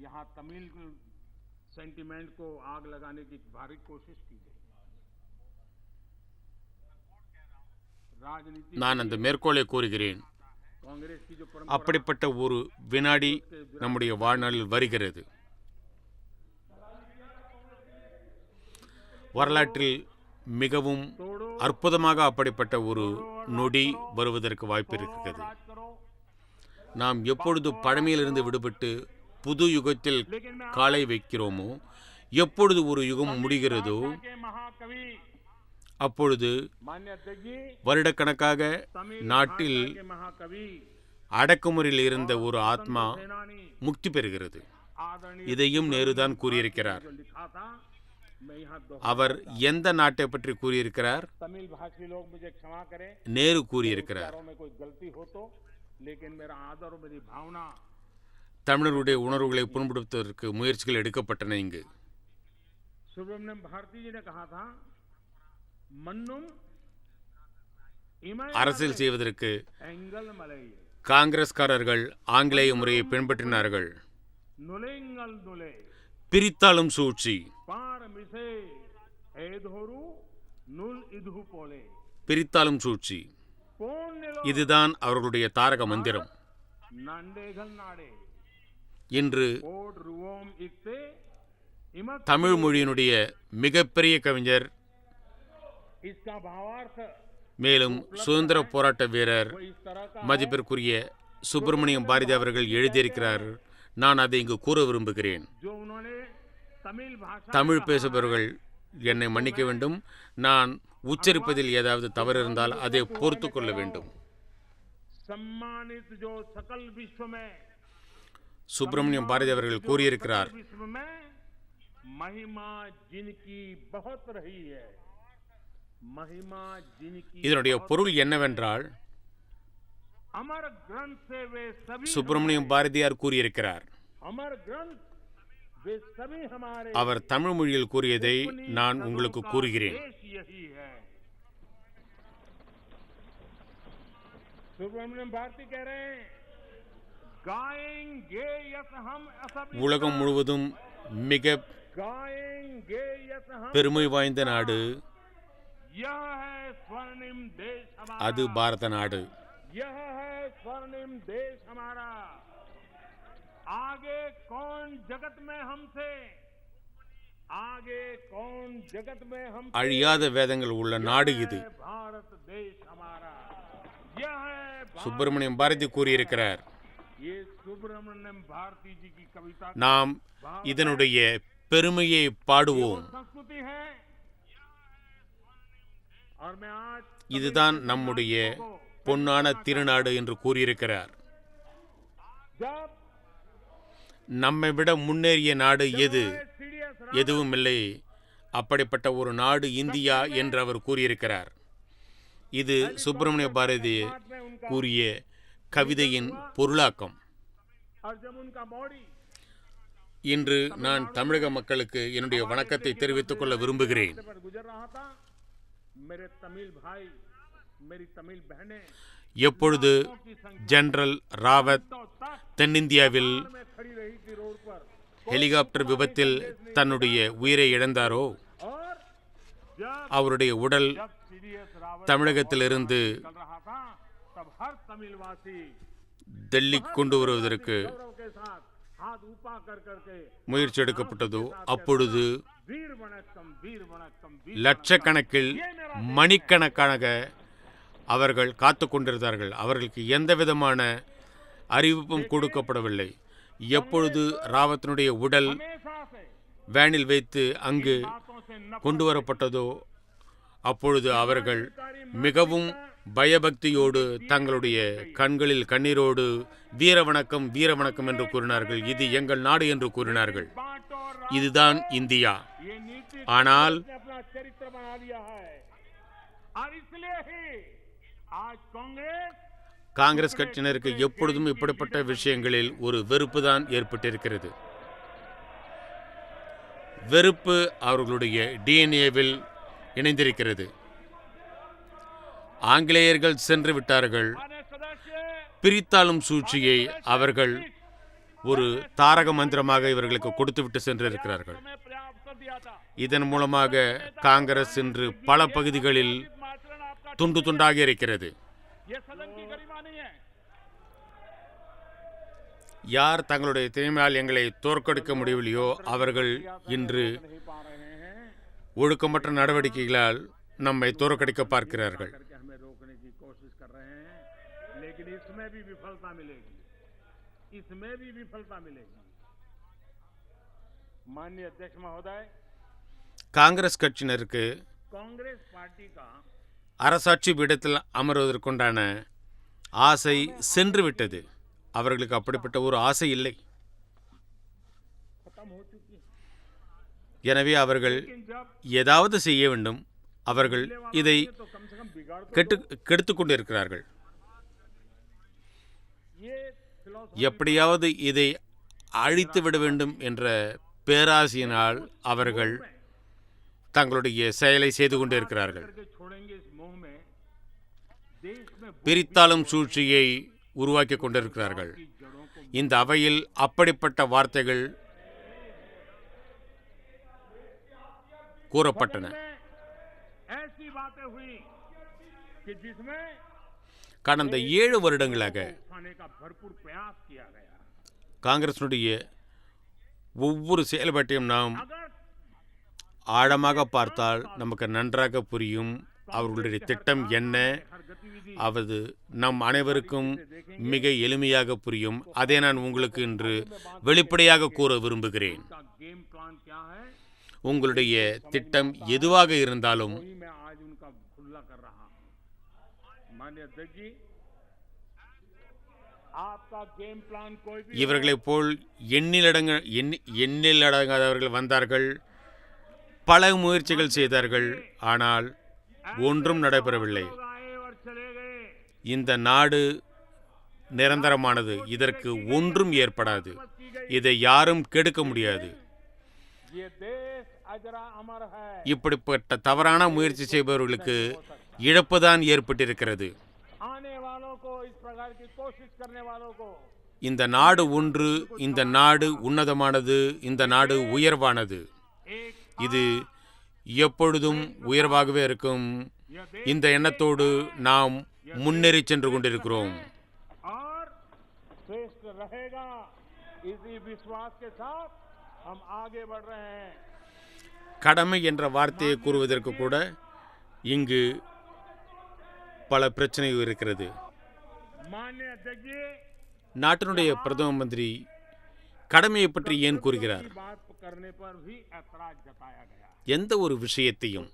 Speaker 1: यहाँ तमिल सेंटिमेंट को आग लगाने की भारी कोशिश की गई. राजनीति
Speaker 2: நான் அந்த மேற்கோளை கூறுகிறேன்.
Speaker 1: कांग्रेस की जो परंपरा
Speaker 2: அப்படிப்பட்ட ஒரு வினாடி நம்முடைய வாழ்நாளில் வருகிறது. வரலாற்றில் மிகவும் அற்புதமாக அப்படிப்பட்ட ஒரு நொடி வருவதற்கு வாய்ப்பு இருக்கிறது.
Speaker 1: राज करो,
Speaker 2: நாம் எப்பொழுது பழமையிலிருந்து விடுபட்டு புது யுகத்தில் காலை வைக்கிறோமோ, எப்பொழுது ஒரு யுகம் முடிகிறதோ
Speaker 1: के महाकवि
Speaker 2: அப்பொழுது
Speaker 1: माननीय अध्यक्ष जी
Speaker 2: வருடக்கணக்காக
Speaker 1: तमिल
Speaker 2: நாட்டில்
Speaker 1: भाषा के महाकवि
Speaker 2: அடக்குமுறையில் இருந்த ஒரு ஆத்மா
Speaker 1: सेनानी
Speaker 2: முக்தி பெறுகிறது.
Speaker 1: आदरणीय
Speaker 2: இதையும் நேருதான் கூறியிருக்கிறார்.
Speaker 1: जो लिखा था मैं यहाँ
Speaker 2: அவர் எந்த நாட்டை பற்றி கூறியிருக்கிறார்?
Speaker 1: तमिल भाषी लोग मुझे क्षमा करें,
Speaker 2: நேரு கூறியிருக்கிறார்.
Speaker 1: विचारों में कोई गलती हो तो, लेकिन मेरा आदर और मेरी भावना
Speaker 2: தமிழருடைய உணர்வுகளை புண்படுத்துவதற்கு முயற்சிகள் எடுக்கப்பட்டன. இங்கு
Speaker 1: सुब्रमण्यम भारती जी ने कहा था मन्नुम
Speaker 2: அரசியல் செய்வதற்கு
Speaker 1: एंगल मलई
Speaker 2: காங்கிரஸ்காரர்கள் ஆங்கிலேய முறையை பின்பற்றினார்கள்.
Speaker 1: नुलेंगल नुले
Speaker 2: பிரித்தாலும் சூழ்ச்சி,
Speaker 1: पार मिसे एधोरु नुल इधु पोले
Speaker 2: பிரித்தாலும் சூழ்ச்சி,
Speaker 1: पोन निलो
Speaker 2: இதுதான் அவர்களுடைய தாரக மந்திரம்.
Speaker 1: नांडेघल नाडे
Speaker 2: இன்று
Speaker 1: ओड रुओम इक्ते इमत
Speaker 2: தமிழ் மொழியினுடைய மிகப்பெரிய கவிஞர்,
Speaker 1: इसका भावार्थ
Speaker 2: மேலும் சுதந்திர போராட்ட வீரர்
Speaker 1: वो इस तरह का
Speaker 2: மதிப்பிற்குரிய சுப்பிரமணியம் பாரதி அவர்கள் எழுதியிருக்கிறார். நான் அதை இங்கு கூற விரும்புகிறேன்.
Speaker 1: जो उन्होंने तमिल भाषा
Speaker 2: தமிழ் பேசுபவர்கள் என்னை மன்னிக்க வேண்டும். நான் உச்சரிப்பதில் ஏதாவது தவறு இருந்தால் அதை பொறுத்து கொள்ள வேண்டும்.
Speaker 1: सम्मानित जो सकल विश्व में
Speaker 2: சுப்பிரமணியம் பாரதி அவர்கள் கூறியிருக்கிறார்,
Speaker 1: विश्व में महिमा जिनकी बहुत रही है, महिमा जिनकी
Speaker 2: இதனுடைய பொருள் என்னவென்றால்,
Speaker 1: अमर ग्रंथ से वे सभी
Speaker 2: சுப்பிரமணியம் பாரதியார் கூறியிருக்கிறார்.
Speaker 1: अमर ग्रंथ वे सभी हमारे
Speaker 2: அவர் தமிழ் மொழியில் கூறியதை நான் உங்களுக்கு கூறுகிறேன்.
Speaker 1: देश यही है. सुब्रमण्यम भारती कह रहे हैं गाएंगे यस हम असभी
Speaker 2: உலகம் முழுவதும் மிக
Speaker 1: गाएंगे यस हम
Speaker 2: பெருமை வாய்ந்த நாடு
Speaker 1: यह है स्वर्णिम देश हमारा,
Speaker 2: அது பாரத நாடு.
Speaker 1: यह है स्वर्णिम देश हमारा. आगे कौन जगत में हमसे, आगे कौन जगत में हम
Speaker 2: அழியாத வேதங்கள் உள்ள நாடு இது.
Speaker 1: भारत देश हमारा, यह है
Speaker 2: சுப்பிரமணியம் பாரதி கூறியிருக்கிறார்.
Speaker 1: ये सुब्रमण्यम भारती जी की कविता
Speaker 2: நாம் இதனுடைய பெருமையை பாடுவோம்.
Speaker 1: संस्कृति है. और मैं आज
Speaker 2: இதுதான் நம்முடைய பொன்னான திருநாடு என்று கூறியிருக்கிறார்.
Speaker 1: जब
Speaker 2: நம்மை விட முன்னேறிய நாடு எது?
Speaker 1: सीडीएस
Speaker 2: எதுவும் இல்லை. அப்படிப்பட்ட ஒரு நாடு இந்தியா என்று அவர் கூறியிருக்கிறார். இது சுப்பிரமணிய பாரதி
Speaker 1: में उनका
Speaker 2: கூறிய கவிதையின் பொருளாக்கம்.
Speaker 1: और जब उनका बॉडी
Speaker 2: இன்று நான் தமிழக மக்களுக்கு என்னுடைய வணக்கத்தை தெரிவித்துக் கொள்ள விரும்புகிறேன்.
Speaker 1: पर गुजर रहा था, मेरे तमिल भाई मेरी तमिल बहनें
Speaker 2: எப்பொழுது ஜெனரல் ராவத்
Speaker 1: तो तक
Speaker 2: தென்னிந்தியாவில்
Speaker 1: में खड़ी रही थी रोड पर,
Speaker 2: ஹெலிகாப்டர் விபத்தில் தன்னுடைய உயிரை இழந்தாரோ,
Speaker 1: और जब
Speaker 2: அவருடைய உடல்
Speaker 1: जब सीडीएस रावत
Speaker 2: தமிழகத்திலிருந்து
Speaker 1: चल रहा था तब हर तमिलवासी
Speaker 2: டெல்லி கொண்டு வருவதற்கு
Speaker 1: गौरव के साथ हाथ ऊपर कर करके
Speaker 2: முயற்சி எடுக்கப்பட்டதோ, அப்பொழுது
Speaker 1: वीर वणक्कम वीर वणक्कम वीर
Speaker 2: லட்சக்கணக்கில் மணிக்கணக்கான அவர்கள் காத்து கொண்டிருந்தார்கள். அவர்களுக்கு எந்த விதமான அறிவிப்பும் கொடுக்கப்படவில்லை. எப்பொழுது ராவத்தினுடைய உடல்
Speaker 1: हमेशा से
Speaker 2: வேனில் வைத்து அங்கு
Speaker 1: बातों से न
Speaker 2: கொண்டு வரப்பட்டதோ, அப்பொழுது அவர்கள் மிகவும் பயபக்தியோடு தங்களுடைய கண்களில் கண்ணீரோடு வீர வணக்கம் வீர வணக்கம் என்று கூறினார்கள். இது எங்கள் நாடு என்று கூறினார்கள்.
Speaker 1: बांटो और
Speaker 2: இதுதான் இந்தியா.
Speaker 1: ये नीति
Speaker 2: ஆனால்
Speaker 1: ने अपना चरित्र बना लिया है. और इसलिए ही आज कांग्रेस
Speaker 2: காங்கிரஸ் கட்சியினருக்கு எப்பொழுதும் இப்படிப்பட்ட விஷயங்களில் ஒரு வெறுப்பு தான் ஏற்பட்டிருக்கிறது. வெறுப்பு அவர்களுடைய டிஎன்ஏவில் இணைந்திருக்கிறது. ஆங்கிலேயர்கள் சென்று விட்டார்கள். பிரித்தாளும் சூழ்ச்சியை அவர்கள் ஒரு தாரக மந்திரமாக இவர்களுக்கு கொடுத்துவிட்டு சென்றிருக்கிறார்கள். இதன் மூலமாக காங்கிரஸ் இன்று பல பகுதிகளில் துண்டு துண்டாகி இருக்கிறது. யார் தங்களுடைய திறமையால் எங்களை தோற்கடிக்க முடியவில்லையோ அவர்கள் இன்று ஒழுக்கமற்ற நடவடிக்கைகளால் நம்மை தோற்கடிக்க பார்க்கிறார்கள். காங்கிரஸ் கட்சியினருக்கு அரசாட்சி பீடத்தில் அமர்வதற்குண்டான ஆசை சென்றுவிட்டது. அவர்களுக்கு அப்படிப்பட்ட ஒரு ஆசை இல்லை. எனவே அவர்கள் ஏதாவது செய்ய வேண்டும். அவர்கள் இதை கெடுத்துக் கொண்டிருக்கிறார்கள். எப்படியாவது இதை அழித்து விட வேண்டும் என்ற பேராசையினால் அவர்கள் தங்களுடைய செயலை செய்து கொண்டிருக்கிறார்கள். பிரித்தாளும் சூழ்ச்சியை உருவாக்கி கொண்டிருக்கிறார்கள். இந்த அவையில் அப்படிப்பட்ட வார்த்தைகள் கூறப்பட்டன. கடந்த 7 வருடங்களாக காங்கிரசினுடைய ஒவ்வொரு செயல்பாட்டையும் நாம் ஆழமாக பார்த்தால் நமக்கு நன்றாக புரியும். அவர்களுடைய திட்டம் என்ன, அது நம் அனைவருக்கும் மிக எளிமையாக புரியும். அதை நான் உங்களுக்கு இன்று வெளிப்படையாக கூற விரும்புகிறேன். உங்களுடைய திட்டம் எதுவாக இருந்தாலும் இவர்களைப் போல் எண்ணிலடங்காதவர்கள் வந்தார்கள், பல முயற்சிகள் செய்தார்கள், ஆனால் ஒன்றும் நடைபெறவில்லை. இந்த நாடு நிரந்தரமானது. இதற்கு ஒன்றும் ஏற்படாது. இதை யாரும் கெடுக்க முடியாது. இப்படிப்பட்ட தவறான முயற்சி செய்பவர்களுக்கு இழப்புதான் ஏற்பட்டிருக்கிறது. இந்த நாடு ஒன்று, இந்த நாடு உன்னதமானது, இந்த நாடு உயர்வானது. இது எப்பொழுதும் உயர்வாகவே இருக்கும். இந்த எண்ணத்தோடு நாம் முன்னேறி சென்று கொண்டிருக்கிறோம். கடமை என்ற வார்த்தையை கூறுவதற்கு கூட இங்கு பல பிரச்சனைகள் இருக்கிறது. நாட்டினுடைய பிரதம மந்திரி கடமையை பற்றி ஏன் கூறுகிறார்? எந்த ஒரு விஷயத்தையும்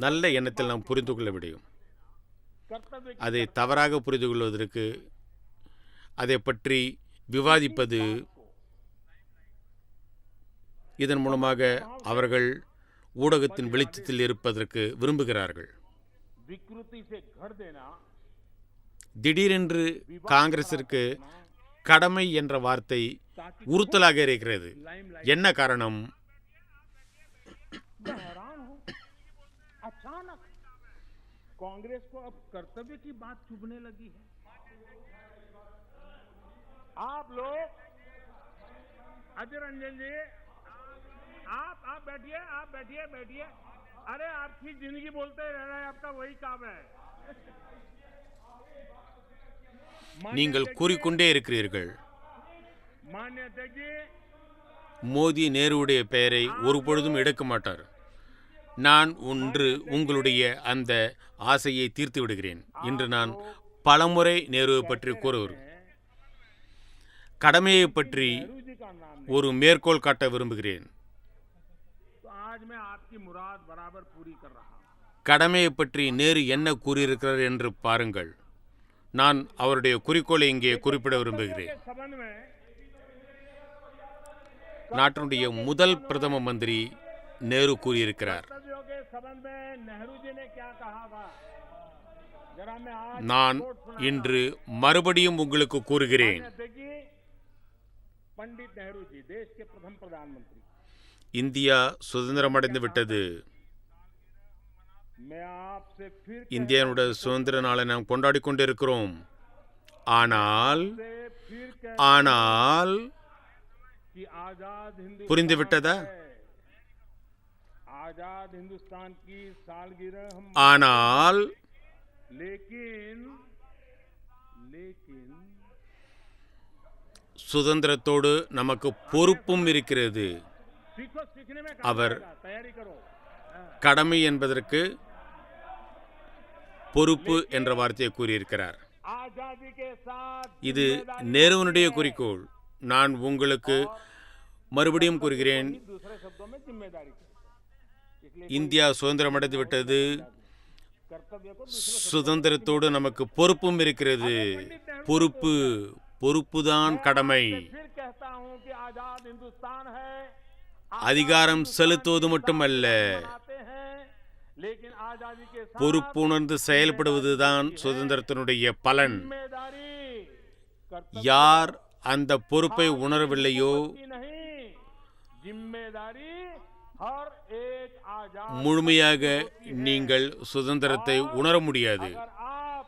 Speaker 2: நல்ல எண்ணத்தில் நாம் புரிந்து கொள்ள முடியும். அதை தவறாக புரிந்து கொள்வதற்கு அதை பற்றி விவாதிப்பது, இதன் மூலமாக அவர்கள் ஊடகத்தின் வெளிச்சத்தில் இருப்பதற்கு விரும்புகிறார்கள். திடீரென்று காங்கிரசிற்கு கடமை என்ற வார்த்தை உறுத்தலாக இருக்கிறது. என்ன காரணம்?
Speaker 1: कांग्रेस को अब कर्तव्य की बात चुभने लगी है। आप लोग अजय रंजन जी, आप बैठिए। अरे आपकी जिंदगी बोलते रह रहे हैं, आपका वही काम है।
Speaker 2: நீங்கள் கூறிக்கொண்டே இருக்கிறீர்கள்.
Speaker 1: मान्य अध्यक्ष जी,
Speaker 2: மோடி நேருடைய பெயரை ஒருபொழுதும் எடுக்க மாட்டார். நான் ஒன்று உங்களுடைய அந்த ஆசையை தீர்த்து விடுகிறேன். இன்று நான் பலமுறை நேருவை பற்றி கூறுகிறேன். கடமையை பற்றி ஒரு மேற்கோள் காட்ட விரும்புகிறேன். கடமையை பற்றி நேரு என்ன கூறியிருக்கிறார் என்று பாருங்கள். நான் அவருடைய குறிக்கோளை இங்கே குறிப்பிட விரும்புகிறேன். நாட்டினுடைய முதல் பிரதம மந்திரி நேரு கூறியிருக்கிறார்,
Speaker 1: के संबंध में नेहरू जी ने क्या कहा था जरा मैं आज
Speaker 2: நான்
Speaker 1: quote सुनाता
Speaker 2: இன்று மறுபடியும் உங்களுக்கு கூறுகிறேன்.
Speaker 1: हूं। देखिए पंडित नेहरू जी देश के प्रथम प्रधानमंत्री,
Speaker 2: இந்தியா சுதந்திரமடைந்து விட்டது.
Speaker 1: मैं आपसे फिर
Speaker 2: இந்தியாவோட சுதந்திர நாளை நாம் கொண்டாடி கொண்டிருக்கிறோம். ஆனால்
Speaker 1: फिर
Speaker 2: ஆனால்
Speaker 1: कि आजाद हिंदुस्तान
Speaker 2: புரிந்துவிட்டதா?
Speaker 1: आजाद हिंदुस्तान की सालगिरह हम
Speaker 2: ஆனால்
Speaker 1: लेकिन
Speaker 2: சுதந்திரத்தோடு நமக்கு பொறுப்பும் இருக்கிறது.
Speaker 1: सीखो, सीखने में
Speaker 2: அவர்
Speaker 1: तैयारी करो।
Speaker 2: கடமை என்பதற்கு பொறுப்பு என்ற வார்த்தையை கூறியிருக்கிறார்.
Speaker 1: आजादी के साथ
Speaker 2: இது நேருவினுடைய குறிக்கோள். நான் உங்களுக்கு மறுபடியும் கூறுகிறேன்,
Speaker 1: दूसरे शब्दों में जिम्मेदारी इसलिए
Speaker 2: இந்தியா சுதந்திரமடைந்து விட்டது.
Speaker 1: कर्तव्य को
Speaker 2: சுதந்திரத்தோடு நமக்கு பொறுப்பும் இருக்கிறது. பொறுப்புதான் கடமை.
Speaker 1: फिर कहता हूं कि आजाद हिंदुस्तान है,
Speaker 2: அதிகாரம் செலுத்துவது மட்டுமல்ல,
Speaker 1: आते हैं लेकिन आजादी के साथ
Speaker 2: பொறுப்புணர்ந்து செயல்படுவதுதான் சுதந்திரத்தினுடைய பலன்.
Speaker 1: जिम्मेदारी
Speaker 2: யார் அந்த பொறுப்பை உணரவில்லையோ
Speaker 1: की नहीं, जिम्मेदारी हर एक आजाद
Speaker 2: முழுமையாக நீங்கள் சுதந்திரத்தை உணர முடியாது.
Speaker 1: अगर आप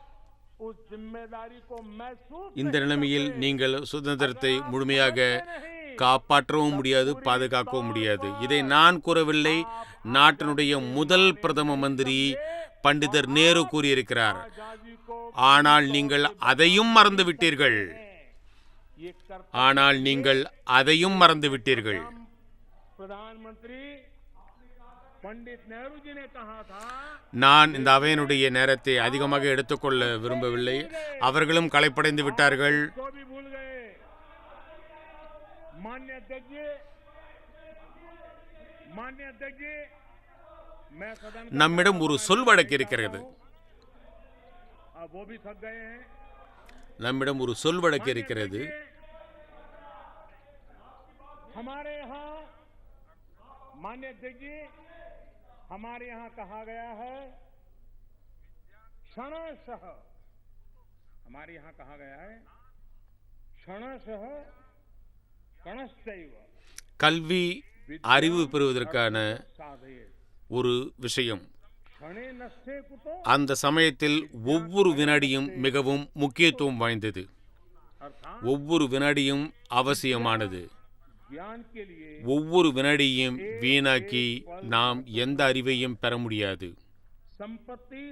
Speaker 1: उस जिम्मेदारी को महसूस
Speaker 2: இந்த நிலைமையில் நீங்கள் சுதந்திரத்தை முழுமையாக காப்பாற்றவும் முடியாது, பாதுகாக்கவும் முடியாது. இதை நான் கூறவில்லை, நாட்டினுடைய முதல் பிரதம மந்திரி பண்டிதர் நேரு கூறியிருக்கிறார்.
Speaker 1: आजादी को
Speaker 2: ஆனால் நீங்கள் அதையும் மறந்துவிட்டீர்கள்.
Speaker 1: ये कर
Speaker 2: ஆனால் நீங்கள் அதையும் மறந்துவிட்டீர்கள்.
Speaker 1: प्रधानमंत्री पंडित नेहरू जी ने कहा था
Speaker 2: நான் இந்த அவையினுடைய நேரத்தை அதிகமாக எடுத்துக்கொள்ள விரும்பவில்லை. அவர்களும் களைப்படைந்து விட்டார்கள்.
Speaker 1: को भी भूल गए। माननीय अध्यक्ष जी मैं सदन का
Speaker 2: நம்மிடம் ஒரு சொல் வழக்கு இருக்கிறது.
Speaker 1: अब वो भी थक गए हैं।
Speaker 2: நம்மிடம் ஒரு சொல் வழக்கு இருக்கிறது.
Speaker 1: हमारे यहाँ माननीय अध्यक्ष जी हमारे यहाँ कहा गया है क्षणशः, हमारे यहाँ कहा गया है क्षणशः कणश्चैव
Speaker 2: கல்வி அறிவு பெறுவதற்கான
Speaker 1: साधये
Speaker 2: ஒரு விஷயம்.
Speaker 1: क्षणे नष्टे कुतो
Speaker 2: அந்த சமயத்தில் ஒவ்வொரு வினாடியும் மிகவும் முக்கியத்துவம் வாய்ந்தது.
Speaker 1: अर्थात
Speaker 2: ஒவ்வொரு வினாடியும் அவசியமானது.
Speaker 1: ज्ञान के लिए
Speaker 2: ஒவ்வொரு வினாடியும் வீணாக்கி நாம் எந்த அறிவையும் பெற முடியாது.
Speaker 1: संपत्ति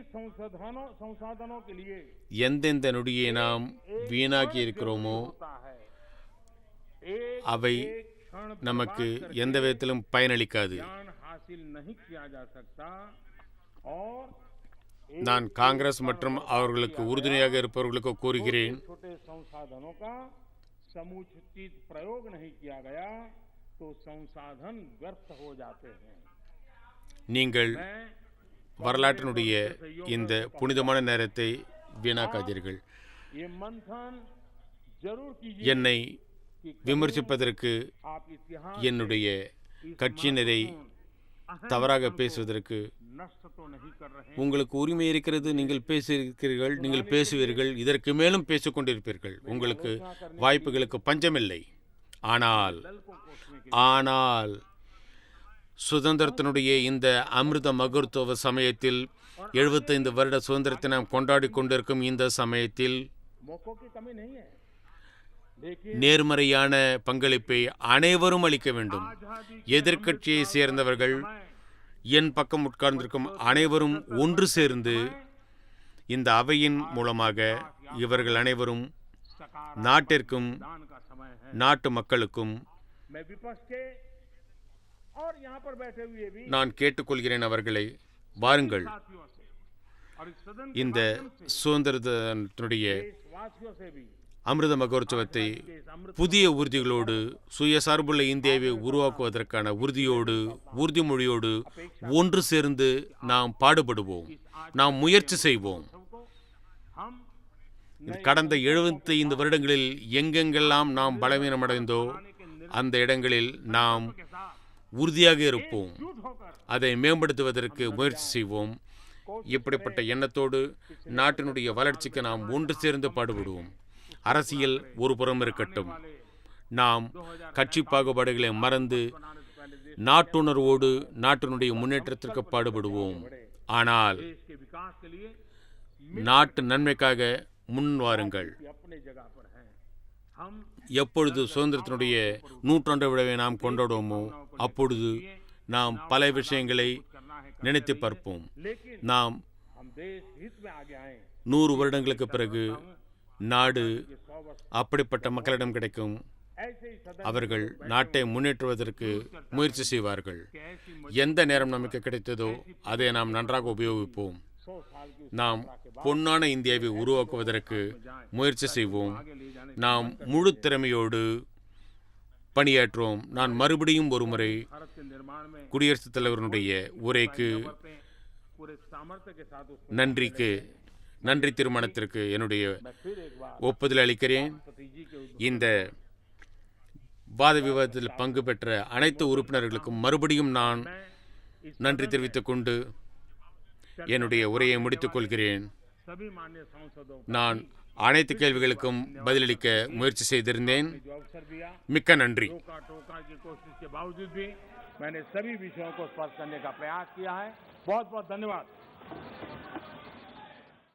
Speaker 1: संसाधनों के लिए
Speaker 2: எந்தெந்த நொடியை நாம் வீணாக்கி இருக்கிறோமோ
Speaker 1: होता है। एक
Speaker 2: அவை
Speaker 1: क्षण
Speaker 2: நமக்கு எந்த விதத்திலும் பயனளிக்காது.
Speaker 1: ज्ञान हासिल नहीं किया जा सकता और
Speaker 2: நான் காங்கிரஸ் மற்றும் அவர்களுக்கு உறுதுணையாக இருப்பவர்களுக்கு கூறுகிறேன்,
Speaker 1: छोटे संसाधनों का समुचित प्रयोग नहीं किया गया तो संसाधन व्यर्थ हो जाते हैं।
Speaker 2: நீங்கள்
Speaker 1: मैं
Speaker 2: வரலாற்றினுடைய இந்த புனிதமான நேரத்தை வீணாக்காதீர்கள்.
Speaker 1: ये मंथन जरूर कीजिए
Speaker 2: என்னை விமர்சிப்பதற்கு,
Speaker 1: आप इतिहास
Speaker 2: என்னுடைய கட்சியினரை தவறாக பேசுவதற்கு
Speaker 1: नष्ट तो नहीं कर रहे हैं।
Speaker 2: உங்களுக்கு உரிமை இருக்கிறது. நீங்கள் பேசியிருக்கிறீர்கள், நீங்கள் பேசுவீர்கள், இதற்கு மேலும் பேசிக் கொண்டிருப்பீர்கள். உங்களுக்கு வாய்ப்புகளுக்கு பஞ்சமில்லை. ஆனால் ஆனால் சுதந்திரத்தினுடைய இந்த அமிர்த மகோத்சவ சமயத்தில் 75 வருட சுதந்திரத்தை நாம் கொண்டாடி கொண்டிருக்கும் இந்த சமயத்தில்
Speaker 1: मौकों की कमी नहीं है, लेकिन
Speaker 2: நேர்மறையான பங்களிப்பை அனைவரும் அளிக்க வேண்டும். எதிர்க்கட்சியை சேர்ந்தவர்கள், என் பக்கம் உட்கார்ந்திருக்கும் அனைவரும் ஒன்று சேர்ந்து இந்த அவையின் மூலமாக இவர்கள் அனைவரும் நாட்டிற்கும்
Speaker 1: दान का समय है।
Speaker 2: நாட்டு மக்களுக்கும்
Speaker 1: मैं विपक्ष के और यहाँ पर बैठे हुए भी
Speaker 2: நான் கேட்டுக்கொள்கிறேன், அவர்களை வாருங்கள்,
Speaker 1: साथियों से और इस सदन
Speaker 2: இந்த சுதந்திரத்தினுடைய
Speaker 1: देशवासियों से भी
Speaker 2: அமிர்த மகோத்சவத்தை புதிய உறுதிகளோடு, சுயசார்புள்ள இந்தியாவை உருவாக்குவதற்கான உறுதிமொழியோடு ஒன்று சேர்ந்து நாம் பாடுபடுவோம், நாம் முயற்சி செய்வோம்.
Speaker 1: सबको हम
Speaker 2: கடந்த 75 வருடங்களில் எங்கெங்கெல்லாம் நாம் பலவீனமடைந்தோ அந்த இடங்களில் நாம் உறுதியாக இருப்போம்.
Speaker 1: एकजुट होकर
Speaker 2: அதை மேம்படுத்துவதற்கு முயற்சி செய்வோம். இப்படிப்பட்ட எண்ணத்தோடு நாட்டினுடைய வளர்ச்சிக்கு நாம் ஒன்று சேர்ந்து பாடுபடுவோம். அரசியல் ஒரு புறம் இருக்கட்டும், நாம் கட்சி பாகுபாடுகளை மறந்து நாட்டுணர்வோடு நாட்டினுடைய முன்னேற்றத்திற்கு பாடுபடுவோம். ஆனால்
Speaker 1: देश के विकास के लिए
Speaker 2: நாட்டு நன்மைக்காக முன் வாருங்கள்.
Speaker 1: अपने जगह पर हैं। हम
Speaker 2: எப்பொழுது சுதந்திரத்தினுடைய 100 விழாவை நாம் கொண்டாடுவோமோ அப்பொழுது நாம் பல விஷயங்களை நினைத்து பார்ப்போம்.
Speaker 1: लेकिन
Speaker 2: நாம்
Speaker 1: हम देश हित में आगे आए।
Speaker 2: 100 வருடங்களுக்கு பிறகு நாடு
Speaker 1: ये 100 वर्ष
Speaker 2: அப்படிப்பட்ட மக்களிடம் கிடைக்கும்.
Speaker 1: ऐसे ही सदन
Speaker 2: அவர்கள் நாட்டை முன்னேற்றுவதற்கு முயற்சி செய்வார்கள்.
Speaker 1: के ऐसी
Speaker 2: எந்த நேரம் நமக்கு கிடைத்ததோ அதை நாம் நன்றாக உபயோகிப்போம்.
Speaker 1: 100 साल की
Speaker 2: நாம் பொன்னான இந்தியாவை உருவாக்குவதற்கு முயற்சி செய்வோம். நாம் முழு திறமையோடு பணியாற்றுவோம். நான் மறுபடியும் ஒருமுறை
Speaker 1: भारत के निर्माण में
Speaker 2: குடியரசுத் தலைவருடைய உரைக்கு
Speaker 1: अपने पूरे सामर्थ्य के साथ
Speaker 2: நன்றி தீர்மானத்திற்கு என்னுடைய
Speaker 1: मैं फिर एक बार
Speaker 2: ஒப்புதல் அளிக்கிறேன்.
Speaker 1: सतीश जी के
Speaker 2: இந்த வாத விவாதத்தில் பங்கு பெற்ற அனைத்து உறுப்பினர்களுக்கும் மறுபடியும் நான் நன்றி தெரிவித்துக் கொண்டு என்னுடைய உரையை முடித்துக் கொள்கிறேன்.
Speaker 1: सभी माननीय सांसदों
Speaker 2: நான் அனைத்து கேள்விகளுக்கும் பதிலளிக்க முயற்சி செய்திருந்தேன்.
Speaker 1: जो अवसर दिया,
Speaker 2: மிக்க நன்றி.
Speaker 1: टोका की कोशिश के बावजूद भी मैंने सभी विषयों को स्पर्श करने का प्रयास किया है। बहुत बहुत धन्यवाद।